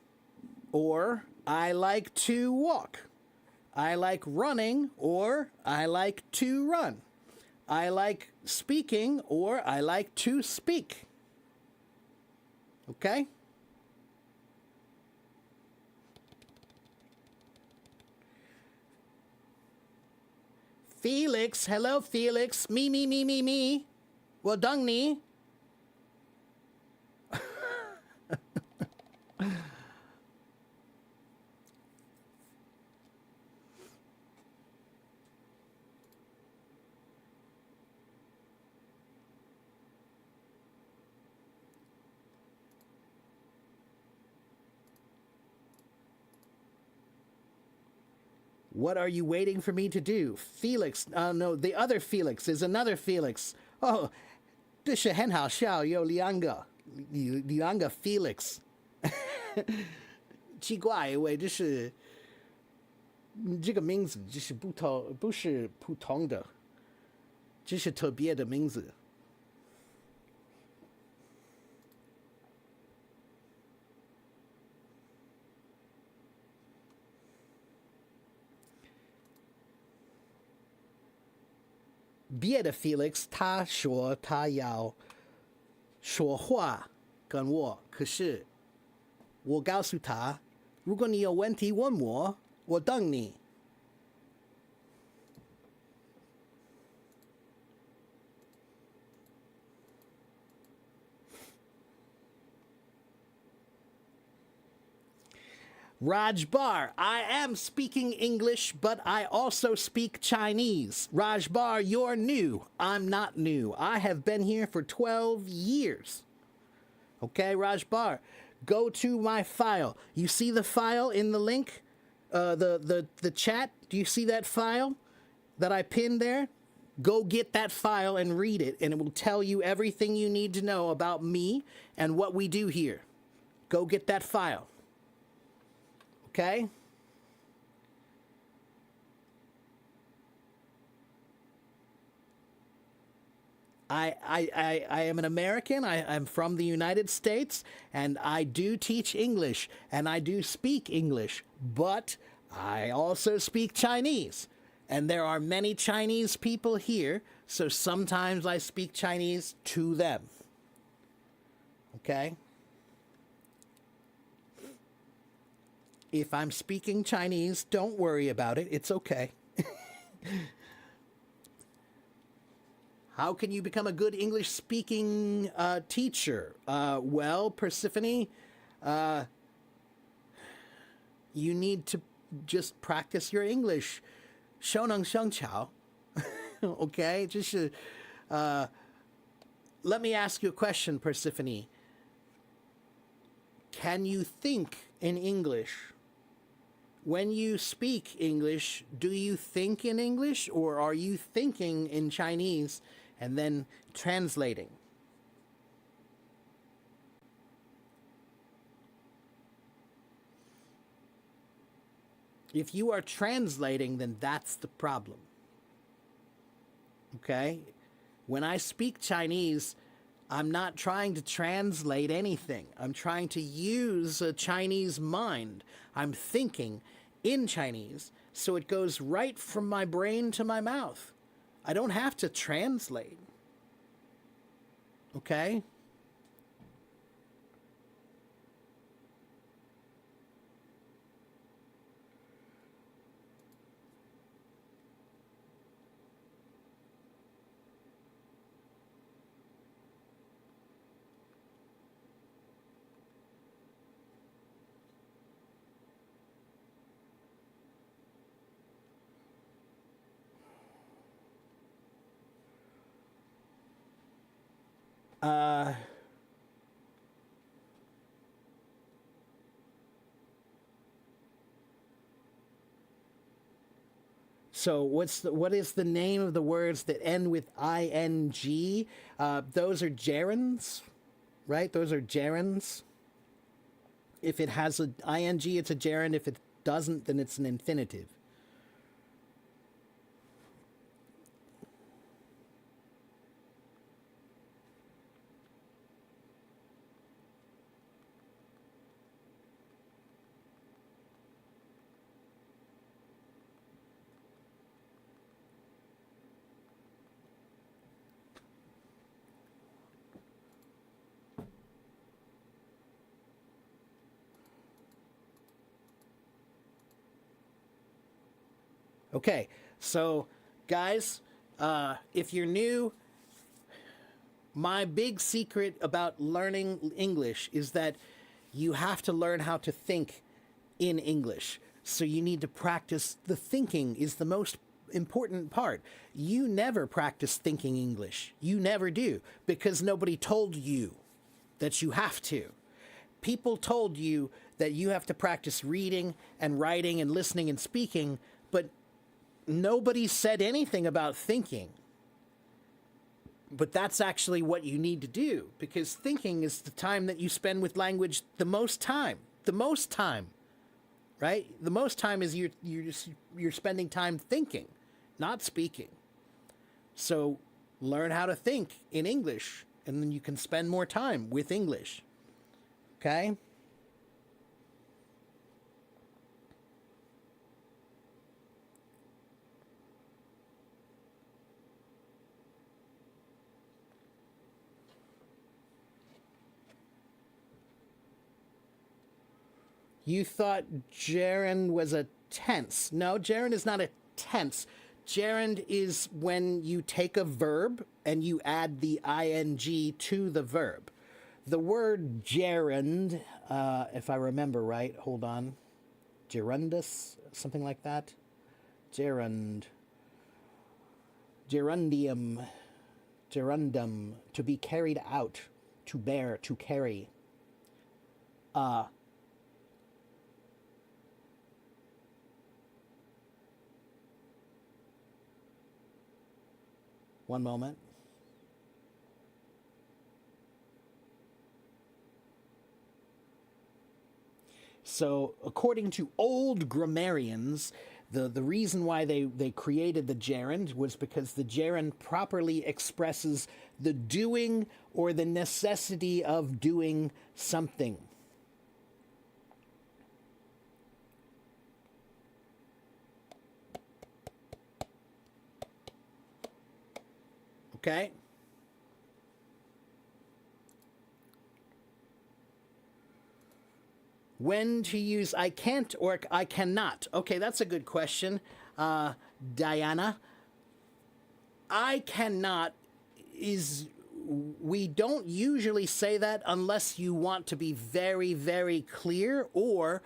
or I like to walk. I like running, or I like to run. I like speaking, or I like to speak. Okay? Felix, hello Felix. Me. 我等你。What are you waiting for me to do? Felix, no, the other Felix is another Felix. Oh, 这是很好笑，有两个 Felix 。奇怪，因为这是这个名字就是不是普通的，这是特别的名字。别的 Felix 他说他要说话跟我，可是我告诉他，如果你有问题问我，我等你。Rajbar, I am speaking English, but I also speak Chinese. Rajbar, you're new. I'm not new. I have been here for 12 years. Okay, Rajbar, go to my file. You see the file in the link, the chat. Do you see that file that I pinned there? Go get that file and read it, and it will tell you everything you need to know about me and what we do here. Go get that file. Okay? I am an American. I'm from the United States, and I do teach English, and I do speak English, but I also speak Chinese. And there are many Chinese people here, so sometimes I speak Chinese to them. Okay? If I'm speaking Chinese, don't worry about it. It's okay. How can you become a good English speaking teacher? Well, Persephone, you need to just practice your English. 熟能生巧. Okay? Just let me ask you a question, Persephone. Can you think in English? When you speak English, do you think in English, or are you thinking in Chinese and then translating? If you are translating, then that's the problem. Okay? When I speak Chinese, I'm not trying to translate anything. I'm trying to use a Chinese mind. I'm thinking in Chinese, so it goes right from my brain to my mouth. I don't have to translate. Okay? So what is the name of the words that end with ing? Those are gerunds, right? Those are gerunds. If it has an ing, it's a gerund. If it doesn't, then it's an infinitive. Okay, so guys, if you're new, my big secret about learning English is that you have to learn how to think in English. So you need to practice the thinking is the most important part. You never practice thinking English. You never do because nobody told you that you have to. People told you that you have to practice reading and writing and listening and speaking, but nobody said anything about thinking. But that's actually what you need to do, because thinking is the time that you spend with language the most time. The most time, right? The most time is you're spending time thinking, not speaking. So learn how to think in English, and then you can spend more time with English. Okay? You thought gerund was a tense. No, gerund is not a tense. Gerund is when you take a verb and you add the ing to the verb. The word gerund, if I remember right, hold on. Gerundus, something like that. Gerund. Gerundium. Gerundum, to be carried out. to bear, to carry. One moment. So, according to old grammarians, the reason why they created the gerund was because the gerund properly expresses the doing or the necessity of doing something. Okay? When to use I can't or I cannot? Okay, that's a good question. Diana, I cannot is, we don't usually say that unless you want to be very, very clear or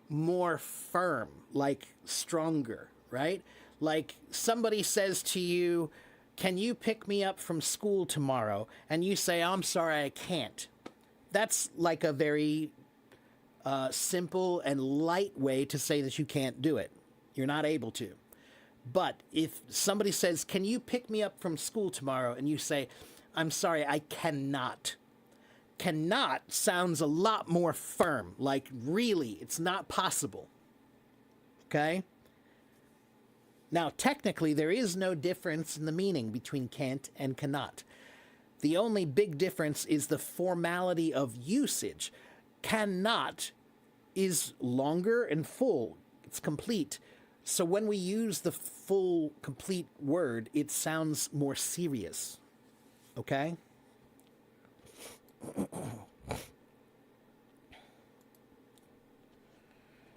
more firm, like stronger, right? Like somebody says to you, can you pick me up from school tomorrow? And you say, I'm sorry, I can't. That's like a very simple and light way to say that you can't do it. You're not able to. But if somebody says, can you pick me up from school tomorrow? And you say, I'm sorry, I cannot. Cannot sounds a lot more firm, like really, it's not possible. Okay? Now, technically, there is no difference in the meaning between can't and cannot. The only big difference is the formality of usage. Cannot is longer and full. It's complete. So when we use the full, complete word, it sounds more serious. Okay?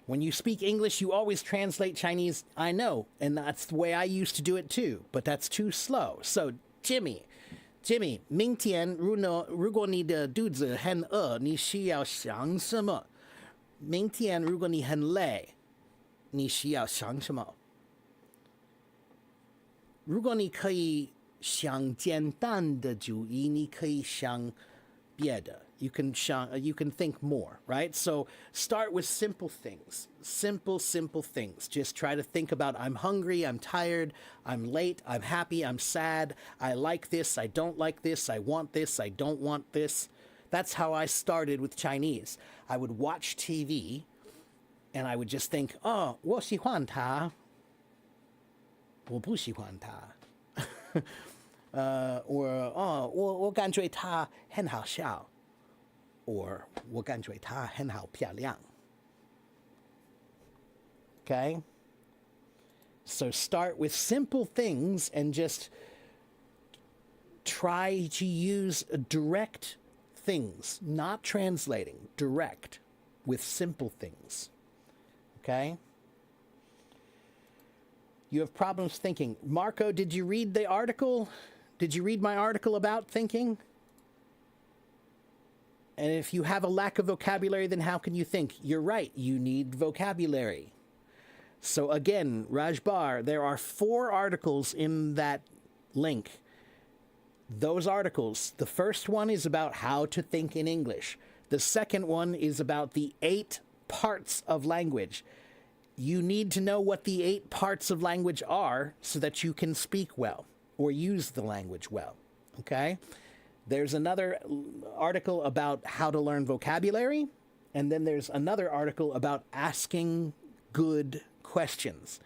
When you speak English, you always translate Chinese. I know, and that's the way I used to do it too, but that's too slow. So, Jimmy, 明天如果你的肚子很饿，你需要想什么？明天如果你很累，你需要想什么？如果你可以想简单的主意，你可以想别的。You can think more, right? So start with simple things. Simple things. Just try to think about I'm hungry, I'm tired, I'm late, I'm happy, I'm sad, I like this, I don't like this, I want this, I don't want this. That's how I started with Chinese. I would watch TV and I would just think, oh, 我喜欢他，我不喜欢他。or, oh, 我感觉他很好笑。Or 我感觉她很好漂亮. Okay? So start with simple things and just try to use direct things, not translating, direct with simple things. Okay? You have problems thinking. Marco, did you read the article? Did you read my article about thinking? And if you have a lack of vocabulary, then how can you think? You're right, you need vocabulary. So again, Rajbar, there are 4 articles in that link. Those articles, the first one is about how to think in English. The second one is about the 8 parts of language. You need to know what the 8 parts of language are so that you can speak well or use the language well. Okay? There's another article about how to learn vocabulary, and then there's another article about asking good questions.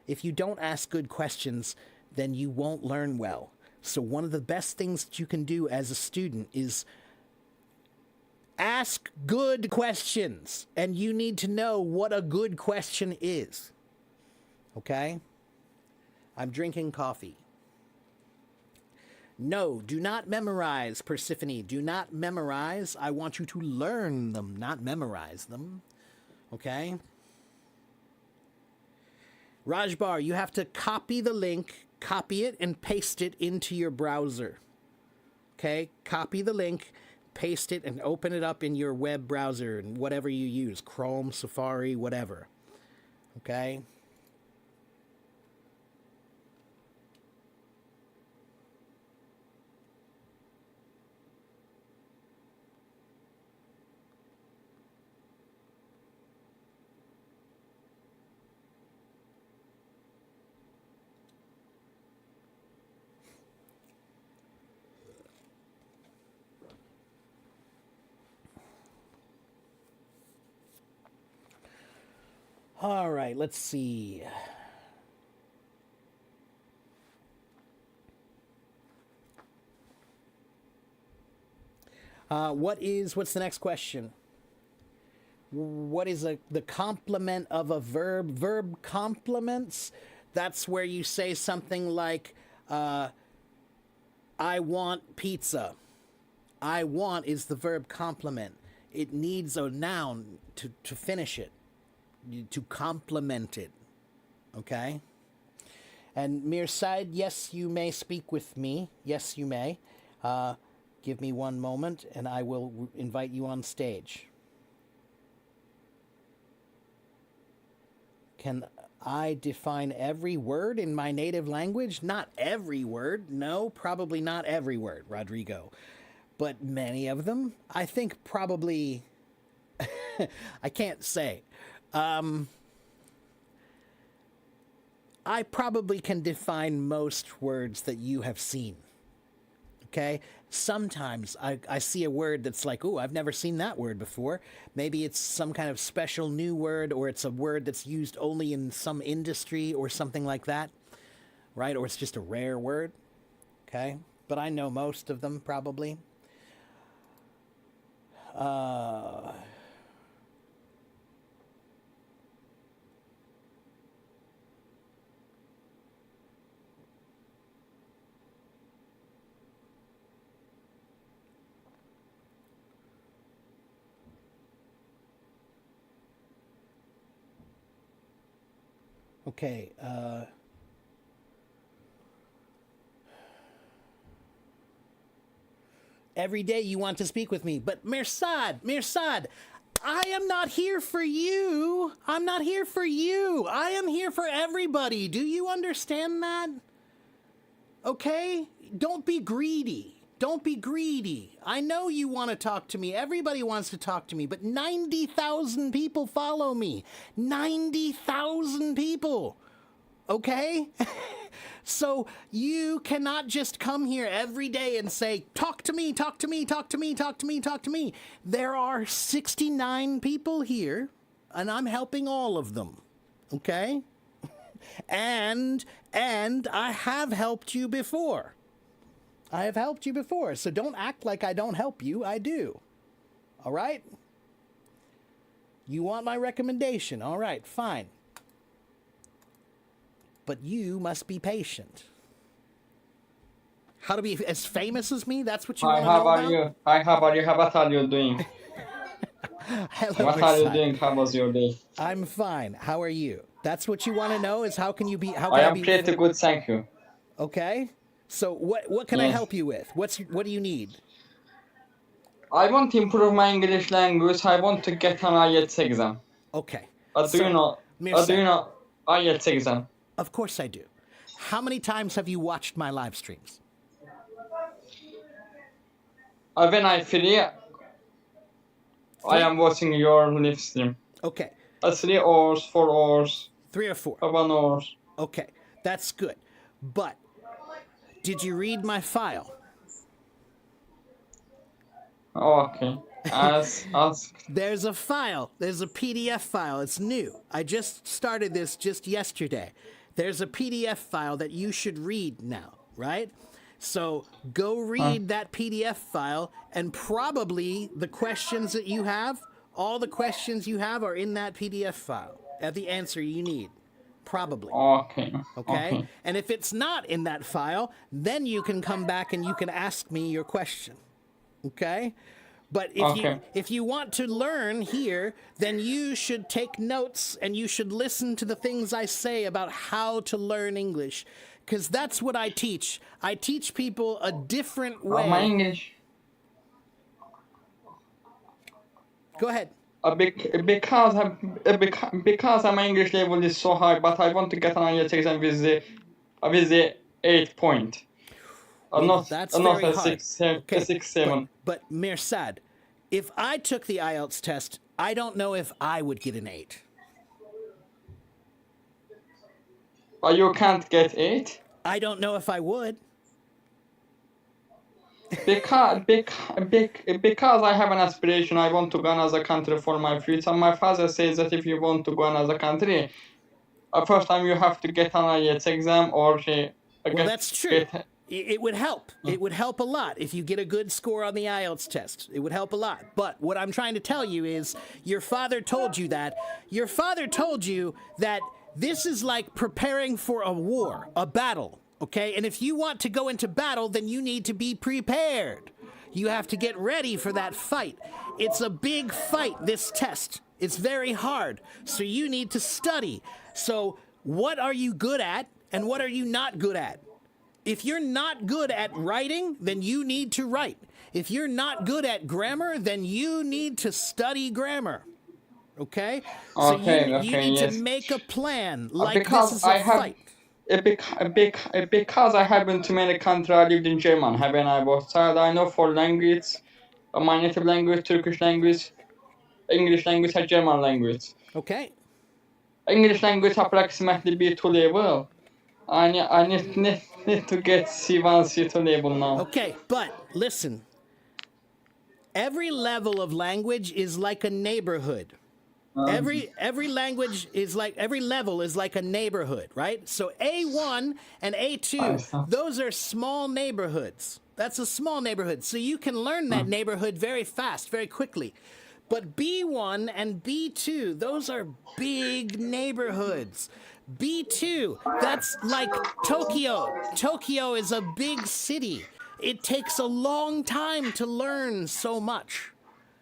If you don't ask good questions, then you won't learn well. So one of the best things that you can do as a student is ask good questions, and you need to know what a good question is. Okay? I'm drinking coffee. No, do not memorize, Persephone. Do not memorize. I want you to learn them, not memorize them. Okay? Rajbar, you have to copy the link, copy it, and paste it into your browser. Okay? Copy the link, paste it, and open it up in your web browser and whatever you use. Chrome, Safari, whatever. Okay? All right, let's see. What's the next question? What is the complement of a verb? Verb complements. That's where you say something like, I want pizza. I want is the verb complement. It needs a noun to finish it, to complement it. Okay? And Mirsad, yes, you may speak with me. Yes, you may. Give me one moment and I will invite you on stage. Can I define every word in my native language? Not every word. No, probably not every word, Rodrigo. But many of them. I think probably... I can't say. I probably can define most words that you have seen. Okay? Sometimes I see a word that's like, oh, I've never seen that word before. Maybe it's some kind of special new word, or it's a word that's used only in some industry or something like that, right? Or it's just a rare word, okay? But I know most of them probably. Okay, every day you want to speak with me, but Mirsad, I am not here for you. I'm not here for you. I am here for everybody. Do you understand that? Okay? Don't be greedy. Don't be greedy. I know you want to talk to me. Everybody wants to talk to me, but 90,000 people follow me. 90,000 people. Okay? So you cannot just come here every day and say, talk to me, talk to me, talk to me, talk to me, talk to me. There are 69 people here, and I'm helping all of them. Okay? And I have helped you before. I have helped you before, so don't act like I don't help you. I do. All right? You want my recommendation. All right, fine. But you must be patient. How to be as famous as me? That's what you Hi, want to how know are about? you? Hi, how are you? What are you doing? Hello, What are you Mirsad. doing? How was your day? I'm fine. How are you? That's what you want to know is how can you be, how I can I am be, pretty good, thank you. okay? So what can I Yes. help you with? What do you need? I want to improve my English language. I want to get an IELTS exam. Okay. Do you So, know? Do you Mirsad, know IELTS exam? of course I do. How many times have you watched my live streams? When I free, I 3? am watching your live stream. Okay. 3 hours, 4 hours, 3 or 4. 1 hour. Okay. That's good. But did you read my file? Okay. As asked. There's a file. There's a PDF file. It's new. I just started this just yesterday. There's a PDF file that you should read now, right? So go read that PDF file, and probably the questions that you have, all the questions you have are in that PDF file at the answer you need. Probably. Okay. Okay? Okay. And if it's not in that file, then you can come back and you can ask me your question. Okay? But Okay. if you want to learn here, then you should take notes and you should listen to the things I say about how to learn English, because that's what I teach. I teach people a different My way. English. Go ahead. Because my English level is so high, but I want to get an IELTS exam with the 8 point. Well, that's very a hard. 6, Okay, 6, 7. But Mirsad, if I took the IELTS test, I don't know if I would get an 8. But you can't get 8? I don't know if I would. Because I have an aspiration, I want to go another country for my future. My father says that if you want to go another country, first time you have to get an IELTS exam or Well, that's true. It would help. It would help a lot if you get a good score on the IELTS test. It would help a lot. But what I'm trying to tell you is your father told you that. Your father told you that this is like preparing for a war, a battle, okay? And if you want to go into battle, then you need to be prepared. You have to get ready for that fight. It's a big fight, this test. It's very hard. So you need to study. So what are you good at and what are you not good at? If you're not good at writing, then you need to write. If you're not good at grammar, then you need to study grammar. Okay? So you need to make a plan. Like this is a fight. Because I have been to many countries, I lived in Germany when I was child. I know 4 languages, my native language, Turkish language, English language, and German language. Okay. English language approximately B2 level. I need to get C1, C2 level now. Okay, but listen. Every level of language is like a neighborhood. Every language is like, every level is like a neighborhood, right? So A1 and A2, those are small neighborhoods. That's a small neighborhood. So you can learn that neighborhood very fast, very quickly. But B1 and B2, those are big neighborhoods. B2, that's like Tokyo. Tokyo is a big city. It takes a long time to learn so much.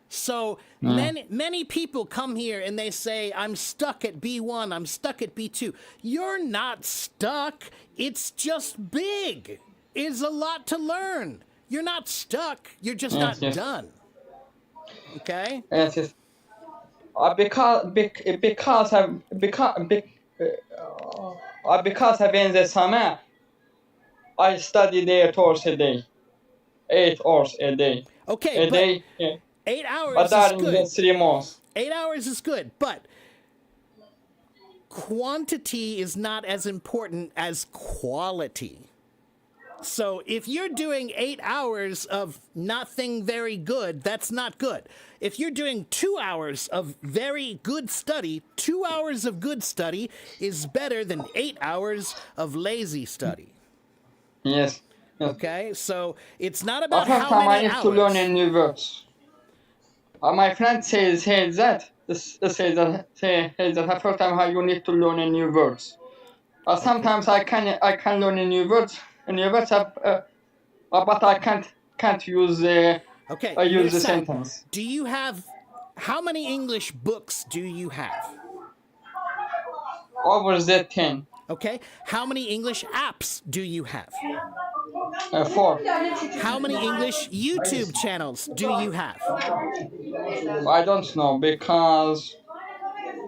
So many people come here and they say, I'm stuck at B1, I'm stuck at B2. You're not stuck. It's just big. It's a lot to learn. You're not stuck. You're just not done. Okay? Yes. Because I in the summer, I study 8 hours a day. 8 hours a day. Okay, a day. Yeah. 8 hours but that is good. In 3 months. 8 hours is good, but quantity is not as important as quality. So if you're doing 8 hours of nothing very good, that's not good. If you're doing 2 hours of very good study, 2 hours of good study is better than 8 hours of lazy study. Yes. Okay, so it's not about how many I need hours. to learn a new words. My friend says that the first time you need to learn a new words. Sometimes I can learn a new words, but I can't use the use the sentence. Do you have, how many English books do you have? Over the 10. Okay. How many English apps do you have? 4. How many English YouTube channels do you have? I don't know, because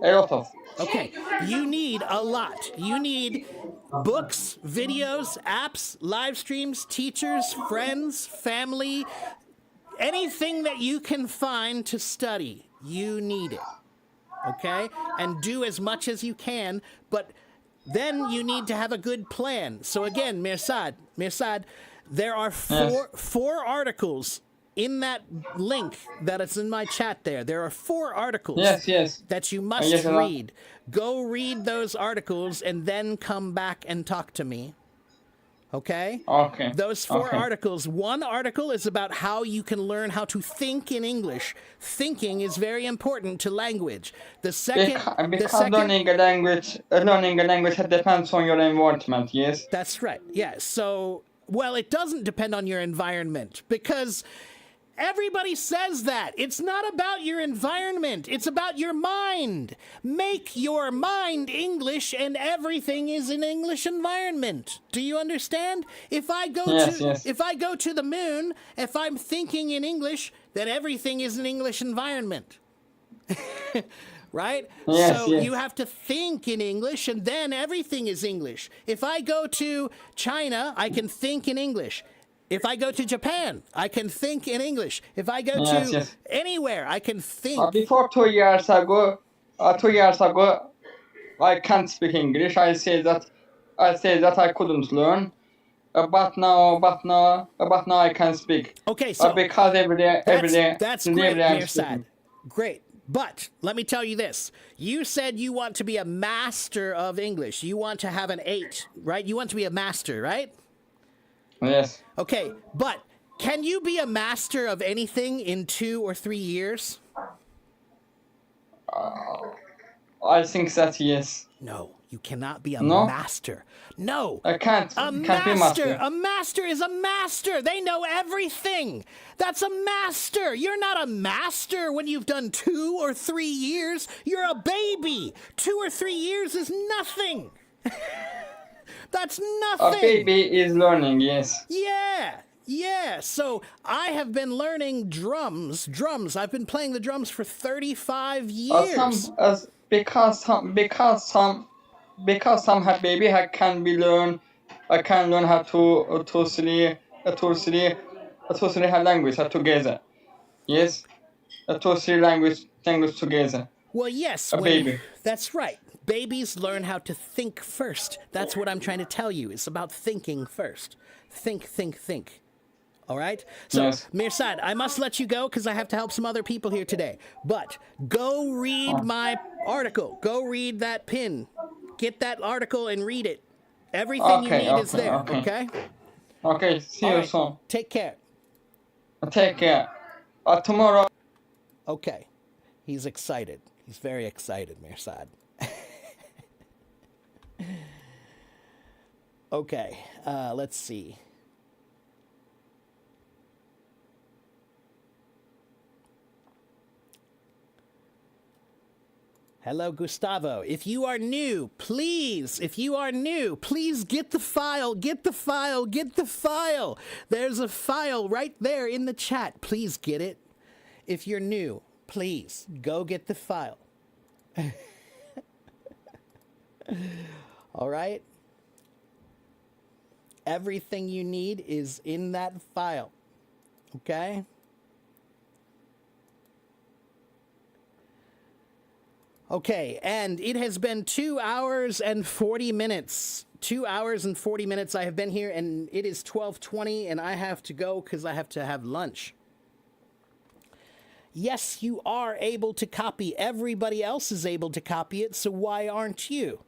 a lot of. Okay, you need a lot. You need books, videos, apps, live streams, teachers, friends, family, anything that you can find to study. You need it. Okay? And do as much as you can, but then you need to have a good plan. So again, Mirsad, there are four articles in that link that is in my chat there. There are 4 articles that you must read. Go read those articles and then come back and talk to me. Okay? Okay. Those 4 articles. One article is about how you can learn how to think in English. Thinking is very important to language. The second, learning a language depends on your environment. Yes. That's right. Yeah. So, well, it doesn't depend on your environment because everybody says that. It's not about your environment. It's about your mind. Make your mind English and everything is an English environment. Do you understand? If I go to the moon, if I'm thinking in English, then everything is an English environment. Right? You have to think in English and then everything is English. If I go to China, I can think in English. If I go to Japan, I can think in English. If I go to anywhere, I can think. Before 2 years ago, I can't speak English. I say that I couldn't learn. but now I can speak. Okay, so Because every day, that's every great, day I'm Mirsad. speaking. Great. But let me tell you this. You said you want to be a master of English. You want to have an 8, right? You want to be a master, right? Yes. Okay, but can you be a master of anything in 2 or 3 years? I think that yes. No, you cannot be a No? master. No. I can't. A Can't be master. A master is a master. They know everything. That's a master. You're not a master when you've done 2 or 3 years. You're a baby. 2 or 3 years is nothing. That's A nothing. baby is learning. Yes. Yeah. Yeah. So I have been learning drums. I've been playing the drums for 35 years. Because some have baby I can learn how to three language together. Yes, two three language together. Well, yes, A baby. That's right. Babies learn how to think first. That's what I'm trying to tell you. It's about thinking first. Think. All right? So, Yes. Mirsad, I must let you go because I have to help some other people here today. But go read my article. Go read that pin. Get that article and read it. Everything you need is there, okay? Okay, see All you right. soon. Take care. Take care. Tomorrow. Okay. He's excited. He's very excited, Mirsad. Okay, let's see. Hello, Gustavo. If you are new, please get the file. Get the file. There's a file right there in the chat. Please get it. If you're new, please go get the file. All right? Everything you need is in that file. Okay? Okay, and it has been 2 hours and 40 minutes. 2 hours and 40 minutes I have been here, and it is 12:20, and I have to go because I have to have lunch. Yes, you are able to copy. Everybody else is able to copy it, so why aren't you?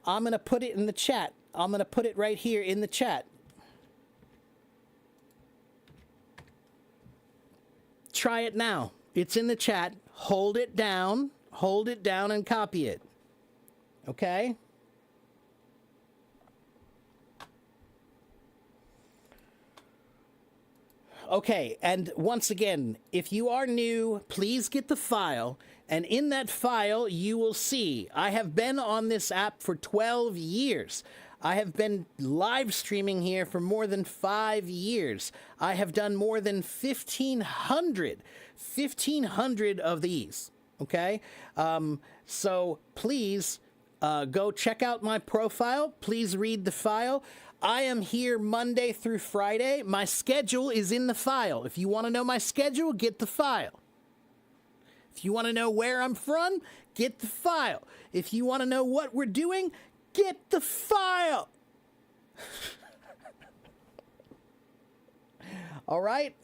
I'm going to put it in the chat. I'm going to put it right here in the chat. Try it now. It's in the chat. Hold it down and copy it. Okay? Okay, and once again, if you are new, please get the file, and in that file you will see I have been on this app for 12 years. I have been live streaming here for more than 5 years. I have done more than 1,500 of these. Okay? So please go check out my profile. Please read the file. I am here Monday through Friday. My schedule is in the file. If you want to know my schedule, get the file. If you want to know where I'm from, get the file. If you want to know what we're doing, get the file. All right?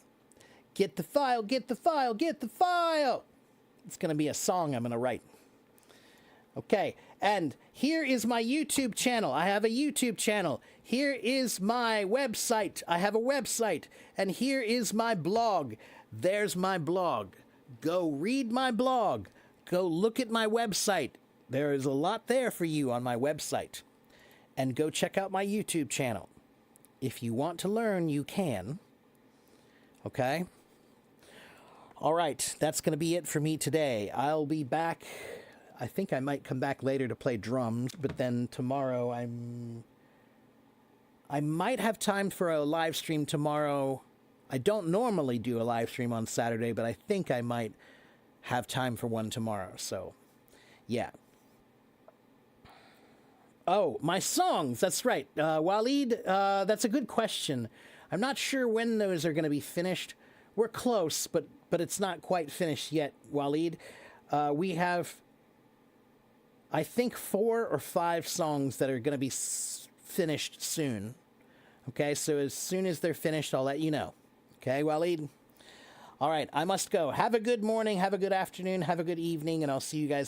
Get the file, get the file, get the file. It's going to be a song I'm going to write. Okay, and here is my YouTube channel. I have a YouTube channel. Here is my website. I have a website. And here is my blog. There's my blog. Go read my blog. Go look at my website. There is a lot there for you on my website. And go check out my YouTube channel. If you want to learn, you can. Okay? All right, that's going to be it for me today. I'll be back. I think I might come back later to play drums, but then tomorrow I might have time for a live stream tomorrow. I don't normally do a live stream on Saturday, but I think I might have time for one tomorrow. So, yeah. Oh, my songs. That's right. Waleed, that's a good question. I'm not sure when those are going to be finished. We're close, but it's not quite finished yet, Waleed. We have, I think, 4 or 5 songs that are going to be finished soon. Okay, so as soon as they're finished, I'll let you know. Okay, Waleed? All right, I must go. Have a good morning, have a good afternoon, have a good evening, and I'll see you guys